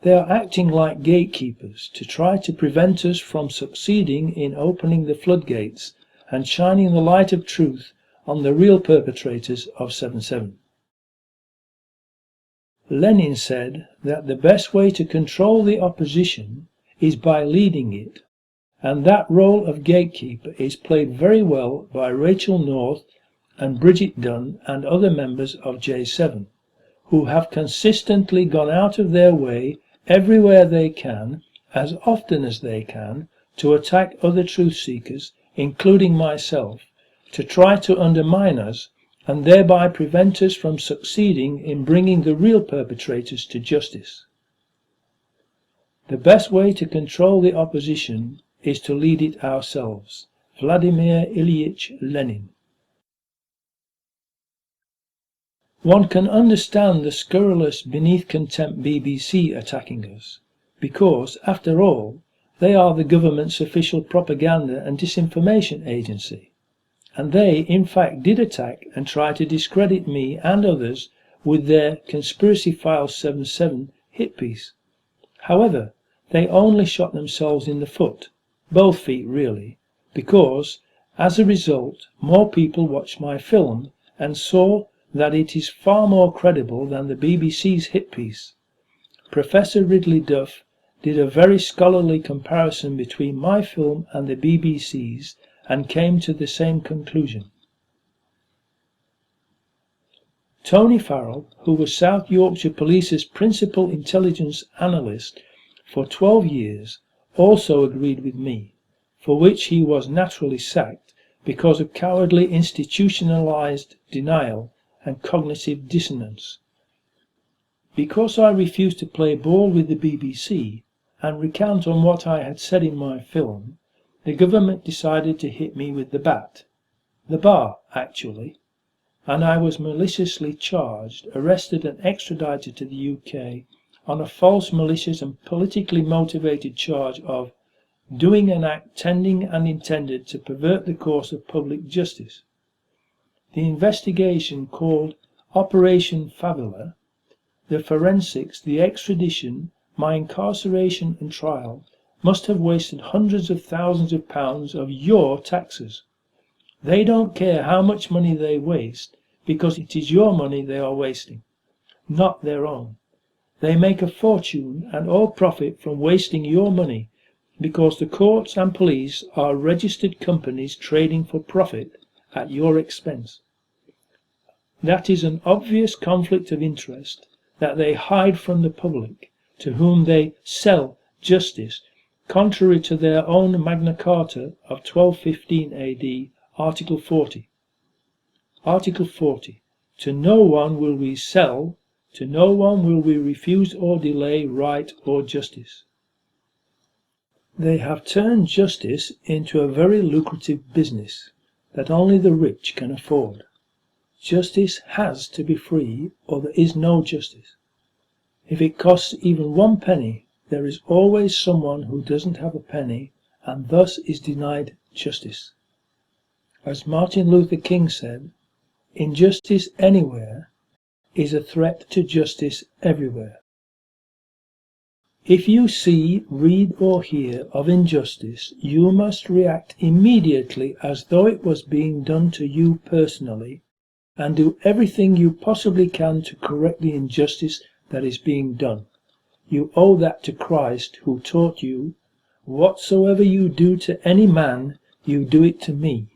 They are acting like gatekeepers to try to prevent us from succeeding in opening the floodgates and shining the light of truth on the real perpetrators of 7/7. Lenin said that the best way to control the opposition is by leading it, and that role of gatekeeper is played very well by Rachel North and Bridget Dunn and other members of J7, who have consistently gone out of their way everywhere they can, as often as they can, to attack other truth seekers, including myself, to try to undermine us and thereby prevent us from succeeding in bringing the real perpetrators to justice. The best way to control the opposition is to lead it ourselves. Vladimir Ilyich Lenin. One can understand the scurrilous beneath contempt BBC attacking us, because, after all, they are the government's official propaganda and disinformation agency, and they in fact did attack and try to discredit me and others with their Conspiracy Files 7/7 hit piece. However, they only shot themselves in the foot, both feet really, because, as a result, more people watched my film and saw that it is far more credible than the BBC's hit piece. Professor Ridley Duff did a very scholarly comparison between my film and the BBC's and came to the same conclusion. Tony Farrell, who was South Yorkshire Police's principal intelligence analyst for 12 years, also agreed with me, for which he was naturally sacked because of cowardly institutionalized denial and cognitive dissonance. Because I refused to play ball with the BBC and recount on what I had said in my film, the government decided to hit me with the bat, the bar actually, and I was maliciously charged, arrested and extradited to the UK on a false, malicious and politically motivated charge of doing an act tending and intended to pervert the course of public justice. The investigation, called Operation Favila, the forensics, the extradition, my incarceration and trial must have wasted hundreds of thousands of pounds of your taxes. They don't care how much money they waste, because it is your money they are wasting, not their own. They make a fortune and all profit from wasting your money, because the courts and police are registered companies trading for profit at your expense. That is an obvious conflict of interest that they hide from the public, to whom they sell justice, contrary to their own Magna Carta of 1215 AD, Article 40. Article 40. To no one will we sell, to no one will we refuse or delay right or justice. They have turned justice into a very lucrative business that only the rich can afford. Justice has to be free, or there is no justice. If it costs even 1 penny, there is always someone who doesn't have a penny and thus is denied justice. As Martin Luther King said, injustice anywhere is a threat to justice everywhere. If you see, read or hear of injustice, you must react immediately as though it was being done to you personally, and do everything you possibly can to correct the injustice that is being done. You owe that to Christ, who taught you, "Whatsoever you do to any man, you do it to me,"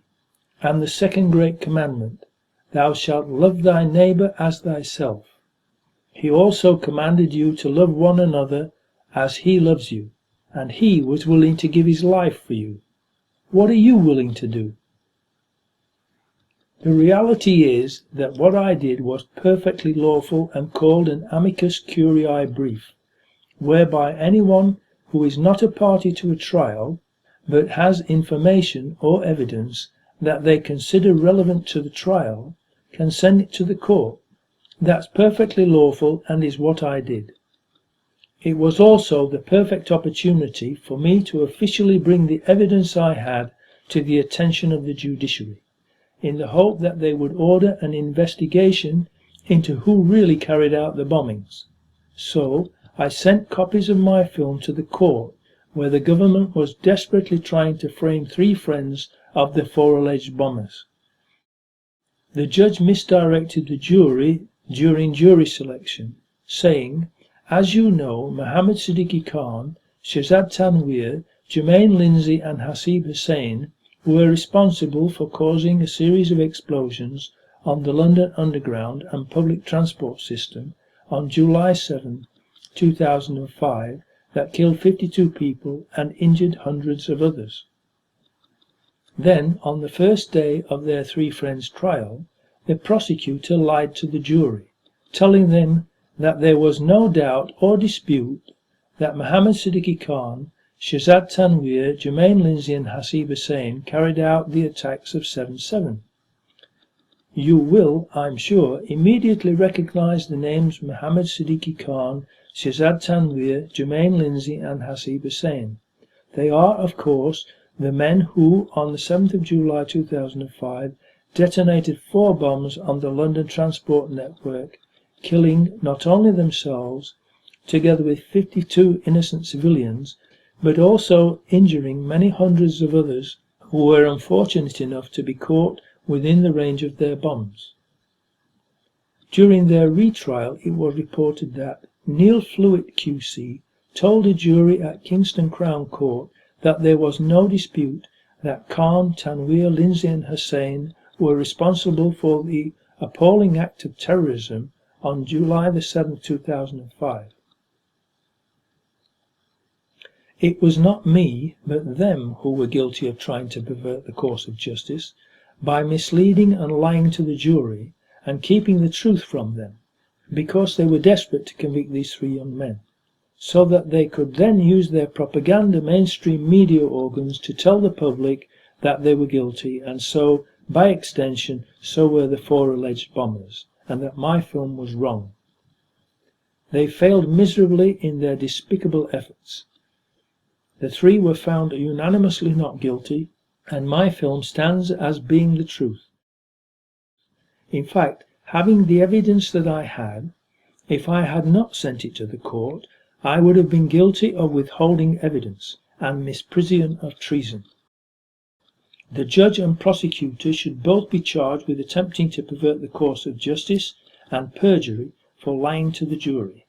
and the second great commandment, "Thou shalt love thy neighbour as thyself." He also commanded you to love one another as he loves you, and he was willing to give his life for you. What are you willing to do? The reality is that what I did was perfectly lawful and called an amicus curiae brief, whereby anyone who is not a party to a trial, but has information or evidence that they consider relevant to the trial, can send it to the court. That's perfectly lawful and is what I did. It was also the perfect opportunity for me to officially bring the evidence I had to the attention of the judiciary, in the hope that they would order an investigation into who really carried out the bombings. So I sent copies of my film to the court, where the government was desperately trying to frame 3 friends of the 4 alleged bombers. The judge misdirected the jury during jury selection, saying, "As you know, Mohammed Siddiqui Khan, Shehzad Tanweer, Jermaine Lindsay and Hasib Hussain were responsible for causing a series of explosions on the London Underground and public transport system on July 7, 2005 that killed 52 people and injured hundreds of others." Then, on the first day of their 3 friends' trial, the prosecutor lied to the jury, telling them that there was no doubt or dispute that Mohammed Siddiqui Khan, Shehzad Tanweer, Jermaine Lindsay and Hasib Hussain carried out the attacks of 7/7. You will, I'm sure, immediately recognize the names Mohammed Siddiqui Khan, Shehzad Tanweer, Jermaine Lindsay and Hasib Hussain. They are, of course, the men who, on the 7th of July 2005, detonated 4 bombs on the London transport network, killing not only themselves, together with 52 innocent civilians, but also injuring many hundreds of others who were unfortunate enough to be caught within the range of their bombs. During their retrial, it was reported that Neil Flewitt QC told a jury at Kingston Crown Court that there was no dispute that Khan, Tanweer, Lindsay and Hussain were responsible for the appalling act of terrorism on July the 7th, 2005. It was not me, but them who were guilty of trying to pervert the course of justice by misleading and lying to the jury and keeping the truth from them, because they were desperate to convict these 3 young men, so that they could then use their propaganda mainstream media organs to tell the public that they were guilty, and so, by extension, so were the 4 alleged bombers, and that my film was wrong. They failed miserably in their despicable efforts. The 3 were found unanimously not guilty, and my film stands as being the truth. In fact, having the evidence that I had, if I had not sent it to the court, I would have been guilty of withholding evidence and misprision of treason. The judge and prosecutor should both be charged with attempting to pervert the course of justice and perjury for lying to the jury.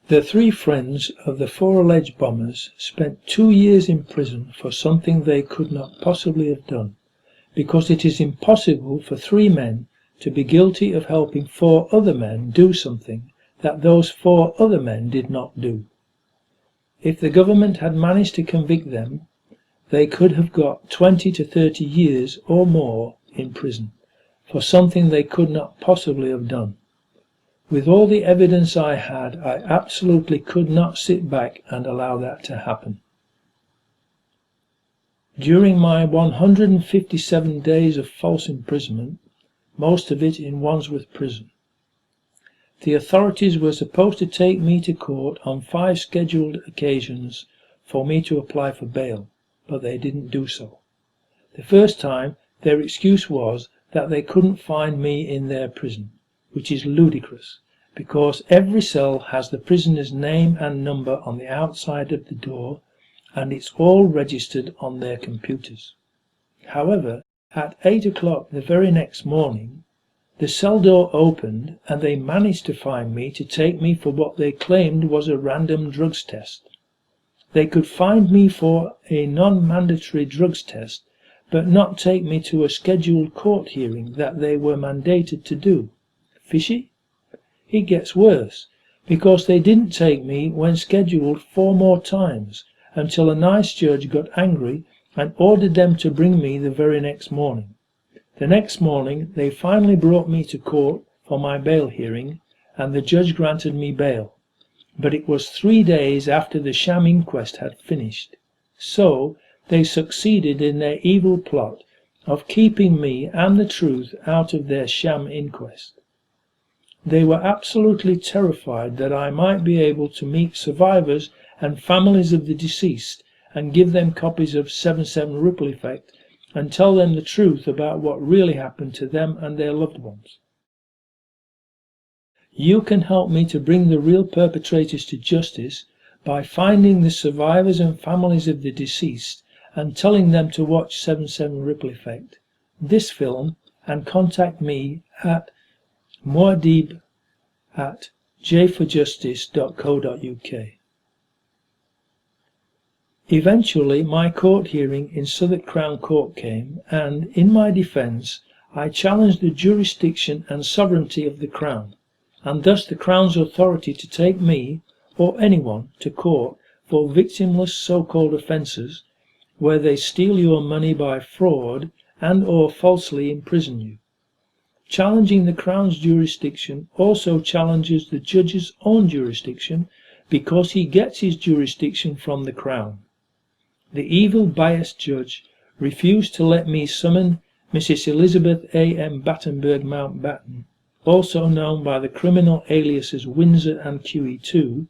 The 3 friends of the 4 alleged bombers spent 2 years in prison for something they could not possibly have done, because it is impossible for 3 men to be guilty of helping 4 other men do something that those 4 other men did not do. If the government had managed to convict them, they could have got 20 to 30 years or more in prison for something they could not possibly have done. With all the evidence I had, I absolutely could not sit back and allow that to happen. During my 157 days of false imprisonment, most of it in Wandsworth Prison, the authorities were supposed to take me to court on 5 scheduled occasions for me to apply for bail, but they didn't do so. The first time, their excuse was that they couldn't find me in their prison, which is ludicrous, because every cell has the prisoner's name and number on the outside of the door, and it's all registered on their computers. However, at 8 o'clock the very next morning, the cell door opened and they managed to find me to take me for what they claimed was a random drugs test. They could find me for a non-mandatory drugs test, but not take me to a scheduled court hearing that they were mandated to do. Fishy? It gets worse, because they didn't take me when scheduled 4 more times, until a nice judge got angry and ordered them to bring me the very next morning. The next morning they finally brought me to court for my bail hearing, and the judge granted me bail. But it was 3 days after the sham inquest had finished. So they succeeded in their evil plot of keeping me and the truth out of their sham inquest. They were absolutely terrified that I might be able to meet survivors and families of the deceased and give them copies of 7/7 Ripple Effect and tell them the truth about what really happened to them and their loved ones. You can help me to bring the real perpetrators to justice by finding the survivors and families of the deceased and telling them to watch 7/7 Ripple Effect, this film, and contact me at muad'Dib@jforjustice.co.uk. Eventually my court hearing in Southwark Crown Court came, and in my defence I challenged the jurisdiction and sovereignty of the Crown, and thus the Crown's authority to take me, or anyone, to court for victimless so-called offences, where they steal your money by fraud and or falsely imprison you. Challenging the Crown's jurisdiction also challenges the judge's own jurisdiction, because he gets his jurisdiction from the Crown. The evil biased judge refused to let me summon Mrs. Elizabeth A.M. Battenberg Mountbatten, also known by the criminal aliases Windsor and QE2,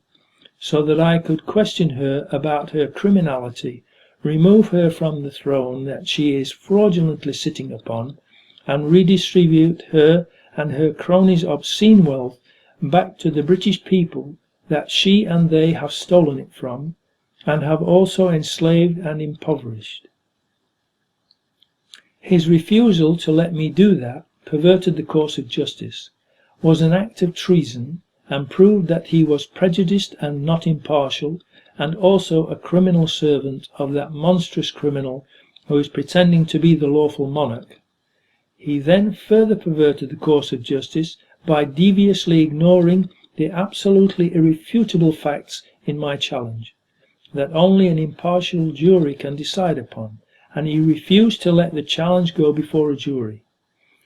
so that I could question her about her criminality, remove her from the throne that she is fraudulently sitting upon, and redistribute her and her cronies' obscene wealth back to the British people that she and they have stolen it from, and have also enslaved and impoverished. His refusal to let me do that perverted the course of justice, was an act of treason, and proved that he was prejudiced and not impartial, and also a criminal servant of that monstrous criminal who is pretending to be the lawful monarch. He then further perverted the course of justice by deviously ignoring the absolutely irrefutable facts in my challenge, that only an impartial jury can decide upon, and he refused to let the challenge go before a jury.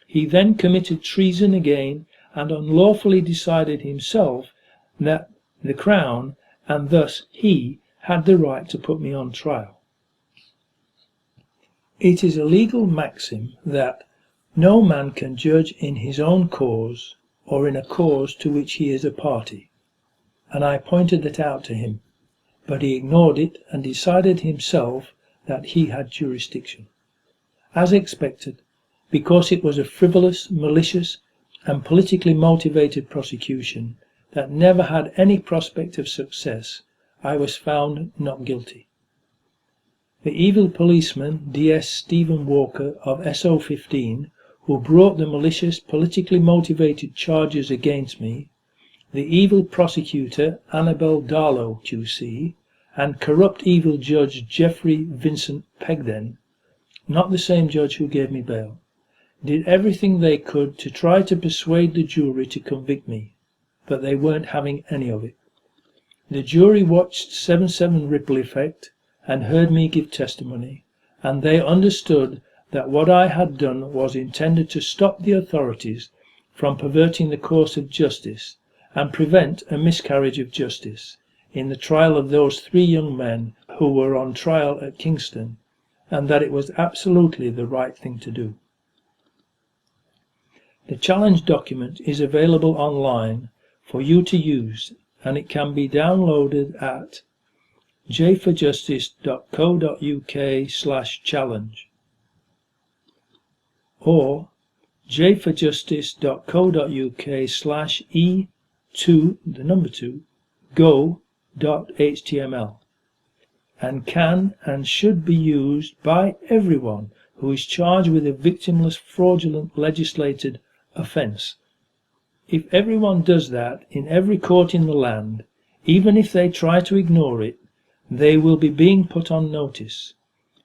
He then committed treason again and unlawfully decided himself that the Crown, and thus he, had the right to put me on trial. It is a legal maxim that no man can judge in his own cause or in a cause to which he is a party, and I pointed that out to him, but he ignored it and decided himself that he had jurisdiction. As expected, because it was a frivolous, malicious and politically motivated prosecution that never had any prospect of success, I was found not guilty. The evil policeman, DS Stephen Walker of SO15, who brought the malicious, politically motivated charges against me, the evil prosecutor Annabel Darlow QC, and corrupt evil judge Geoffrey Vincent Pegden, not the same judge who gave me bail, did everything they could to try to persuade the jury to convict me, but they weren't having any of it. The jury watched 7/7 Ripple Effect and heard me give testimony, and they understood that what I had done was intended to stop the authorities from perverting the course of justice and prevent a miscarriage of justice in the trial of those 3 young men who were on trial at Kingston, and that it was absolutely the right thing to do. The challenge document is available online for you to use, and it can be downloaded at jforjustice.co.uk/challenge. or jforjustice.co.uk/e2, the number 2, go.html, and can and should be used by everyone who is charged with a victimless fraudulent legislated offence. If everyone does that in every court in the land, even if they try to ignore it, they will be being put on notice.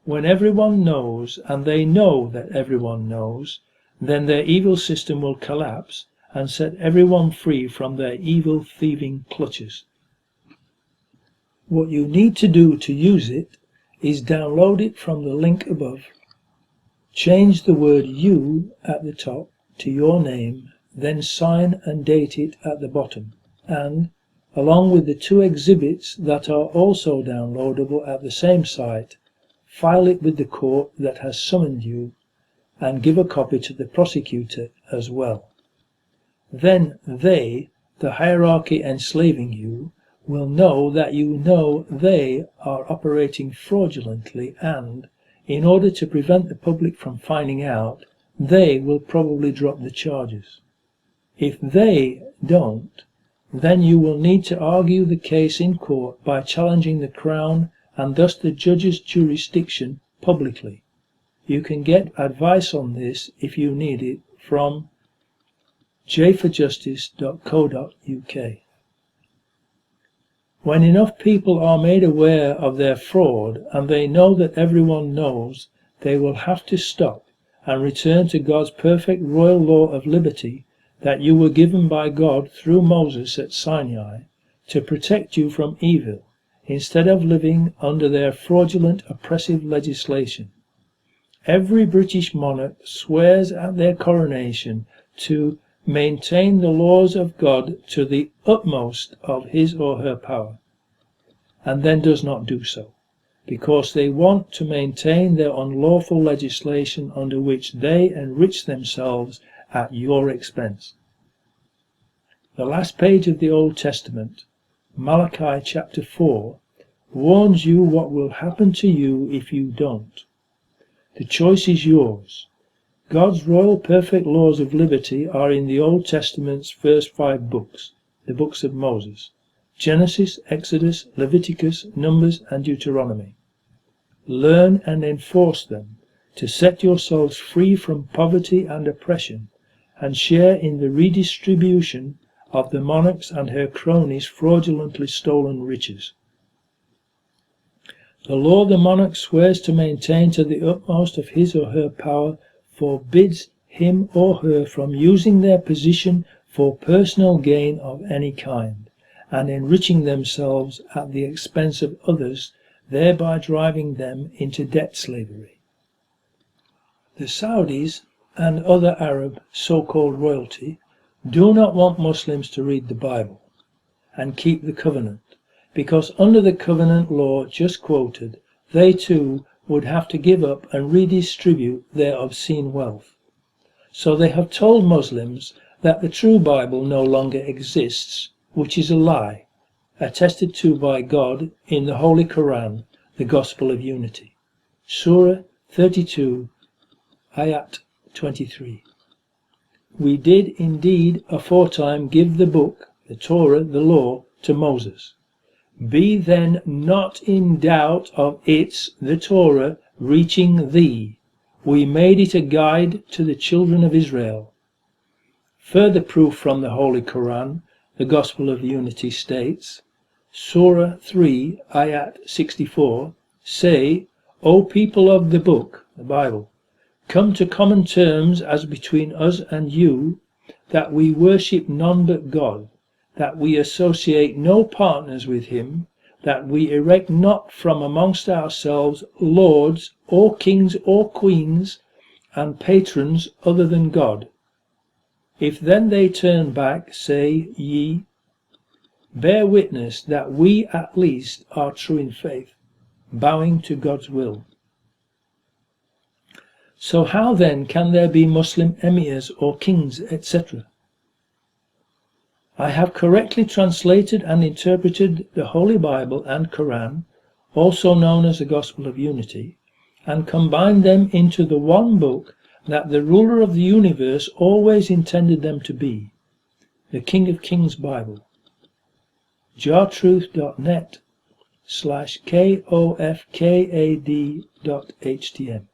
When everyone knows, and they know that everyone knows, then their evil system will collapse and set everyone free from their evil thieving clutches. What you need to do to use it is download it from the link above. Change the word "you" at the top to your name, then sign and date it at the bottom, and, along with the 2 exhibits that are also downloadable at the same site, file it with the court that has summoned you, and give a copy to the prosecutor as well. Then they, the hierarchy enslaving you, will know that you know they are operating fraudulently, and, in order to prevent the public from finding out, they will probably drop the charges. If they don't, then you will need to argue the case in court by challenging the Crown and thus the judge's jurisdiction publicly. You can get advice on this, if you need it, from jforjustice.co.uk. When enough people are made aware of their fraud, and they know that everyone knows, they will have to stop and return to God's perfect royal law of liberty that you were given by God through Moses at Sinai to protect you from evil, instead of living under their fraudulent oppressive legislation. Every British monarch swears at their coronation to maintain the laws of God to the utmost of his or her power, and then does not do so, because they want to maintain their unlawful legislation under which they enrich themselves at your expense. The last page of the Old Testament, Malachi chapter 4, warns you what will happen to you if you don't. The choice is yours. God's royal perfect laws of liberty are in the Old Testament's first 5 books, the books of Moses: Genesis, Exodus, Leviticus, Numbers, and Deuteronomy. Learn and enforce them to set yourselves free from poverty and oppression, and share in the redistribution of the monarch's and her cronies' fraudulently stolen riches. The law the monarch swears to maintain to the utmost of his or her power forbids him or her from using their position for personal gain of any kind, and enriching themselves at the expense of others, thereby driving them into debt slavery. The Saudis and other Arab so-called royalty do not want Muslims to read the Bible and keep the covenant, because under the covenant law just quoted, they too would have to give up and redistribute their obscene wealth. So they have told Muslims that the true Bible no longer exists, which is a lie, attested to by God in the Holy Quran, the Gospel of Unity. Surah 32, Ayat 23. We did indeed aforetime give the book, the Torah, the law, to Moses. Be then not in doubt of its, the Torah, reaching thee. We made it a guide to the children of Israel. Further proof from the Holy Quran, the Gospel of Unity states, Surah 3, Ayat 64, say, O people of the book, the Bible, come to common terms as between us and you, that we worship none but God, that we associate no partners with him, that we erect not from amongst ourselves lords or kings or queens and patrons other than God. If then they turn back, say ye, bear witness that we at least are true in faith, bowing to God's will. So how then can there be Muslim emirs or kings, etc.? I have correctly translated and interpreted the Holy Bible and Quran, also known as the Gospel of Unity, and combined them into the one book that the ruler of the universe always intended them to be, the King of Kings Bible. jartruth.net/kofkad.htm,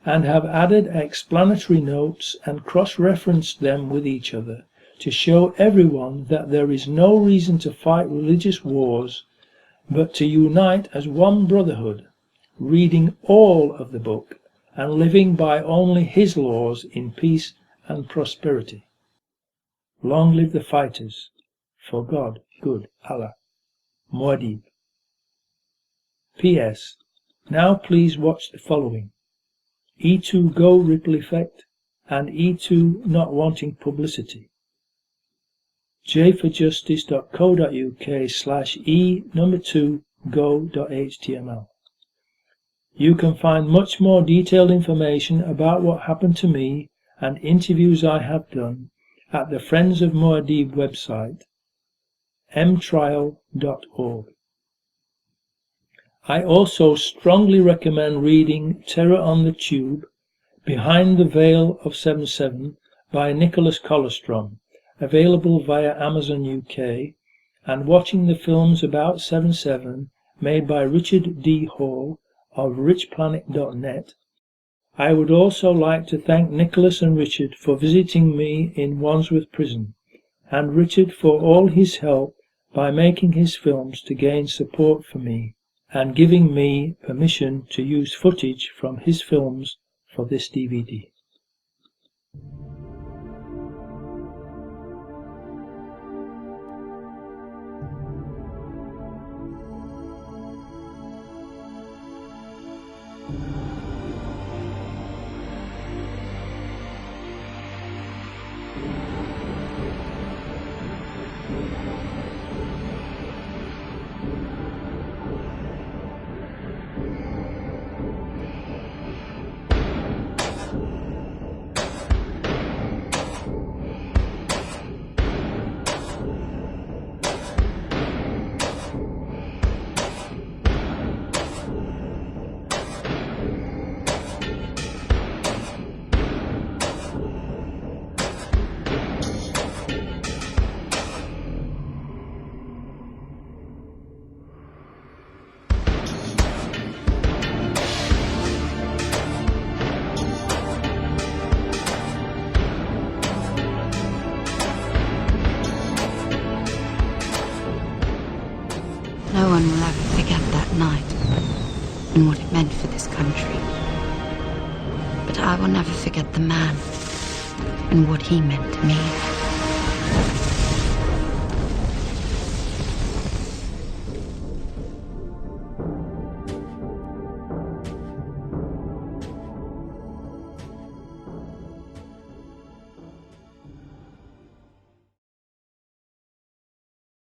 and have added explanatory notes and cross-referenced them with each other to show everyone that there is no reason to fight religious wars, but to unite as one brotherhood, reading all of the book and living by only his laws in peace and prosperity. Long live the fighters, for God, good Allah. Muad'Dib. P.S. Now please watch the following: E2 Go Ripple Effect and E2 Not Wanting Publicity. jforjustice.co.uk/e2go.html. You can find much more detailed information about what happened to me and interviews I have done at the Friends of Muad'Dib website, mtrial.org. I also strongly recommend reading Terror on the Tube, Behind the Veil of 7/7 by Nicholas Colostrom, available via Amazon UK, and watching the films about 7/7 made by Richard D. Hall of richplanet.net. I would also like to thank Nicholas and Richard for visiting me in Wandsworth Prison, and Richard for all his help by making his films to gain support for me, and giving me permission to use footage from his films for this DVD. No one will ever forget that night and what it meant for this country. But I will never forget the man and what he meant to me.